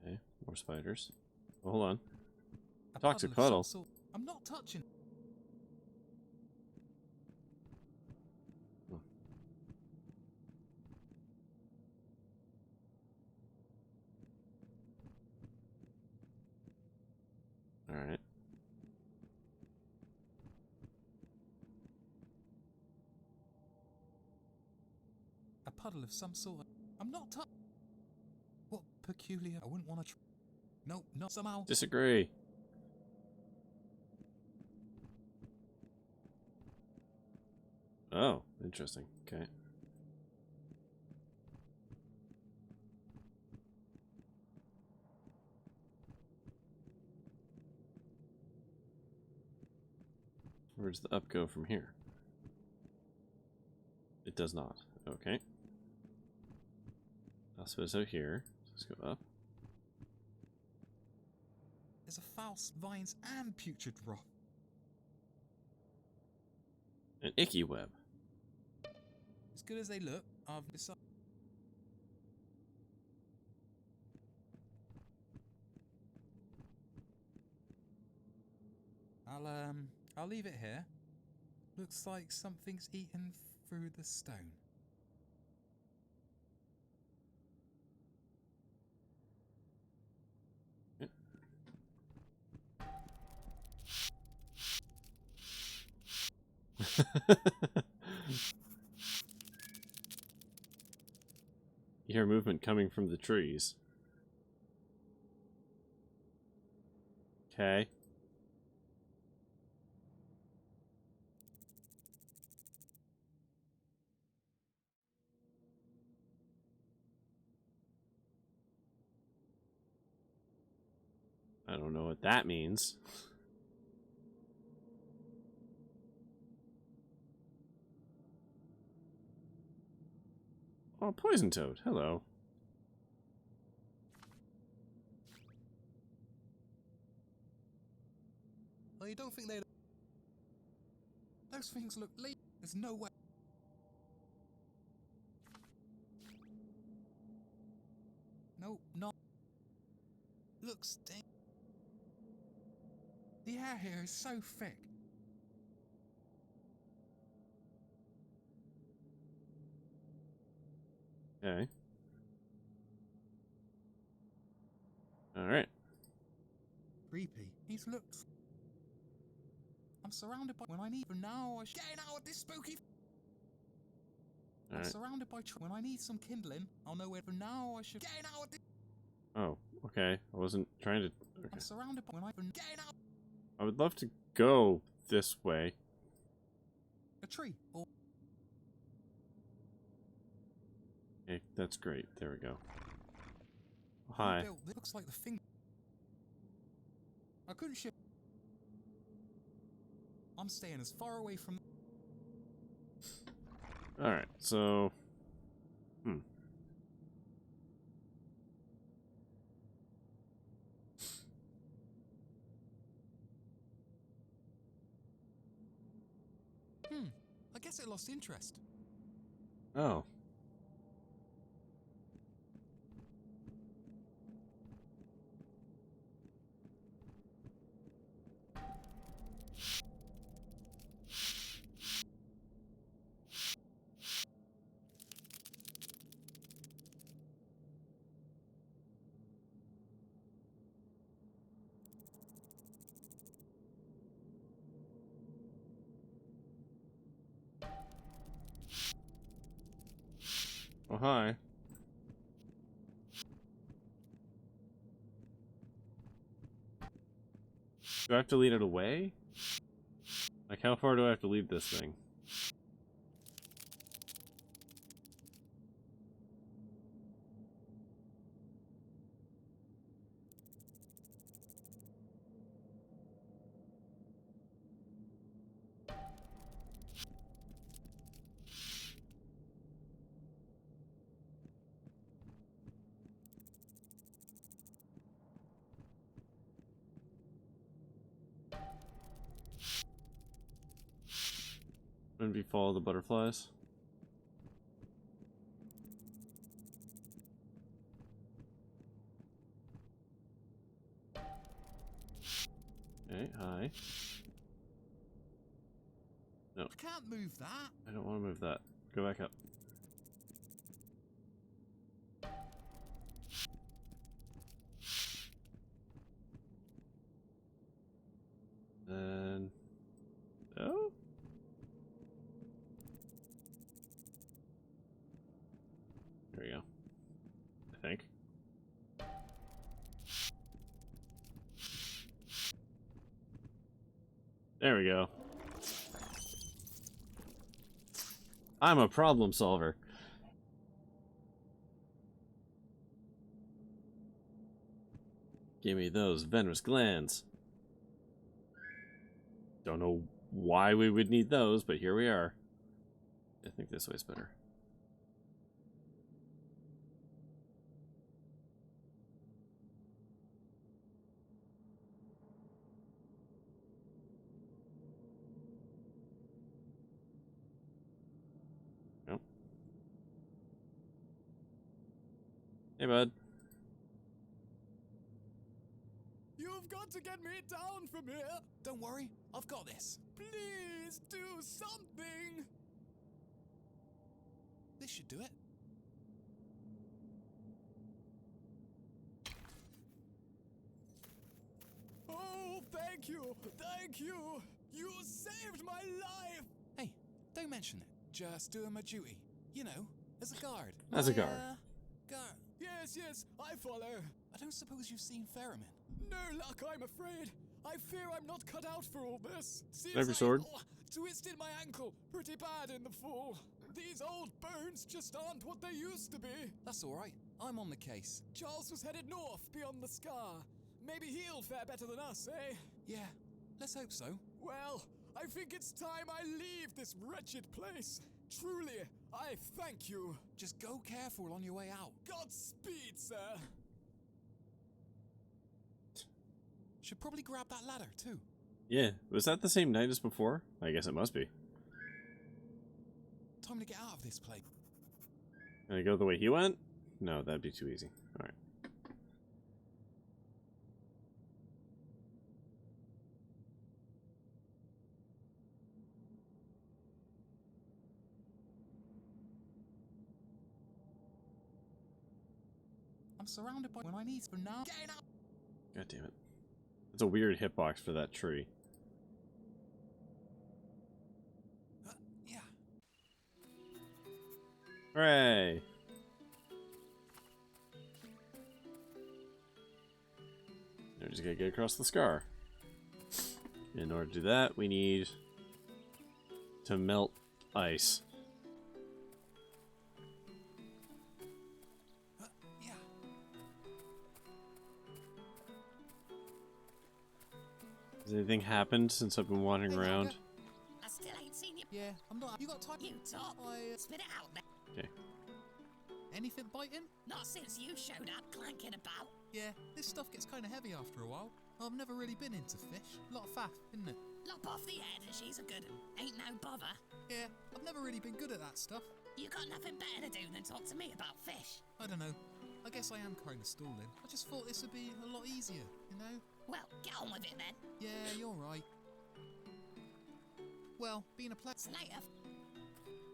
Okay, more spiders. Oh, hold on. A Toxic puddle puddle. of some sort. I'm not touching. Alright. A puddle of some sort. I'm not touching. What peculiar? I wouldn't want to try. Nope, not somehow. Disagree. Oh, interesting. Okay. Where does the up go from here? It does not. Okay. Also, it's out here. Let's go up. There's a false vines and putrid rot. An icky web. As good as they look, I've decided. I'll leave it here. Looks like something's eaten through the stone. hear movement coming from the trees. Okay. I don't know what that means. Oh, poison toad. Hello. I don't think they'd... Those things look There's no way... No, not... Looks... The air here is so thick. Okay. Alright. Creepy. He's looked... I'm surrounded by... When I need... Now I should... Getting out of this spooky... I'm surrounded by... When I need some kindling, I'll know where... For now I should... Getting out of this... Oh, okay. I wasn't trying to... Okay. I'm surrounded by... When I've been... Getting out... I would love to go this way. A tree. Or... Okay, that's great. There we go. Hi. It looks like the thing... I couldn't ship... I'm staying as far away from... Alright, so... I guess it lost interest. Oh. Oh, hi. Do I have to lead it away? Like, how far do I have to lead this thing? Maybe follow the butterflies. Okay, hi. No. I can't move that. I don't want to move that. Go back up. Then... Oh? There we go. I think. There we go. I'm a problem solver. Give me those venomous glands. Don't know why we would need those, but here we are. I think this way's better. Nope. Hey, bud. You've got to get me down from here. Don't worry, I've got this. Please do something. This should do it. Oh, thank you. Thank you. You saved my life. Hey, don't mention it. Just doing my duty. You know, as a guard. As a guard. orders, I follow. I don't suppose you've seen Ferriman? No luck, I'm afraid. I fear I'm not cut out for all this. Seems Have your sword. Twisted my ankle pretty bad in the fall. These old bones just aren't what they used to be. That's all right. I'm on the case. Charles was headed north beyond the scar. Maybe he'll fare better than us, eh? Yeah, let's hope so. Well, I think it's time I leave this wretched place. Truly, I thank you. Just go careful on your way out. Godspeed, sir. Should probably grab that ladder, too. Yeah, was that the same night as before? I guess it must be. Time to get out of this place. Can I go the way he went? No, that'd be too easy. Alright. I'm surrounded by when I need for now. Getting up. God damn it. It's a weird hitbox for that tree. Yeah. Hooray! Now we just gotta get across the scar. In order to do that, we need to melt ice. Yeah. Has anything happened since I've been wandering around? I still ain't seen you. Yeah, I'm not. You got time? You talk. Spit it out there. Okay. Anything biting? Not since you showed up clanking about. Yeah, this stuff gets kind of heavy after a while. I've never really been into fish. A lot of faff, isn't it? Lop off the head and she's a good un. Ain't no bother. Yeah, I've never really been good at that stuff. You got nothing better to do than talk to me about fish. I don't know. I guess I am kind of stalling. I just thought this would be a lot easier, you know? Well, get on with it then. Yeah, you're right. Well, being a player. Later.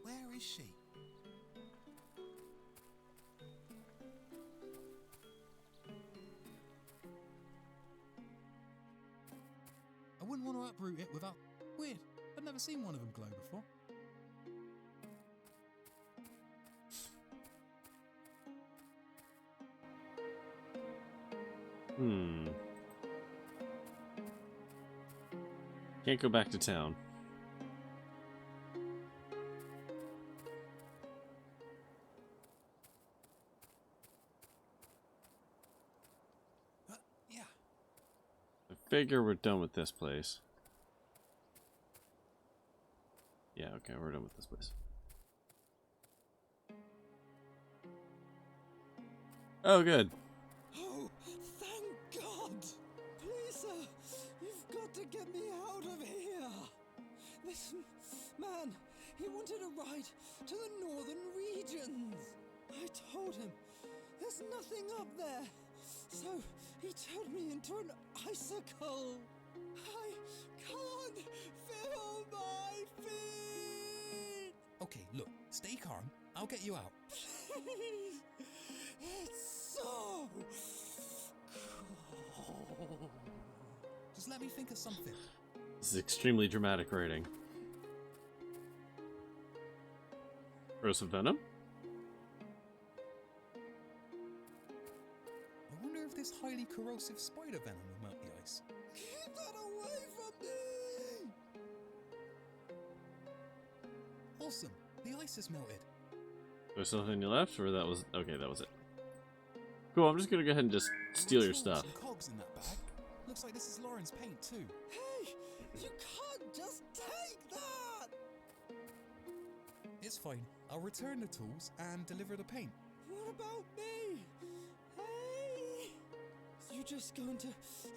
Where is she? I wouldn't want to uproot it without... Weird. I've never seen one of them glow before. Can't go back to town. Yeah. I figure we're done with this place. Yeah, okay, we're done with this place. Oh, good. Oh, thank God! Please, sir, you've got to get me out of here. This man, he wanted a ride to the northern regions. I told him there's nothing up there, so he turned me into an icicle. I can't feel my feet. Okay, look, stay calm. I'll get you out. Please, it's so cold. Just let me think of something. This is extremely dramatic writing. Corrosive venom? I wonder if this highly corrosive spider venom will melt the ice. Keep that away from me! Awesome, the ice has melted. There's nothing left, or that was... Okay, that was it. Cool, I'm just gonna go ahead and just steal your stuff. Some cogs in that bag. Looks like this is Lauren's paint too. Hey, you can't just take that! It's fine. I'll return the tools and deliver the paint. What about me? Hey! You just going to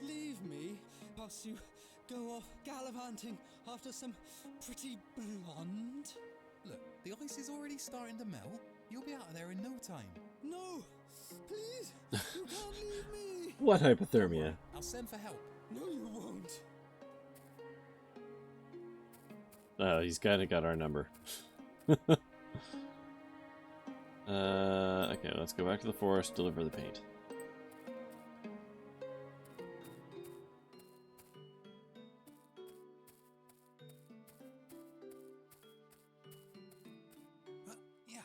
leave me whilst you go off gallivanting after some pretty blonde? Look, the ice is already starting to melt. You'll be out of there in no time. No! Please! You can't leave me! What hypothermia? I'll send for help. No, you won't. Oh, he's kinda got our number. Okay, let's go back to the forest, deliver the paint. Yeah.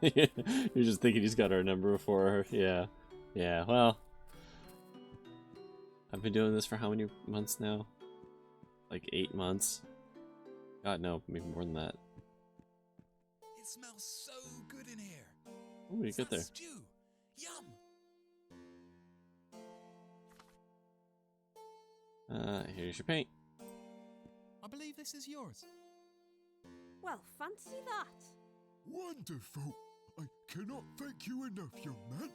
You're just thinking he's got our number before her. Yeah. Yeah, well. I've been doing this for how many months now? Like 8 months? God, no, maybe more than that. It smells so good in here. What do you get there? Stew. Yum. Here's your paint. I believe this is yours. Well, fancy that. Wonderful. I cannot thank you enough, young man.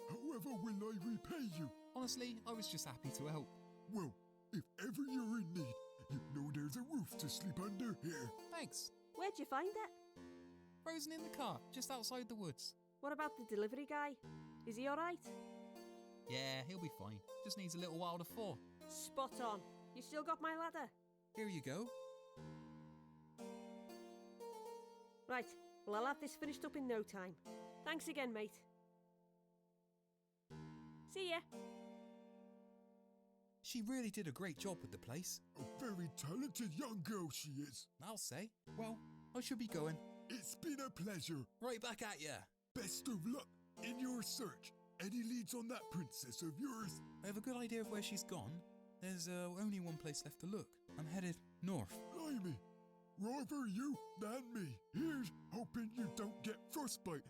However will I repay you? Honestly, I was just happy to help. Well, if ever you're in need, you know there's a roof to sleep under here. Thanks. Where'd you find it? Frozen in the car, just outside the woods. What about the delivery guy? Is he alright? Yeah, he'll be fine. Just needs a little while to thaw. Spot on. You still got my ladder? Here you go. Right, well I'll have this finished up in no time. Thanks again, mate. See ya. She really did a great job with the place. A very talented young girl she is. I'll say. Well, I should be going. It's been a pleasure. Right back at ya. Best of luck in your search. Any leads on that princess of yours? I have a good idea of where she's gone. There's only one place left to look. I'm headed north. Blimey. Rather you than me. Here's hoping you don't get frostbite.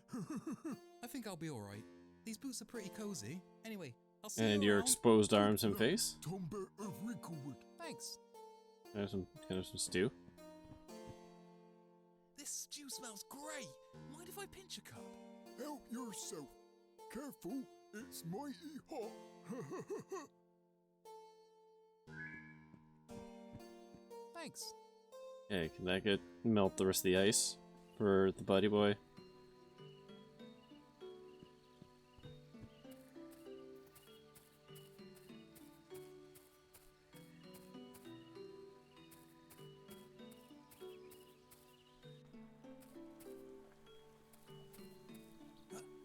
I think I'll be alright. These boots are pretty cozy. Anyway, I'll see you And your around. exposed arms and face? Tondbert of Wrinklewood. Thanks. Kind of some stew. This stew smells great. Mind if I pinch a cup? Help yourself. Careful, it's mighty hot. Thanks. Okay, can that melt the rest of the ice for the buddy boy?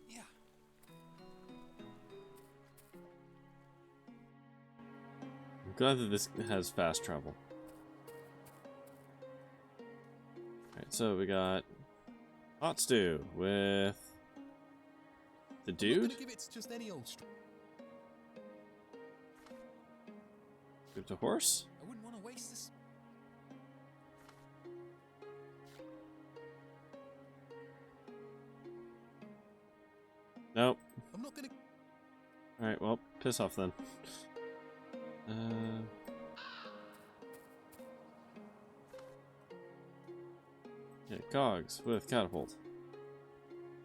Yeah. I'm glad that this has fast travel. Alright, so we got hot stew with the I'm not dude. gonna give it to just any old Give it to horse. I wouldn't want to waste this. Nope. I'm not gonna. Alright, well, piss off then. Yeah, cogs with catapult.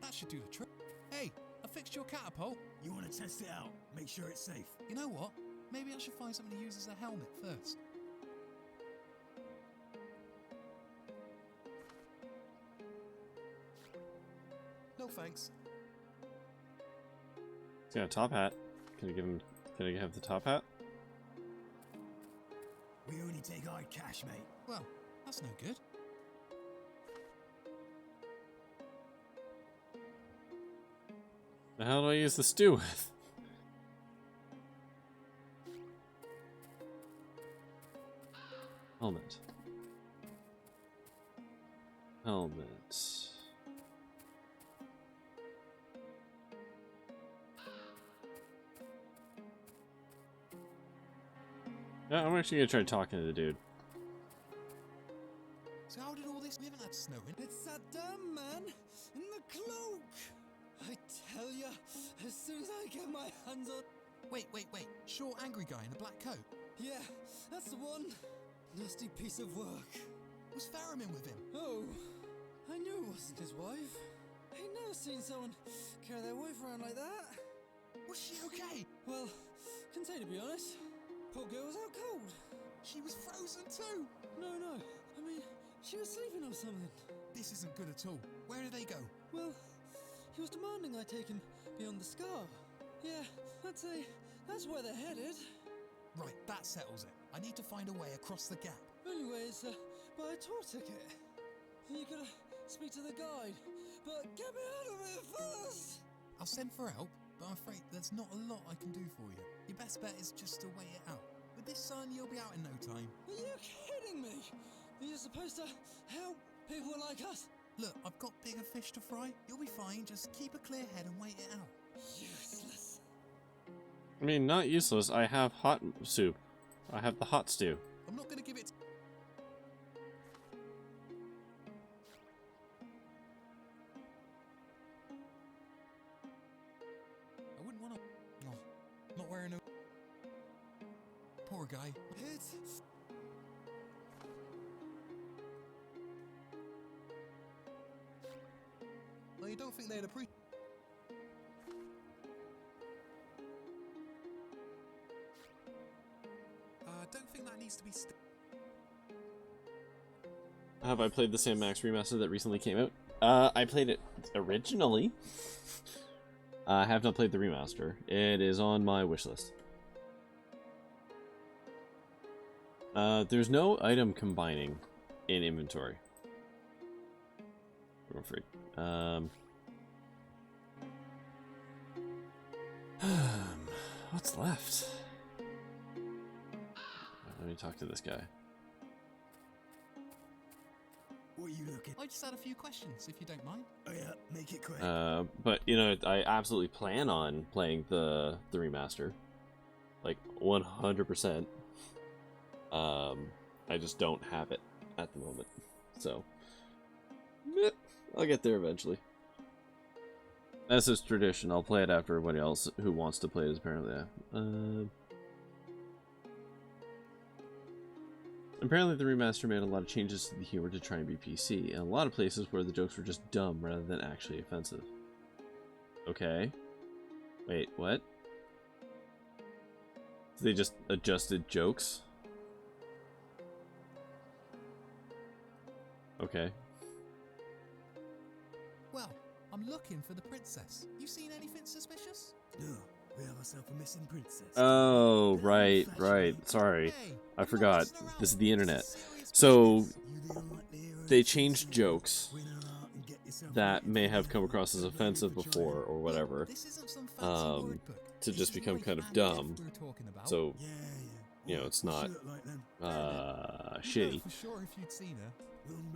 That should do the trick. Hey, I fixed your catapult. You want to test it out? Make sure it's safe. You know what? Maybe I should find something to use as a helmet first. No thanks. He's got a top hat. Can I give him? Can I have the top hat? We only take hard cash, mate. Well, that's no good. The hell do I use the stew with? Helmet. Helmet. Yeah, I'm actually gonna try talking to the dude. So how did all this? We haven't had snow in. It's that damn man in the cloak! I tell ya, as soon as I get my hands on... Wait. Short, angry guy in a black coat. Yeah, that's the one. Nasty piece of work. Was Faramir with him? Oh, I knew it wasn't his wife. I'd never seen someone carry their wife around like that. Was she okay? Well, can say to be honest, poor girl was out cold. She was frozen too. No, I mean, she was sleeping or something. This isn't good at all. Where do they go? Well, he was demanding I take him beyond the scar. Yeah, I'd say that's where they're headed. Right, that settles it. I need to find a way across the gap. Only way is buy a tour ticket. You gotta speak to the guide, but get me out of here first! I'll send for help, but I'm afraid there's not a lot I can do for you. Your best bet is just to wait it out. With this sun, you'll be out in no time. Are you kidding me? You're supposed to help people like us? Look, I've got bigger fish to fry. You'll be fine. Just keep a clear head and wait it out. Useless. I mean, not useless. I have hot soup. I have the hot stew. I'm not going to give it... I wouldn't want to... No, not wearing a... Poor guy. It's... Well, you don't think they'd appreciate... I don't think that needs to be... Have I played the Sam Max remaster that recently came out? I played it originally. I have not played the remaster. It is on my wish list. There's no item combining in inventory. I'm afraid. What's left? Let me talk to this guy. What are you looking? I just had a few questions, if you don't mind. Oh yeah, make it quick. But you know, I absolutely plan on playing the remaster, like 100%. I just don't have it at the moment, so I'll get there eventually. As is tradition, I'll play it after everybody else who wants to play it is apparently. Apparently the remaster made a lot of changes to the humor to try and be PC, and a lot of places where the jokes were just dumb rather than actually offensive. Okay. Wait, what? So they just adjusted jokes? Okay. Well, I'm looking for the princess. You seen anything suspicious? No, we have ourselves a missing princess. Oh, right. Sorry. I forgot. This is the internet. So, they changed jokes that may have come across as offensive before or whatever, to just become kind of dumb. So, you know, it's not shitty.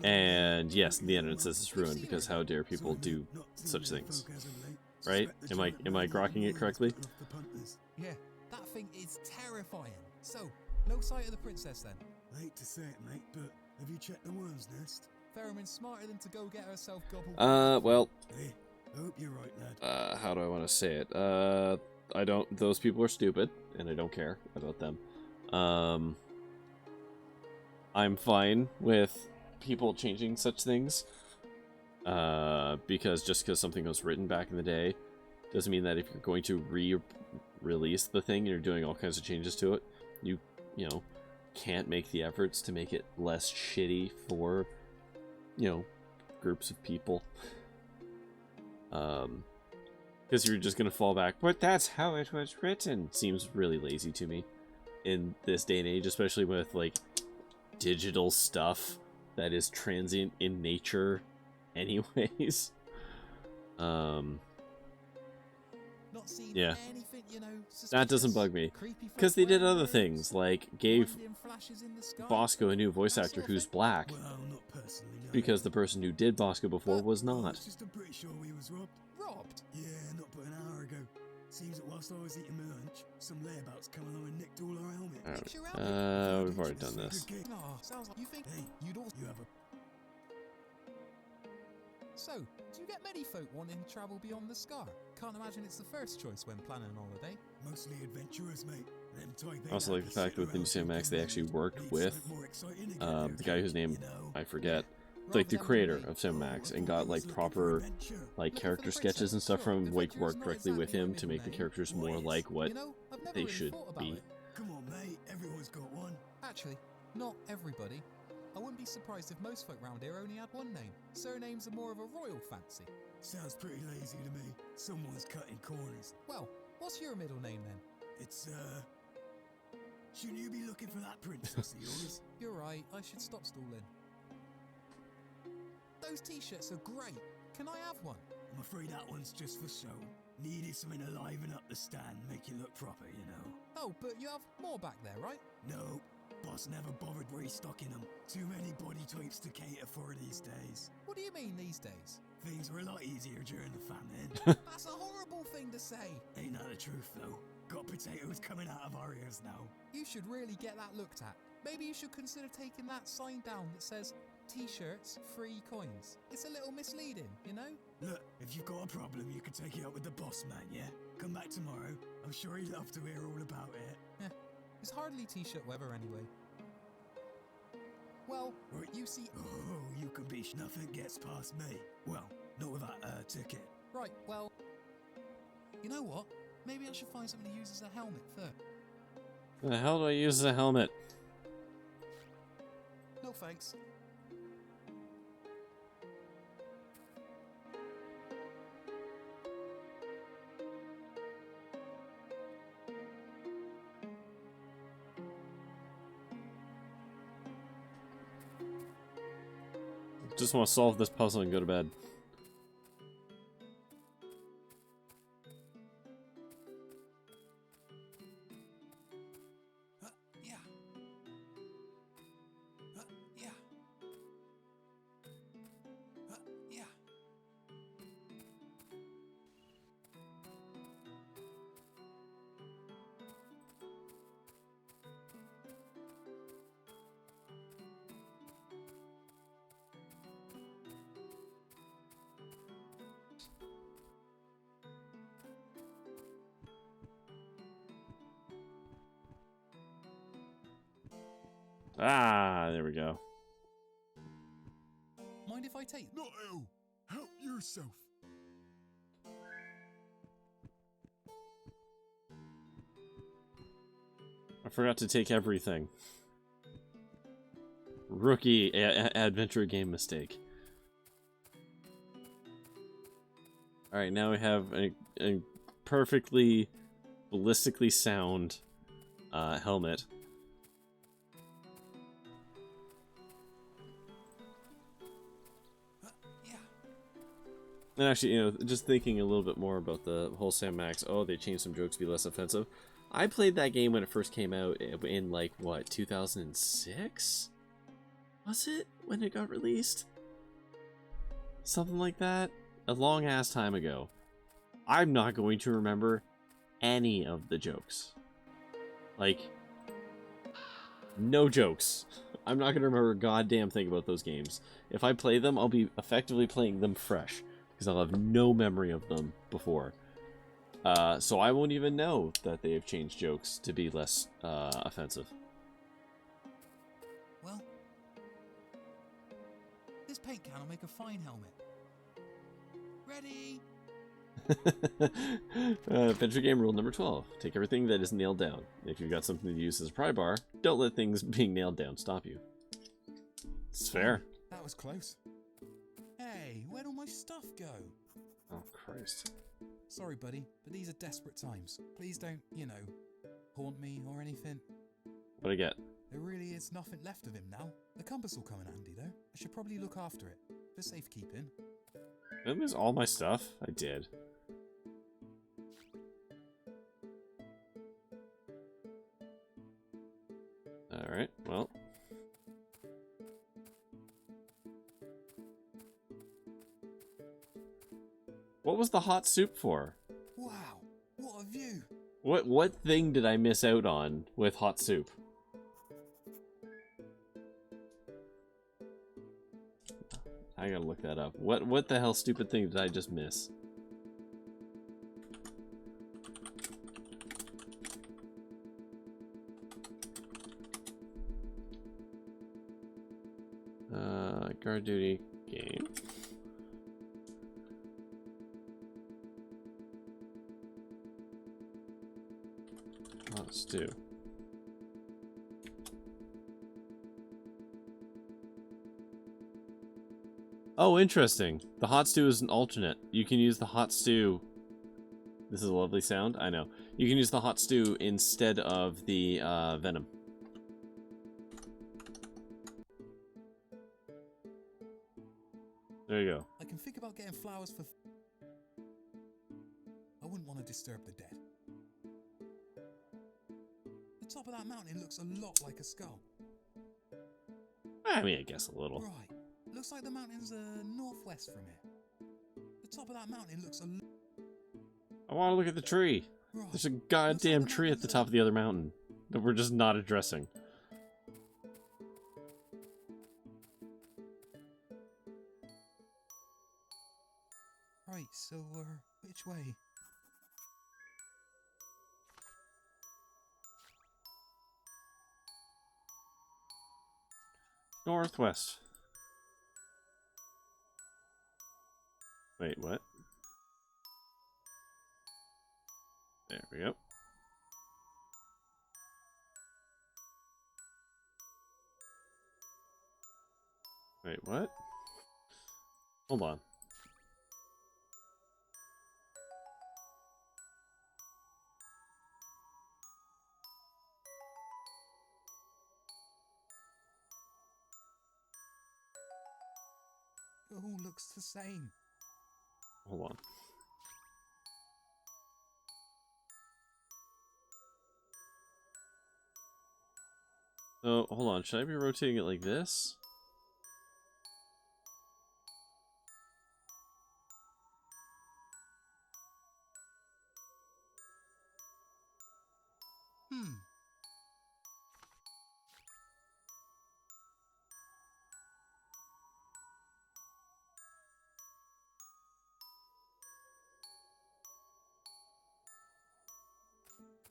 And yes, the internet says it's ruined because how dare people do such things. Right? Am I grokking it correctly? Yeah, that thing is terrifying. So, no sight of the princess then? I hate to say it, mate, but have you checked the worm's nest? Ferriman's smarter than to go get herself gobbled. Well. Hey, I hope you're right, lad. How do I want to say it? I don't. Those people are stupid, and I don't care about them. I'm fine with people changing such things. Because just because something was written back in the day doesn't mean that if you're going to re-release the thing and you're doing all kinds of changes to it, you know, can't make the efforts to make it less shitty for, you know, groups of people. Because you're just gonna fall back, but that's how it was written. Seems really lazy to me in this day and age, especially with like digital stuff that is transient in nature anyways. Yeah, that doesn't bug me because they did other things like gave Bosco a new voice actor who's black because the person who did Bosco before was not. I'm pretty sure we was robbed. Robbed? Yeah, not but an hour ago. Seems that whilst I was eating my lunch, some layabouts come along and nicked all our helmets. We've already done this. Sounds like you think you'd also have a... So, do you get many folk wanting to travel beyond the Scar? Can't imagine it's the first choice when planning an holiday. Mostly adventurers, mate. I also like the fact that with the new Sam Max they actually worked with the guy whose name I forget, like the creator of Sam Max, and got like proper like character sketches and stuff from him, like worked directly with him to make the characters more like what they should be. Come on, mate. Everyone's got one. Actually, not everybody. I wouldn't be surprised if most folk round here only had one name. Surnames are more of a royal fancy. Sounds pretty lazy to me. Someone's cutting corners. Well, what's your middle name then? It's, shouldn't you be looking for that princess of yours? You're right, I should stop stalling. Those t-shirts are great. Can I have one? I'm afraid that one's just for show. Needed something to liven up the stand, make it look proper, you know. Oh, but you have more back there, right? No, Boss never bothered restocking them. Too many body types to cater for these days. What do you mean these days? Things were a lot easier during the famine. That's a horrible thing to say. Ain't that the truth, though? Got potatoes coming out of our ears now. You should really get that looked at. Maybe you should consider taking that sign down that says T-shirts, free coins. It's a little misleading, you know? Look, if you've got a problem, you can take it up with the boss man, yeah? Come back tomorrow. I'm sure he'd love to hear all about it. Yeah, it's hardly T-shirt weather anyway. Well, right, you see... Oh, you can be... Nothing gets past me. Well, not with that, ticket. Right, well... You know what? Maybe I should find something to use as a helmet first. The hell do I use as a helmet? No thanks. Just want to solve this puzzle and go to bed. Ah, there we go. Mind if I take... Not you! Help yourself! I forgot to take everything. Rookie adventure game mistake. Alright, now we have a perfectly ballistically sound helmet. And actually, you know, just thinking a little bit more about the whole Sam Max, oh, they changed some jokes to be less offensive. I played that game when it first came out in, like, what, 2006? Was it? When it got released? Something like that? A long-ass time ago. I'm not going to remember any of the jokes. Like, no jokes. I'm not going to remember a goddamn thing about those games. If I play them, I'll be effectively playing them fresh. Because I'll have no memory of them before. So I won't even know that they have changed jokes to be less offensive. Well, this paint can will make a fine helmet. Ready? Adventure game rule number 12. Take everything that is nailed down. If you've got something to use as a pry bar, don't let things being nailed down stop you. It's fair. That was close. Hey, where'd all my stuff go? Oh, Christ. Sorry, buddy, but these are desperate times. Please don't, you know, haunt me or anything. What'd I get? There really is nothing left of him now. The compass will come in handy, though. I should probably look after it, for safekeeping. Did I lose all my stuff? I did. Alright, well. What was the hot soup for? Wow, what a view! What thing did I miss out on with hot soup? I gotta look that up. What the hell stupid thing did I just miss? Guard duty game. Hot stew. Oh, interesting. The hot stew is an alternate. You can use the hot stew. This is a lovely sound, I know. You can use the hot stew instead of the venom. There you go. I can think about getting flowers for... I wouldn't want to disturb the dead. The top of that mountain looks a lot like a skull. I mean, I guess a little. Right. Looks like the mountains are northwest from here. The top of that mountain looks I want to look at the tree. Right. There's a goddamn tree at the top of the other mountain that we're just not addressing. Right, so, which way? Northwest. Wait, what? There we go. Wait, what? Hold on. It all looks the same. Hold on. So, hold on. Should I be rotating it like this?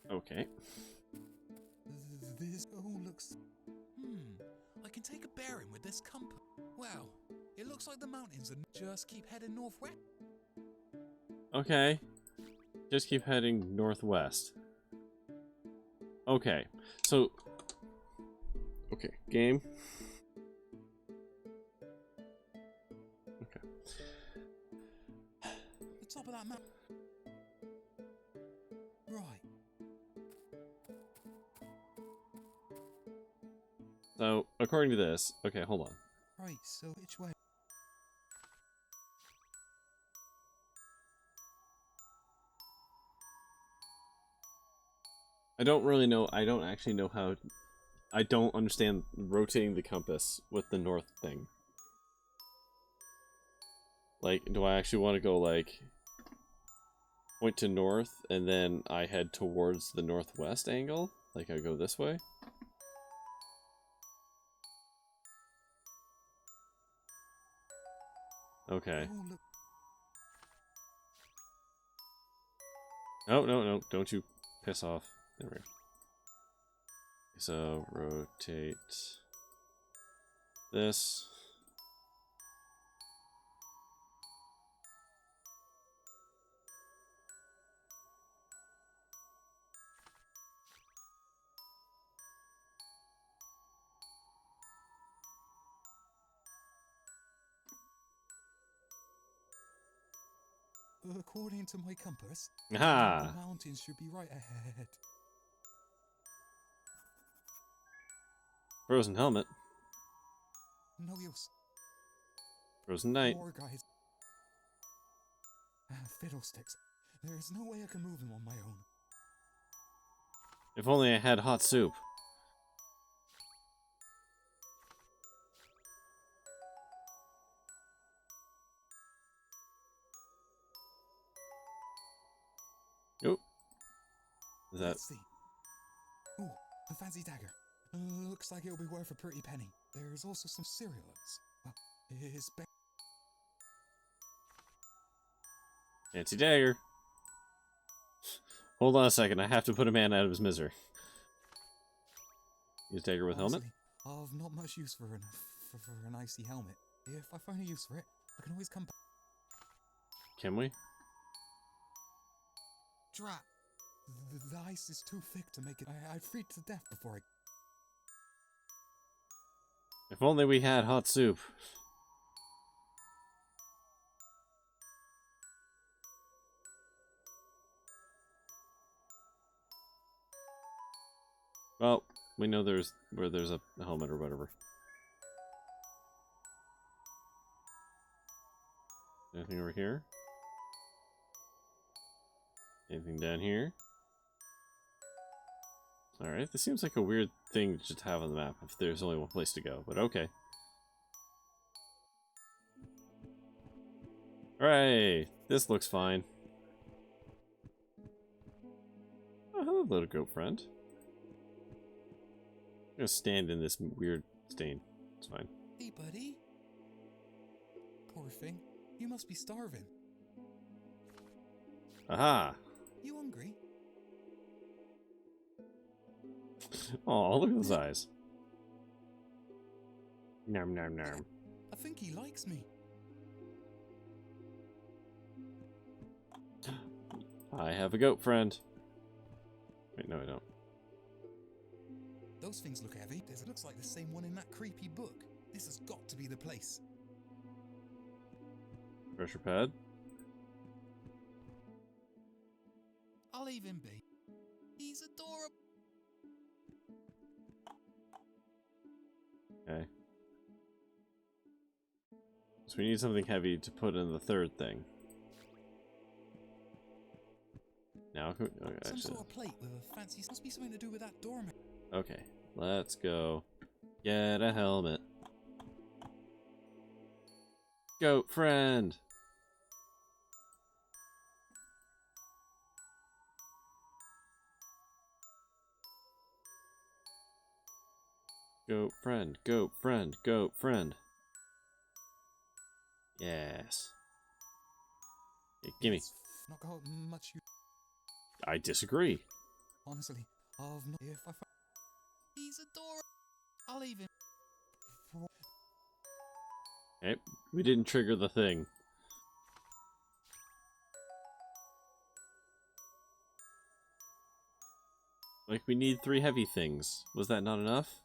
Okay. This all looks... I can take a bearing with this compass. Wow, it looks like the mountains and just keep heading northwest. Okay. Just keep heading northwest. Okay. So... Okay. Game. Okay. The top of that mountain. Right. So, according to this... Okay, hold on. Right, so which way? I don't really know. I don't actually know how... I don't understand rotating the compass with the north thing. Like, do I actually want to go, like... point to north, and then I head towards the northwest angle? Like, I go this way? Okay. No, no, no. Don't you piss off. There we go. So, rotate this. According to my compass, Aha! the mountains should be right ahead. Frozen helmet. No use. Frozen knight. More guys. Fiddlesticks. There is no way I can move them on my own. If only I had hot soup. Nope. Is that... Let's see. Ooh, a fancy dagger. Looks like it'll be worth a pretty penny. There's also some cereals. Well, it's Fancy dagger. Hold on a second, I have to put a man out of his misery. Use dagger with helmet? I've not much use for an icy helmet. If I find a use for it, I can always come back. Can we? Drat. The ice is too thick to make it. I'd freeze to death before I... If only we had hot soup. Well, we know there's a helmet or whatever. Anything over here? Anything down here? Alright, this seems like a weird thing to just have on the map if there's only one place to go, but okay. Hooray! This looks fine. Oh, hello, little goat friend. I'm gonna stand in this weird stain. It's fine. Hey, buddy. Poor thing. You must be starving. Aha! You hungry? Oh, look at those eyes. Nom nom nom. I think he likes me. I have a goat friend. Wait, no, I don't. Those things look heavy. It looks like the same one in that creepy book. This has got to be the place. Pressure pad. I'll leave him be. He's adorable. Okay. So we need something heavy to put in the third thing. Now, okay, Some sort of plate with a fancy. Must be something to do with that doormat. Okay, let's go get a helmet. Goat friend. Goat friend, goat friend, goat friend. Yes. Hey, gimme. Not got much. I disagree. Honestly, I've not. If I find he's adorable, I'll leave him. Okay, we didn't trigger the thing. Like, we need 3 heavy things. Was that not enough?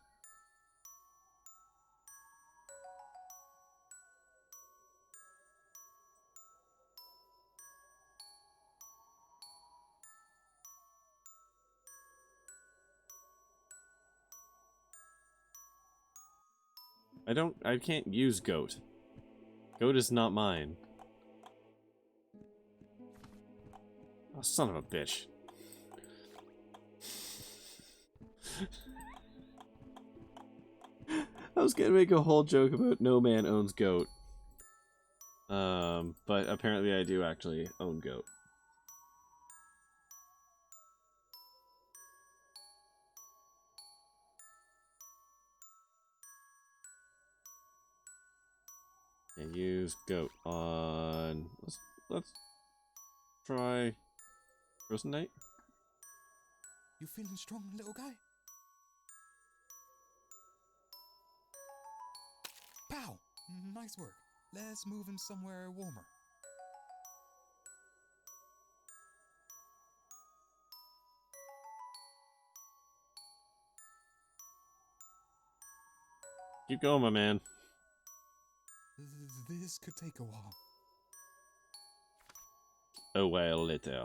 I can't use goat. Goat is not mine. Oh, son of a bitch. I was gonna make a whole joke about no man owns goat. But apparently I do actually own goat. And use goat on. Let's try Frozen Knight. You feeling strong, little guy? Pow! Nice work. Let's move him somewhere warmer. Keep going, my man. This could take a while. A while later.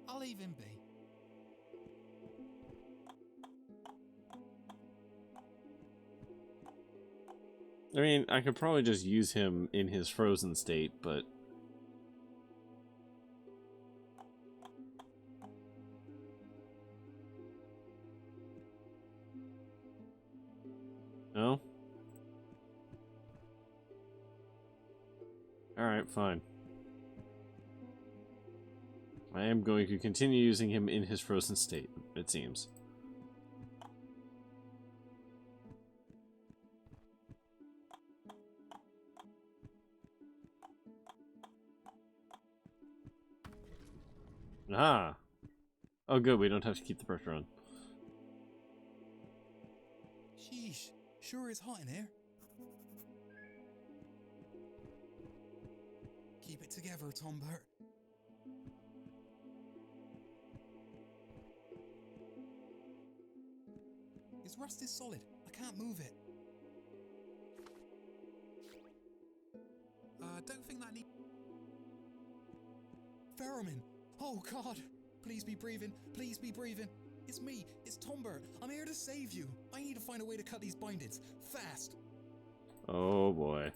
I'll leave him be. I mean, I could probably just use him in his frozen state, but... No? Alright, fine. I am going to continue using him in his frozen state, it seems. Ah! Oh good, we don't have to keep the pressure on. Sheesh, sure is hot in here. Keep it together, Tondbert. His rust is solid. I can't move it. Don't think that need... Ferromin! Oh God! Please be breathing. Please be breathing. It's me. It's Tondbert. I'm here to save you. I need to find a way to cut these bindings. Fast. Oh boy.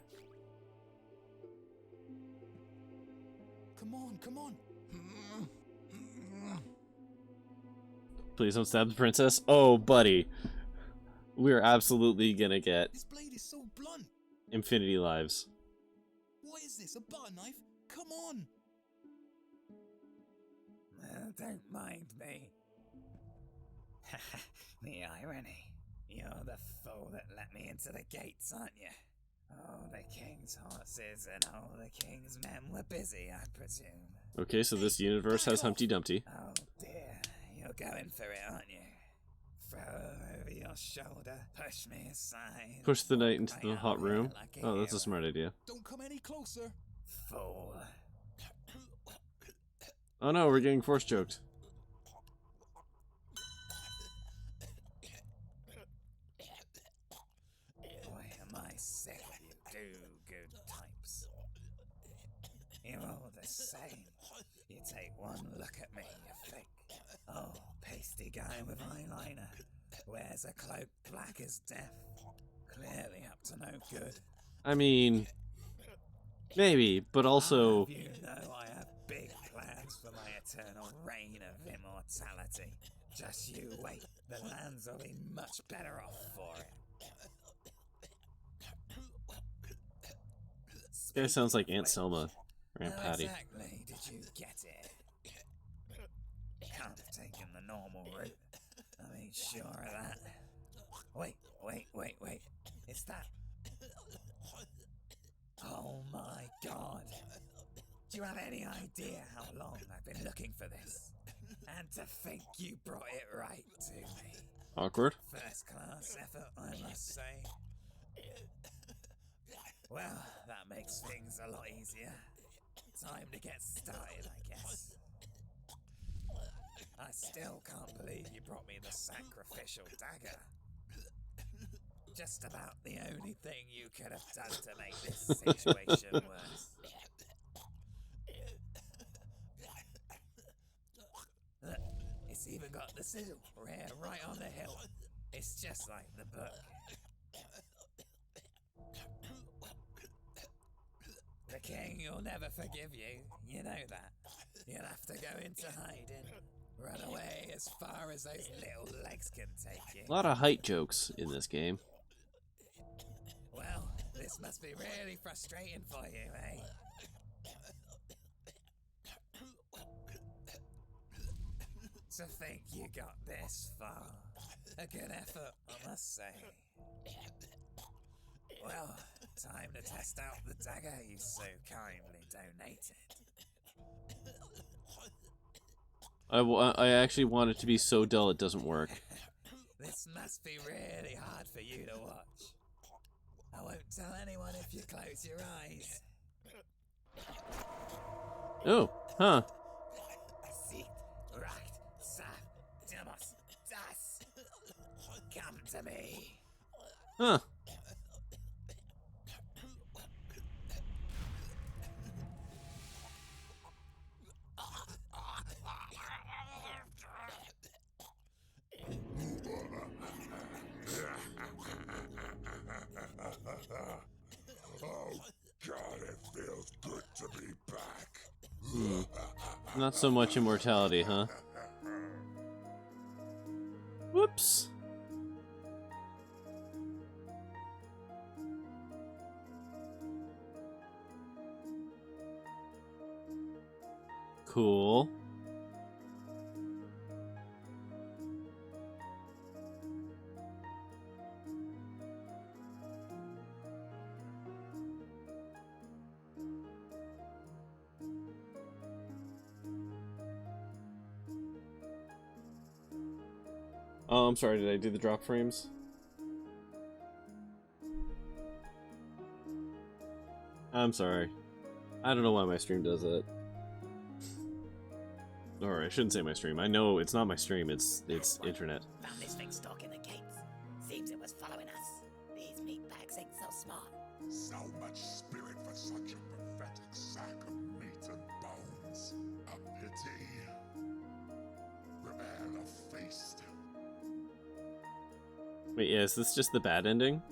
Come on, come on. Please don't stab the princess. Oh, buddy. We're absolutely gonna get This blade is so blunt. infinity lives. What is this? A butter knife? Come on. Don't mind me. The irony. You're the fool that let me into the gates, aren't you? All the king's horses and all the king's men were busy, I presume. Okay, so this universe has Humpty Dumpty. Oh dear, you're going for it, aren't you? Throw her over your shoulder, push me aside. Push the knight into the hot room. Oh, that's a smart idea. Don't come any closer. Fool. Oh no, we're getting force choked. Boy, am I sick of you do-good types. You're all the same. You take one look at me, you think. Oh, pasty guy with eyeliner. Wears a cloak black as death. Clearly up to no good. I mean, maybe, but also... You know I have big plans for my eternal reign of immortality. Just you wait. The lands will be much better off for it. This guy sounds like Aunt Selma or Aunt How Patty. exactly did you get it? Can't have taken the normal route. I mean, sure of that. Wait. It's that. Oh my god. Do you have any idea how long I've been looking for this? And to think you brought it right to me. Awkward. First class effort, I must say. Well, that makes things a lot easier. Time to get started, I guess. I still can't believe you brought me the sacrificial dagger. Just about the only thing you could have done to make this situation worse. Look, it's even got the sizzle right on the hilt. It's just like the book. The king will never forgive you, you know that. You'll have to go into hiding. Run away as far as those little legs can take you. A lot of height jokes in this game. Well, this must be really frustrating for you, eh? To think you got this far. A good effort, I must say. Well, time to test out the dagger you so kindly donated. I actually want it to be so dull it doesn't work. This must be really hard for you to watch. I won't tell anyone if you close your eyes. Oh, huh. Sieht, Racht, Saf, Demos, Das. Come to me. Huh. Oh God, it feels good to be back. Not so much immortality, huh? Whoops. Cool. Oh, I'm sorry, did I do the drop frames? I'm sorry. I don't know why my stream does it. Or I shouldn't say my stream. I know it's not my stream, it's internet. Found this thing stuck in the gates. Seems it was following us. These meatbags ain't so smart. So much spirit for such a pathetic sack of meat and bones. A pity. Prepare the feast. Wait, yeah, is this just the bad ending?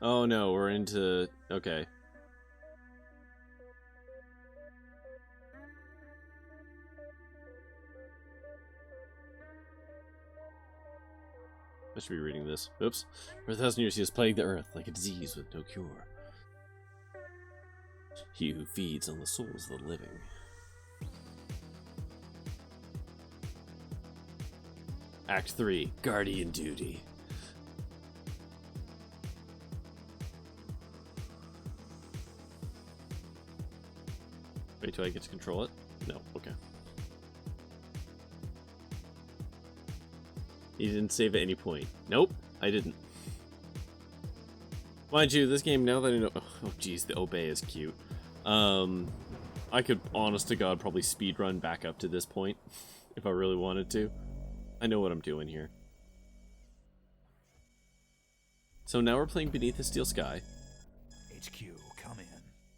Oh no, we're into... Okay. I should be reading this. Oops. For 1,000 years he has plagued the earth like a disease with no cure. He who feeds on the souls of the living. Act 3, Guardian Duty. Wait till I get to control it? No, okay. You didn't save at any point. Nope, I didn't. Mind you, this game, now that I know... Oh, geez, the obey is cute. I could, honest to God, probably speedrun back up to this point, if I really wanted to. I know what I'm doing here. So now we're playing Beneath the Steel Sky. HQ, come in.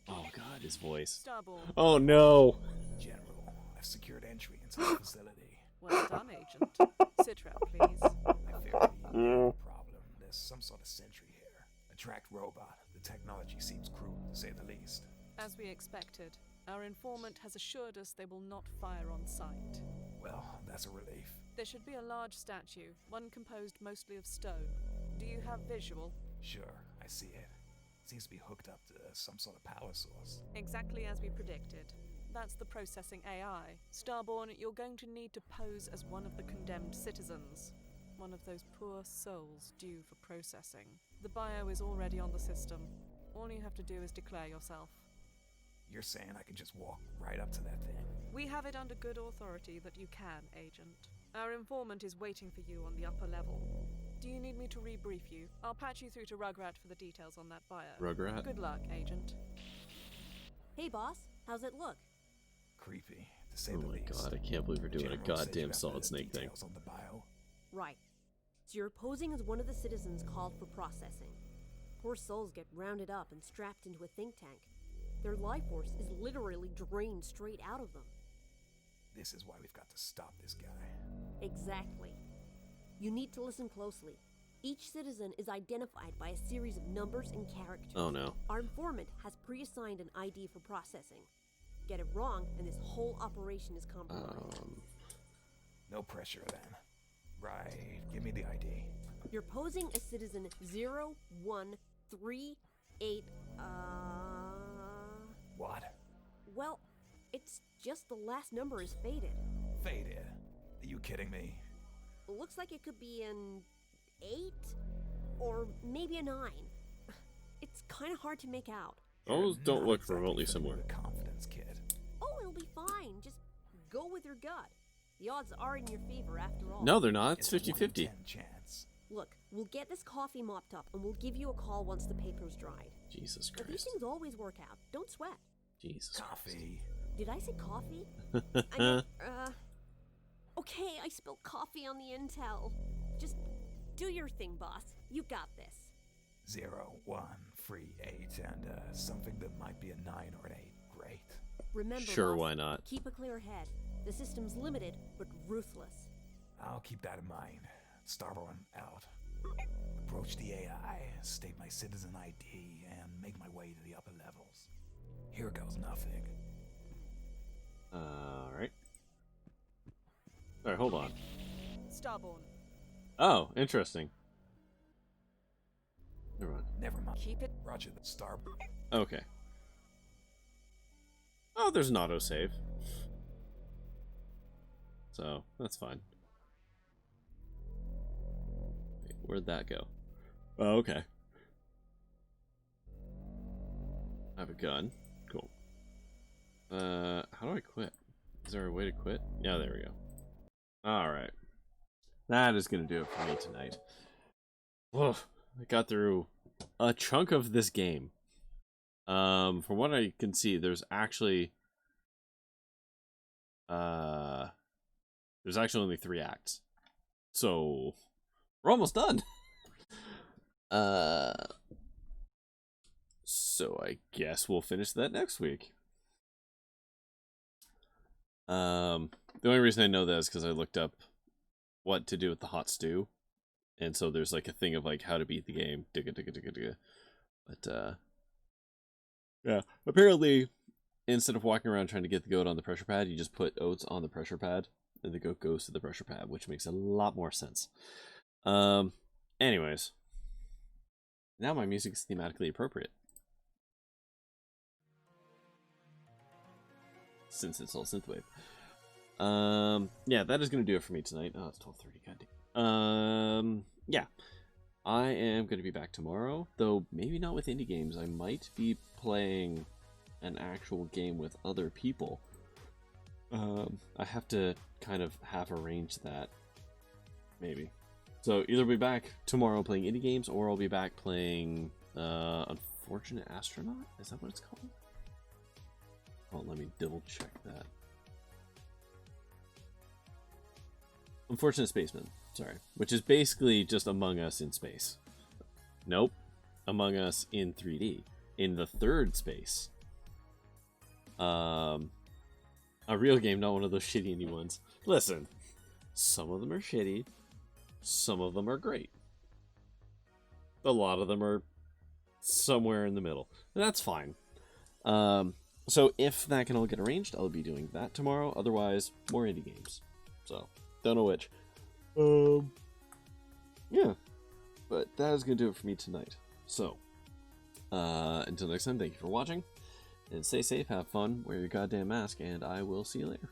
Oh God, his voice. Starborn. Oh no! General, I've secured entry into the facility. Well done, Agent. Sit round, please. I fear we have a problem. There's some sort of sentry here. A tracked robot. The technology seems crude, to say the least. As we expected, our informant has assured us they will not fire on sight. Well, that's a relief. There should be a large statue, one composed mostly of stone. Do you have visual? Sure, I see it. Seems to be hooked up to some sort of power source. Exactly as we predicted. That's the processing AI. Starborn, you're going to need to pose as one of the condemned citizens. One of those poor souls due for processing. The bio is already on the system. All you have to do is declare yourself. You're saying I can just walk right up to that thing? We have it under good authority that you can, Agent. Our informant is waiting for you on the upper level. Do you need me to rebrief you? I'll patch you through to Rugrat for the details on that bio. Rugrat? Good luck, Agent. Hey, boss. How's it look? Creepy, to say the least. Oh my God, I can't believe we're doing a General says you goddamn have Solid the Snake thing. details on the bio. Right. So you're posing as one of the citizens called for processing. Poor souls get rounded up and strapped into a think tank. Their life force is literally drained straight out of them. This is why we've got to stop this guy. Exactly. You need to listen closely. Each citizen is identified by a series of numbers and characters. Oh no. Our informant has pre-assigned an ID for processing. Get it wrong, and this whole operation is compromised. No pressure then. Right, give me the ID. You're posing as citizen 0138, What? Well, it's just the last number is faded. Faded? Are you kidding me? Looks like it could be an 8 or maybe a 9. It's kind of hard to make out. Those don't look remotely similar. Confidence, kid. Oh, it'll be fine. Just go with your gut. The odds are in your favor after all. No, they're not. It's 50-50. Chance. Look, we'll get this coffee mopped up and we'll give you a call once the paper's dried. Jesus But these Christ. things always work out. Don't sweat. Jesus. Coffee. Did I say coffee? I meant, okay, I spilled coffee on the intel. Just do your thing, boss. You got this. 0, 1, free 8, and something that might be a 9 or an 8. Great. Remember, Sure, boss, why not? keep a clear head. The system's limited, but ruthless. I'll keep that in mind. Starborn out. Approach the AI, state my citizen ID, and make my way to the upper levels. Here goes nothing. Alright. Alright, hold on. Starborn. Oh, interesting. Never mind. Never mind. Keep it. Roger the Starborn. Okay. Oh, there's an autosave. So, that's fine. Wait, where'd that go? Oh, okay. I have a gun. Cool. How do I quit? Is there a way to quit? Yeah, there we go. Alright. That is gonna do it for me tonight. Whoa, I got through a chunk of this game. From what I can see, there's actually only 3 acts. So we're almost done. So I guess we'll finish that next week. The only reason I know that is because I looked up what to do with the hot stew. And so there's like a thing of like how to beat the game. Digga, digga, digga, digga. But, yeah, apparently, instead of walking around trying to get the goat on the pressure pad, you just put oats on the pressure pad, and the goat goes to the pressure pad, which makes a lot more sense. Anyways, now my music is thematically appropriate. Since it's all synthwave. Yeah, that is going to do it for me tonight. Oh, it's 12:30, goddamn. Yeah. I am going to be back tomorrow, though maybe not with indie games. I might be playing an actual game with other people. I have to kind of have arranged that. Maybe. So either I'll be back tomorrow playing indie games, or I'll be back playing Unfortunate Astronaut? Is that what it's called? Oh, let me double check that. Unfortunate Spaceman, sorry. Which is basically just Among Us in space. Nope. Among Us in 3D. In the third space. A real game, not one of those shitty indie ones. Listen, some of them are shitty. Some of them are great. A lot of them are somewhere in the middle. That's fine. So if that can all get arranged, I'll be doing that tomorrow. Otherwise, more indie games. So, don't know which. Yeah. But that is going to do it for me tonight. So, until next time, thank you for watching. And stay safe, have fun, wear your goddamn mask, and I will see you later.